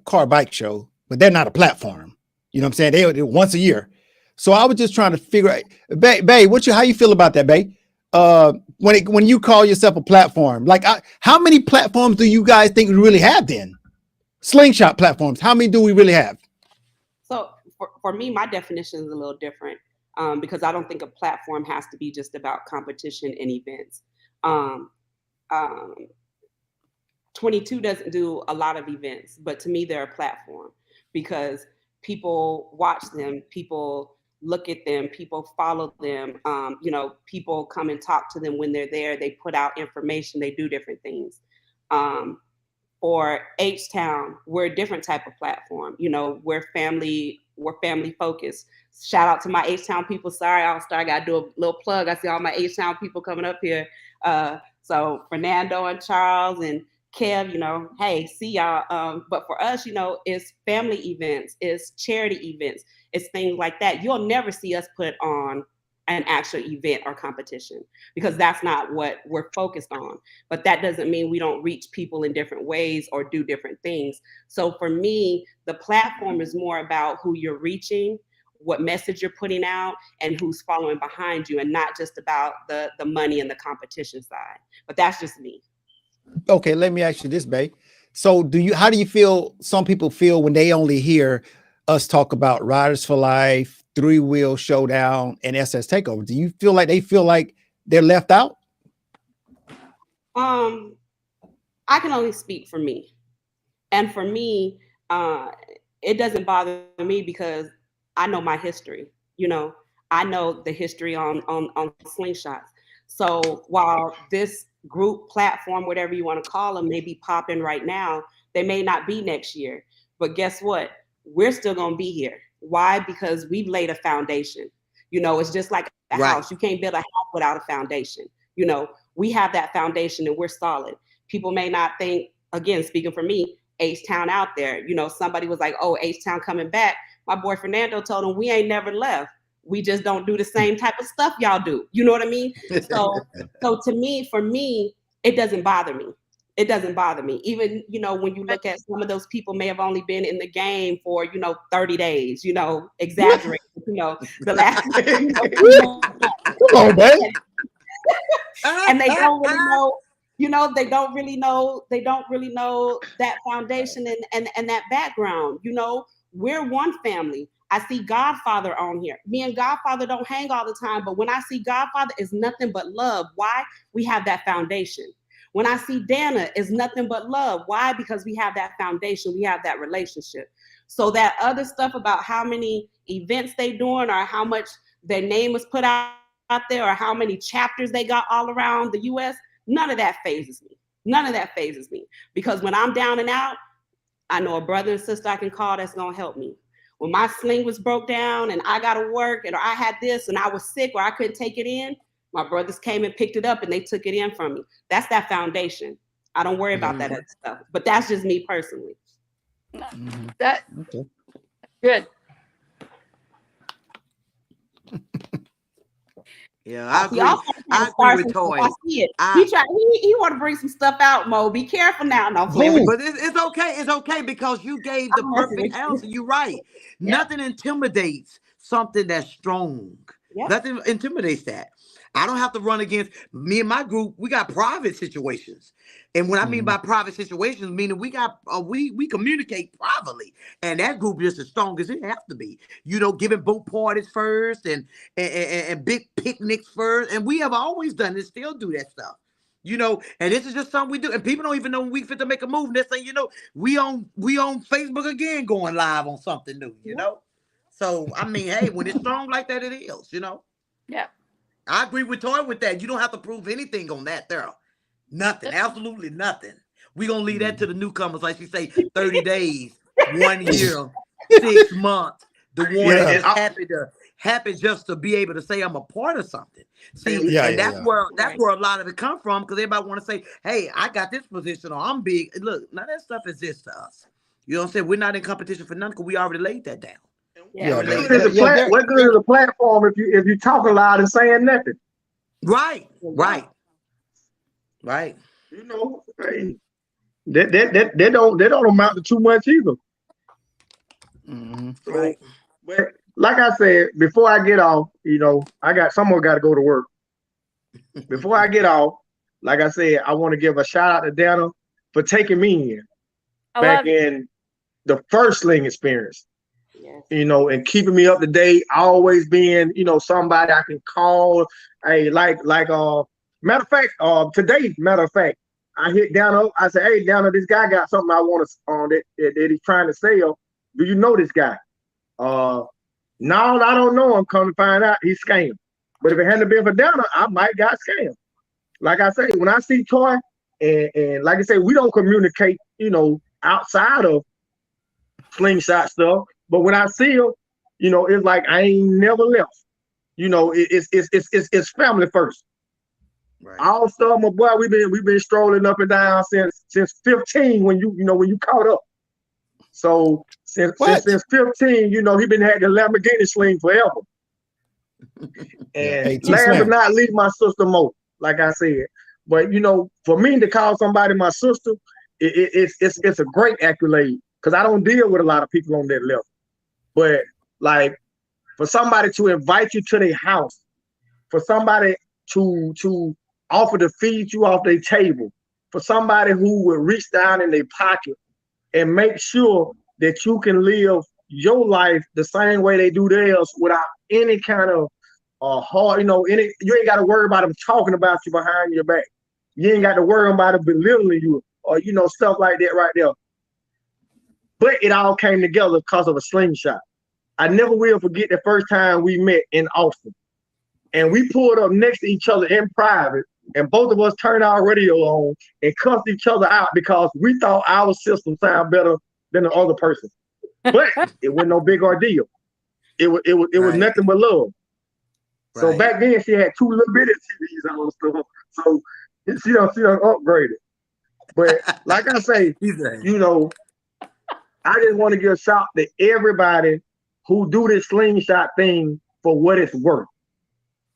car bike show, but they're not a platform. You know what I'm saying? They once a year. So I was just trying to figure out, Bae, how you feel about that, Bae? When you call yourself a platform, like how many platforms do you guys think we really have then? Slingshot platforms, how many do we really have? So for me, my definition is a little different because I don't think a platform has to be just about competition and events. 22 doesn't do a lot of events, but to me, they're a platform because people watch them, people look at them, people follow them, people come and talk to them when they're there, they put out information, they do different things. For H-Town, we're a different type of platform. We're family focused. Shout out to my H-Town people. Sorry, All-Star, I got to do a little plug. I see all my H-Town people coming up here. So Fernando and Charles and Kev, hey, see y'all. But for us, it's family events, it's charity events, it's things like that. You'll never see us put on an actual event or competition because that's not what we're focused on. But that doesn't mean we don't reach people in different ways or do different things. So for me, the platform is more about who you're reaching, what message you're putting out, and who's following behind you, and not just about the money and the competition side. But that's just me. Okay, let me ask you this, Bae. So how do you feel some people feel when they only hear us talk about Riders for Life, Three Wheel Showdown, and SS Takeover? Do you feel like they're left out? I can only speak for me. And for me, it doesn't bother me because I know my history. I know the history on Slingshots. So while this group platform, whatever you want to call them, may be popping right now, they may not be next year. But guess what? We're still going to be here. Why? Because we've laid a foundation. It's just like a house. You can't build a house without a foundation. We have that foundation and we're solid. People may not think again, speaking for me, H-Town out there. You know, somebody was like, oh, H-Town coming back. My boy Fernando told him, we ain't never left. We just don't do the same type of stuff y'all do. You know what I mean? So to me, for me, it doesn't bother me. It doesn't bother me. Even, you know, when you look at some of those people may have only been in the game for, 30 days, exaggerate, the last, Come on, baby. And they don't really know, they don't really know that foundation and that background. We're one family. I see Godfather on here. Me and Godfather don't hang all the time, but when I see Godfather, it's nothing but love. Why? We have that foundation. When I see Dana, it's nothing but love. Why? Because we have that foundation. We have that relationship. So that other stuff about how many events they doing or how much their name was put out there or how many chapters they got all around the U.S., none of that phases me. None of that phases me. Because when I'm down and out, I know a brother and sister I can call that's going to help me. When my sling was broke down and I got to work and I had this and I was sick or I couldn't take it in, my brothers came and picked it up and they took it in from me. That's that foundation. I don't worry about that other stuff. But that's just me personally. That good. Yeah, I agree. I agree with Toy. He want to bring some stuff out, Mo. Be careful now. No, but it's okay. It's okay because you gave the perfect answer. You're right. Yeah. Nothing intimidates something that's strong. Yeah. Nothing intimidates that. I don't have to run against me and my group. We got private situations. And what I mean by private situations, meaning we got we communicate privately, and that group is as strong as it has to be. Giving boat parties first and big picnics first, and we have always done this, still do that stuff. And this is just something we do, and people don't even know when we fit to make a move. Next thing you know, we on Facebook again, going live on something new. So I mean, hey, when it's strong like that, it is. Yeah. I agree with Toy with that. You don't have to prove anything on that there. Nothing. Absolutely nothing. We're going to leave that to the newcomers, like you say, 30 days, 1 year, 6 months. The one that's happy just to be able to say I'm a part of something. See, that's where a lot of it come from, because everybody want to say, hey, I got this position or I'm big. Look, none of that stuff exists to us. You know what I'm saying? We're not in competition for nothing because we already laid that down. What good is a platform if you talk a lot and saying nothing? Right. Hey, they don't amount to too much either. Right. But like I said, before I get off, someone got to go to work. Before I get off, like I said, I want to give a shout out to Dana for taking me in back in the first Sling experience. And keeping me up to date, always being, somebody I can call. Hey, matter of fact, I hit Dana. I said, hey, Dana, this guy got something I want to that he's trying to sell. Do you know this guy? No, I don't know him. Come to find out, he's scammed. But if it hadn't been for Dana, I might got scammed. Like I say, when I see Toy, and like I say, we don't communicate, outside of Slingshot stuff. But when I see him, it's like I ain't never left. It's family first. Right. All stuff, my boy, we've been strolling up and down since 15 when you caught up. So since 15, he been had the Lamborghini sling forever. And last but not least, my sister Mo, like I said. But for me to call somebody my sister, it's a great accolade because I don't deal with a lot of people on that level. But like for somebody to invite you to their house, for somebody to offer to feed you off their table, for somebody who will reach down in their pocket and make sure that you can live your life the same way they do theirs without any kind of hard, you ain't got to worry about them talking about you behind your back. You ain't got to worry about them belittling you or stuff like that right there. But it all came together because of a Slingshot. I never will forget the first time we met in Austin. And we pulled up next to each other in private, and both of us turned our radio on and cussed each other out because we thought our system sounded better than the other person. But it wasn't no big ordeal. It was nothing but love. Right. So back then she had 2 little bitty TVs on stuff. So she done upgraded. But like I say, you know, I just want to give a shout to everybody who do this slingshot thing for what it's worth.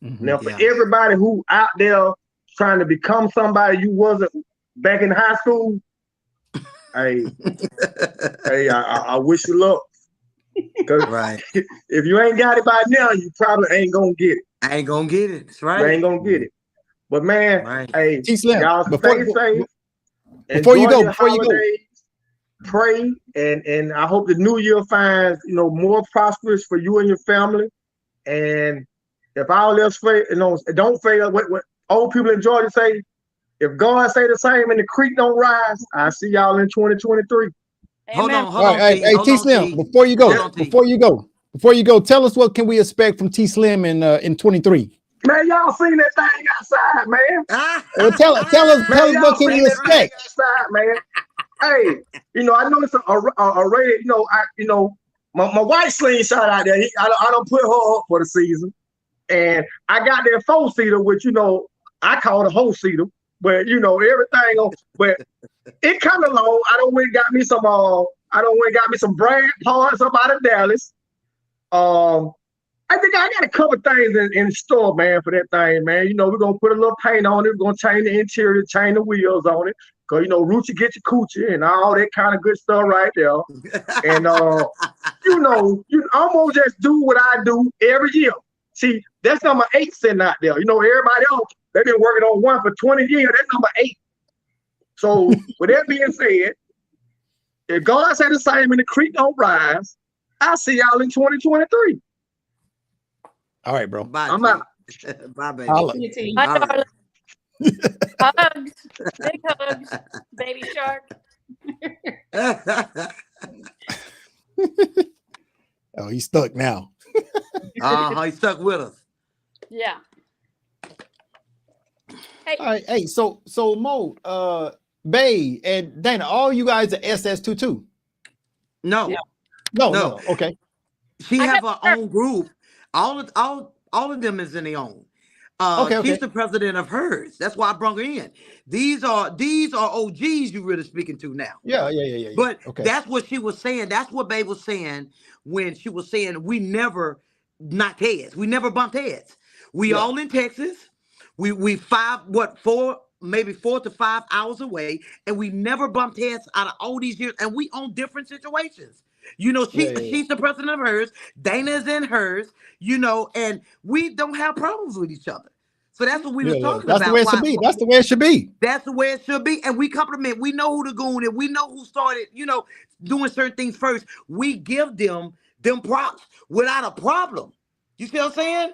Now, for everybody who out there trying to become somebody you wasn't back in high school, hey, I wish you luck. Because if you ain't got it by now, you probably ain't gonna get it. I ain't gonna get it. That's right. You ain't gonna get it. But man, hey, T-Slim, y'all stay safe. Before you go, pray and I hope the new year finds more prosperous for you and your family. And if all else fail, don't fail. What old people in Georgia say, if God say the same and the creek don't rise, I see y'all in 2023. Hold on. Hey, T-Slim, before you go, tell us what can we expect from T-Slim in 23. Man, y'all seen that thing outside, man. Well, tell us what can we expect outside, man. Hey, I know it's a rated, my wife Slingshot out there. I don't put her up for the season. And I got that 4-seater, which, I call the whole seater. But, everything, but it kind of long. I don't went got me some brand parts up out of Dallas. I think I got a couple things in store, man, for that thing, man. We're going to put a little paint on it. We're going to change the interior, change the wheels on it. Because, Ruchi get your coochie and all that kind of good stuff right there. And, I'm going to just do what I do every year. See, that's number 8 sitting out there. Everybody else, they've been working on one for 20 years. That's number 8. So, with that being said, if God say the same and the creek don't rise, I'll see y'all in 2023. All right, bro. Bye, I'm out. Bye, baby. Bye, darling. Hugs. Big hugs. Baby shark. Oh, he's stuck now. He's stuck with us. Yeah. Hey. All right. Hey, so Mo, Bay and Dana, all you guys are SS2 too. No. Okay. She have her own group. All of them is in their own. She's the president of hers. That's why I brought her in. These are OGs you really speaking to now. Yeah. But that's what she was saying. That's what Babe was saying when she was saying we never knocked heads. We never bumped heads. We all in Texas. We 4 to 5 hours away, and we never bumped heads out of all these years. And we on different situations. She's the president of hers. Dana's in hers. And we don't have problems with each other. So that's what we was talking about. That's the way it should be. That's the way it should be. That's the way it should be. And we compliment. We know who the goon is. We know who started, doing certain things first. We give them props without a problem. You see what I'm saying?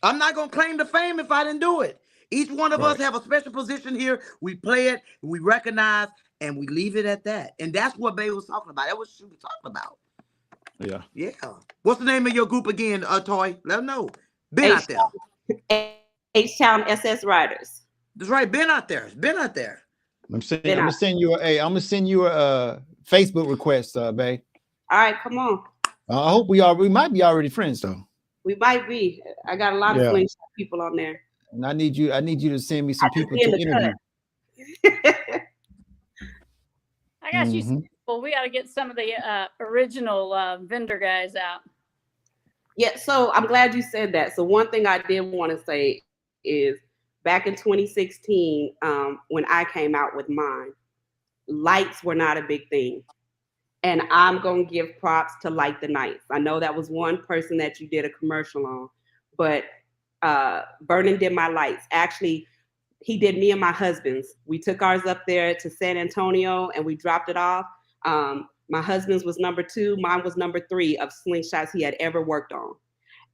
I'm not going to claim the fame if I didn't do it. Each one of us have a special position here. We play it, we recognize, and we leave it at that. And that's what Babe was talking about. That's what she was talking about. Yeah. What's the name of your group again, Toy? Let them know. Been out there. H-Town SS Riders. That's right. Been out there. I'm gonna send you a Facebook request, Babe. All right, come on. I hope we might be already friends though. We might be. I got a lot of Slingshot people on there. And I need you to send me some people to interview. I got you. Well, we got to get some of the original vendor guys out. Yeah, so I'm glad you said that. So one thing I did want to say is back in 2016, when I came out with mine, lights were not a big thing. And I'm going to give props to Light the Nights. I know that was one person that you did a commercial on, but Vernon did my lights. Actually, he did me and my husband's. We took ours up there to San Antonio and we dropped it off. My husband's was number 2. Mine was number 3 of slingshots he had ever worked on.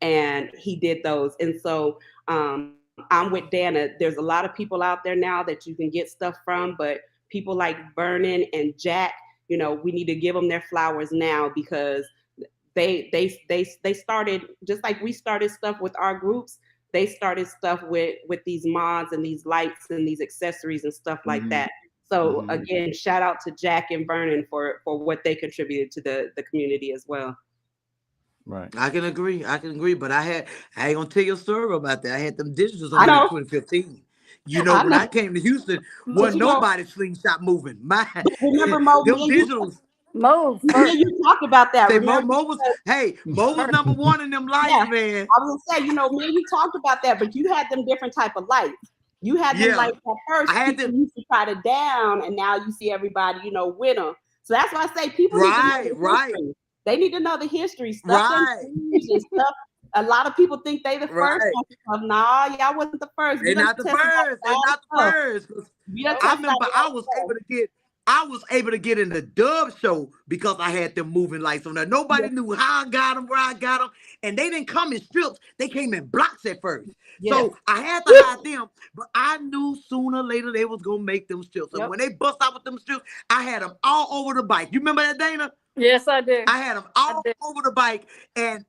And he did those. And so I'm with Dana. There's a lot of people out there now that you can get stuff from, but people like Vernon and Jack, we need to give them their flowers now because they started, just like we started stuff with our groups, they started stuff with these mods and these lights and these accessories and stuff like that. So again, shout out to Jack and Vernon for what they contributed to the community as well. Right. I can agree, but I ain't gonna tell you a story about that. I had them digitals on 2015. You know, when I came to Houston, wasn't nobody slingshot moving. Remember Mo? Them digitals. Mo, you talked about that. Say, Remember, Mo was number one in them lights, yeah, man. I was gonna say, me and you talked about that, but you had them different type of lights. You had them lights at first. I had people used to try to down, and now you see everybody, with them. So that's why I say people need to know the history. They need to know the history. Stuff and stuff. A lot of people think they the first. Nah, y'all wasn't the first. They're not the first. They're not the first. I remember I was able to get in the Dub show because I had them moving lights on there. Nobody knew how I got them, where I got them, and they didn't come in strips. They came in blocks at first. So I had to hide them, but I knew sooner or later they was gonna make them strips. And when they bust out with them strips, I had them all over the bike. You remember that, Dana? Yes, I do. I had them all over the bike, and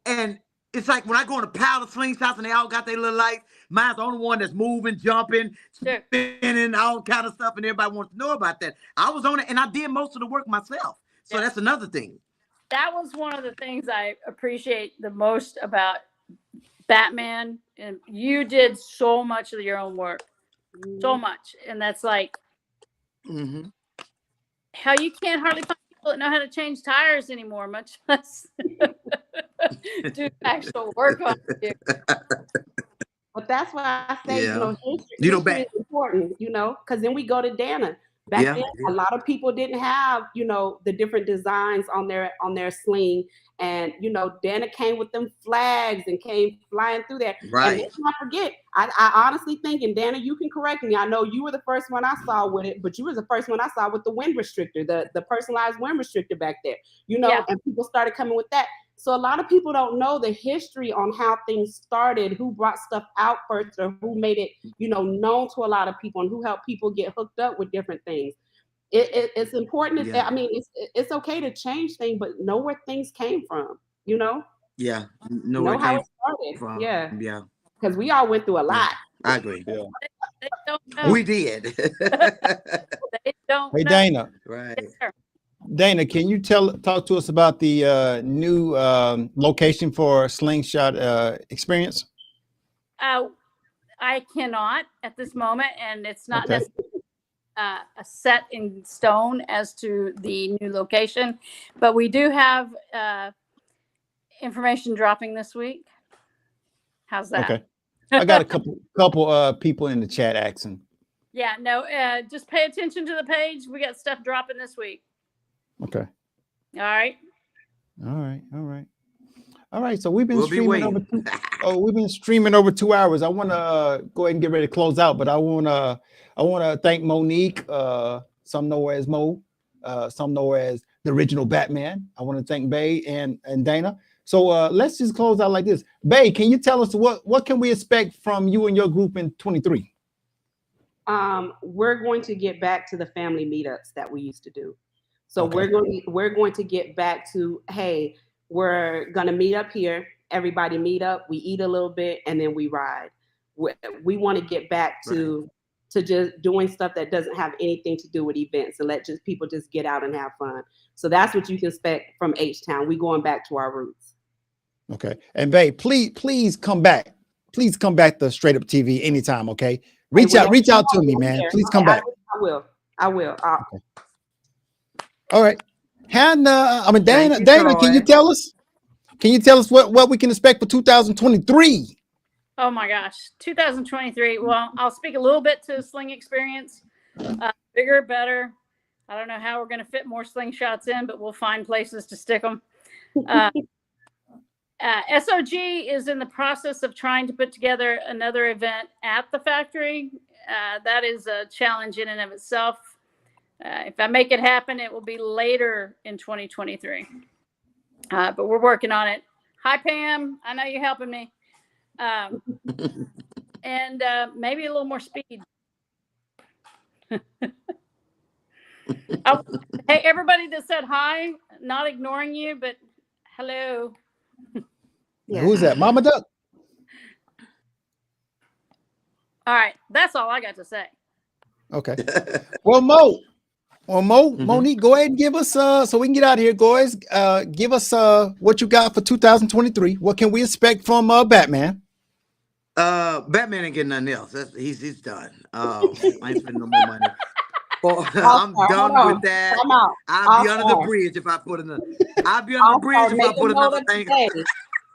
it's like when I go on a pile of slingshots and they all got their little lights, mine's the only one that's moving, jumping, spinning, all kind of stuff, and everybody wants to know about that. I was on it, and I did most of the work myself. So that's another thing. That was one of the things I appreciate the most about Batman, and you did so much of your own work, so much, and that's like how you can't hardly find people that know how to change tires anymore, much less do actual work on it. But that's why I say, history is important, because then we go to Dana. Back then, a lot of people didn't have, the different designs on their sling. And, Dana came with them flags and came flying through there. Right. And let's not forget, I honestly think, and Dana, you can correct me. I know you were the first one I saw with it, but you were the first one I saw with the wind restrictor, the personalized wind restrictor back there, and people started coming with that. So a lot of people don't know the history on how things started, who brought stuff out first, or who made it, known to a lot of people, and who helped people get hooked up with different things. It's important. I mean, it's okay to change things, but know where things came from, Yeah. Know how it started. From. Yeah. Yeah. Because we all went through a lot. I agree. They don't know. We did. They don't Hey, know. Dana. Right. Yes, Dana, can you talk to us about the new location for Slingshot experience? I cannot at this moment, and it's not necessarily a set in stone as to the new location, but we do have information dropping this week. How's that? Okay. I got a couple people in the chat asking. Yeah, no, just pay attention to the page. We got stuff dropping this week. Okay. All right. All right. So we've been streaming we've been streaming over 2 hours. I want to go ahead and get ready to close out, but I want to thank Monique. Some know her as Mo. Some know her as the original Batman. I want to thank Bay and Dana. So let's just close out like this. Bay, can you tell us what can we expect from you and your group in 23? We're going to get back to the family meetups that we used to do. So we're going to get back to, hey, we're going to meet up here. Everybody meet up. We eat a little bit and then we ride. We want to get back to just doing stuff that doesn't have anything to do with events and let people just get out and have fun. So that's what you can expect from H-Town. We going back to our roots. Okay. And Babe, please come back. Please come back to Straight Up TV anytime. Okay. Reach out to me, man. Please come back. I will. Okay. All right. Hannah, Dana, can you tell us? Can you tell us what we can expect for 2023? Oh my gosh, 2023. Well, I'll speak a little bit to Sling Experience. Bigger, better. I don't know how we're going to fit more slingshots in, but we'll find places to stick them. SOG is in the process of trying to put together another event at the factory. That is a challenge in and of itself. If I make it happen, it will be later in 2023. But we're working on it. Hi, Pam. I know you're helping me. And maybe a little more speed. Hey, everybody that said hi, not ignoring you, but hello. Yeah. Who's that? Mama Duck? All right. That's all I got to say. Okay. Well, Monique, go ahead and give us, so we can get out of here, guys. Give us what you got for 2023. What can we expect from Batman? Batman ain't getting nothing else. He's done. I ain't spending no more money. I'm done with that. I'll be under the bridge if I put in I'll be under the bridge if I put another thing.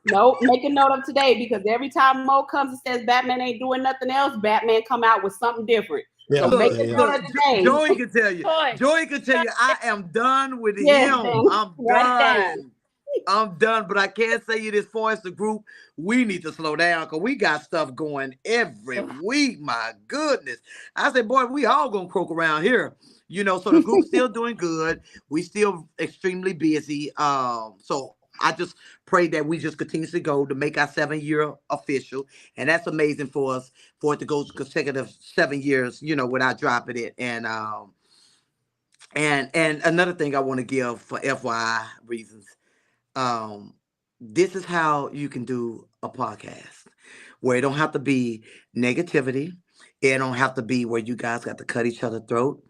No, make a note of today, because every time Mo comes and says Batman ain't doing nothing else, Batman come out with something different. Yeah, so make a note of today. Joey can tell you. Joey can tell you I am done with him. I'm done. I'm done, but I can't say it as far as the group. We need to slow down because we got stuff going every week. My goodness. I said, boy, we all gonna croak around here. You know, so the group's still doing good. We still extremely busy. So I just pray that we just continuously go to make our 7-year official. And that's amazing for us, for it to go consecutive 7 years, you know, without dropping it. And another thing I want to give for FYI reasons. This is how you can do a podcast where it don't have to be negativity. It don't have to be where you guys got to cut each other's throat,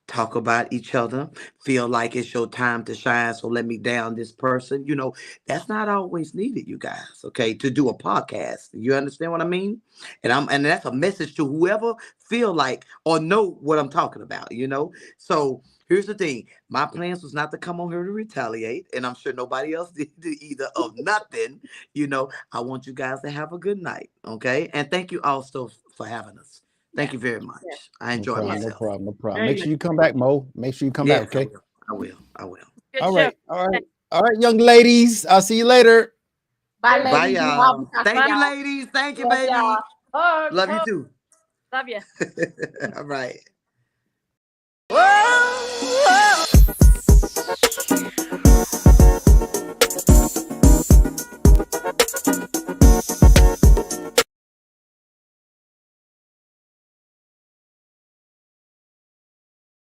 talk about each other, feel like it's your time to shine, so let me down this person. You know, that's not always needed, you guys, okay, to do a podcast. You understand what I mean? And that's a message to whoever feel like or know what I'm talking about, you know? So here's the thing. My plans was not to come on here to retaliate, and I'm sure nobody else did either of nothing. You know, I want you guys to have a good night, okay? And thank you also for having us. Thank you very much. I enjoyed myself. No problem. Make sure you come back, Mo. Make sure you come back, okay? I will. Good All show. right, young ladies. I'll see you later. Bye, ladies. Bye, y'all. Thank you, ladies. Thank you, baby. Love you too. Love you. All right. Whoa, whoa.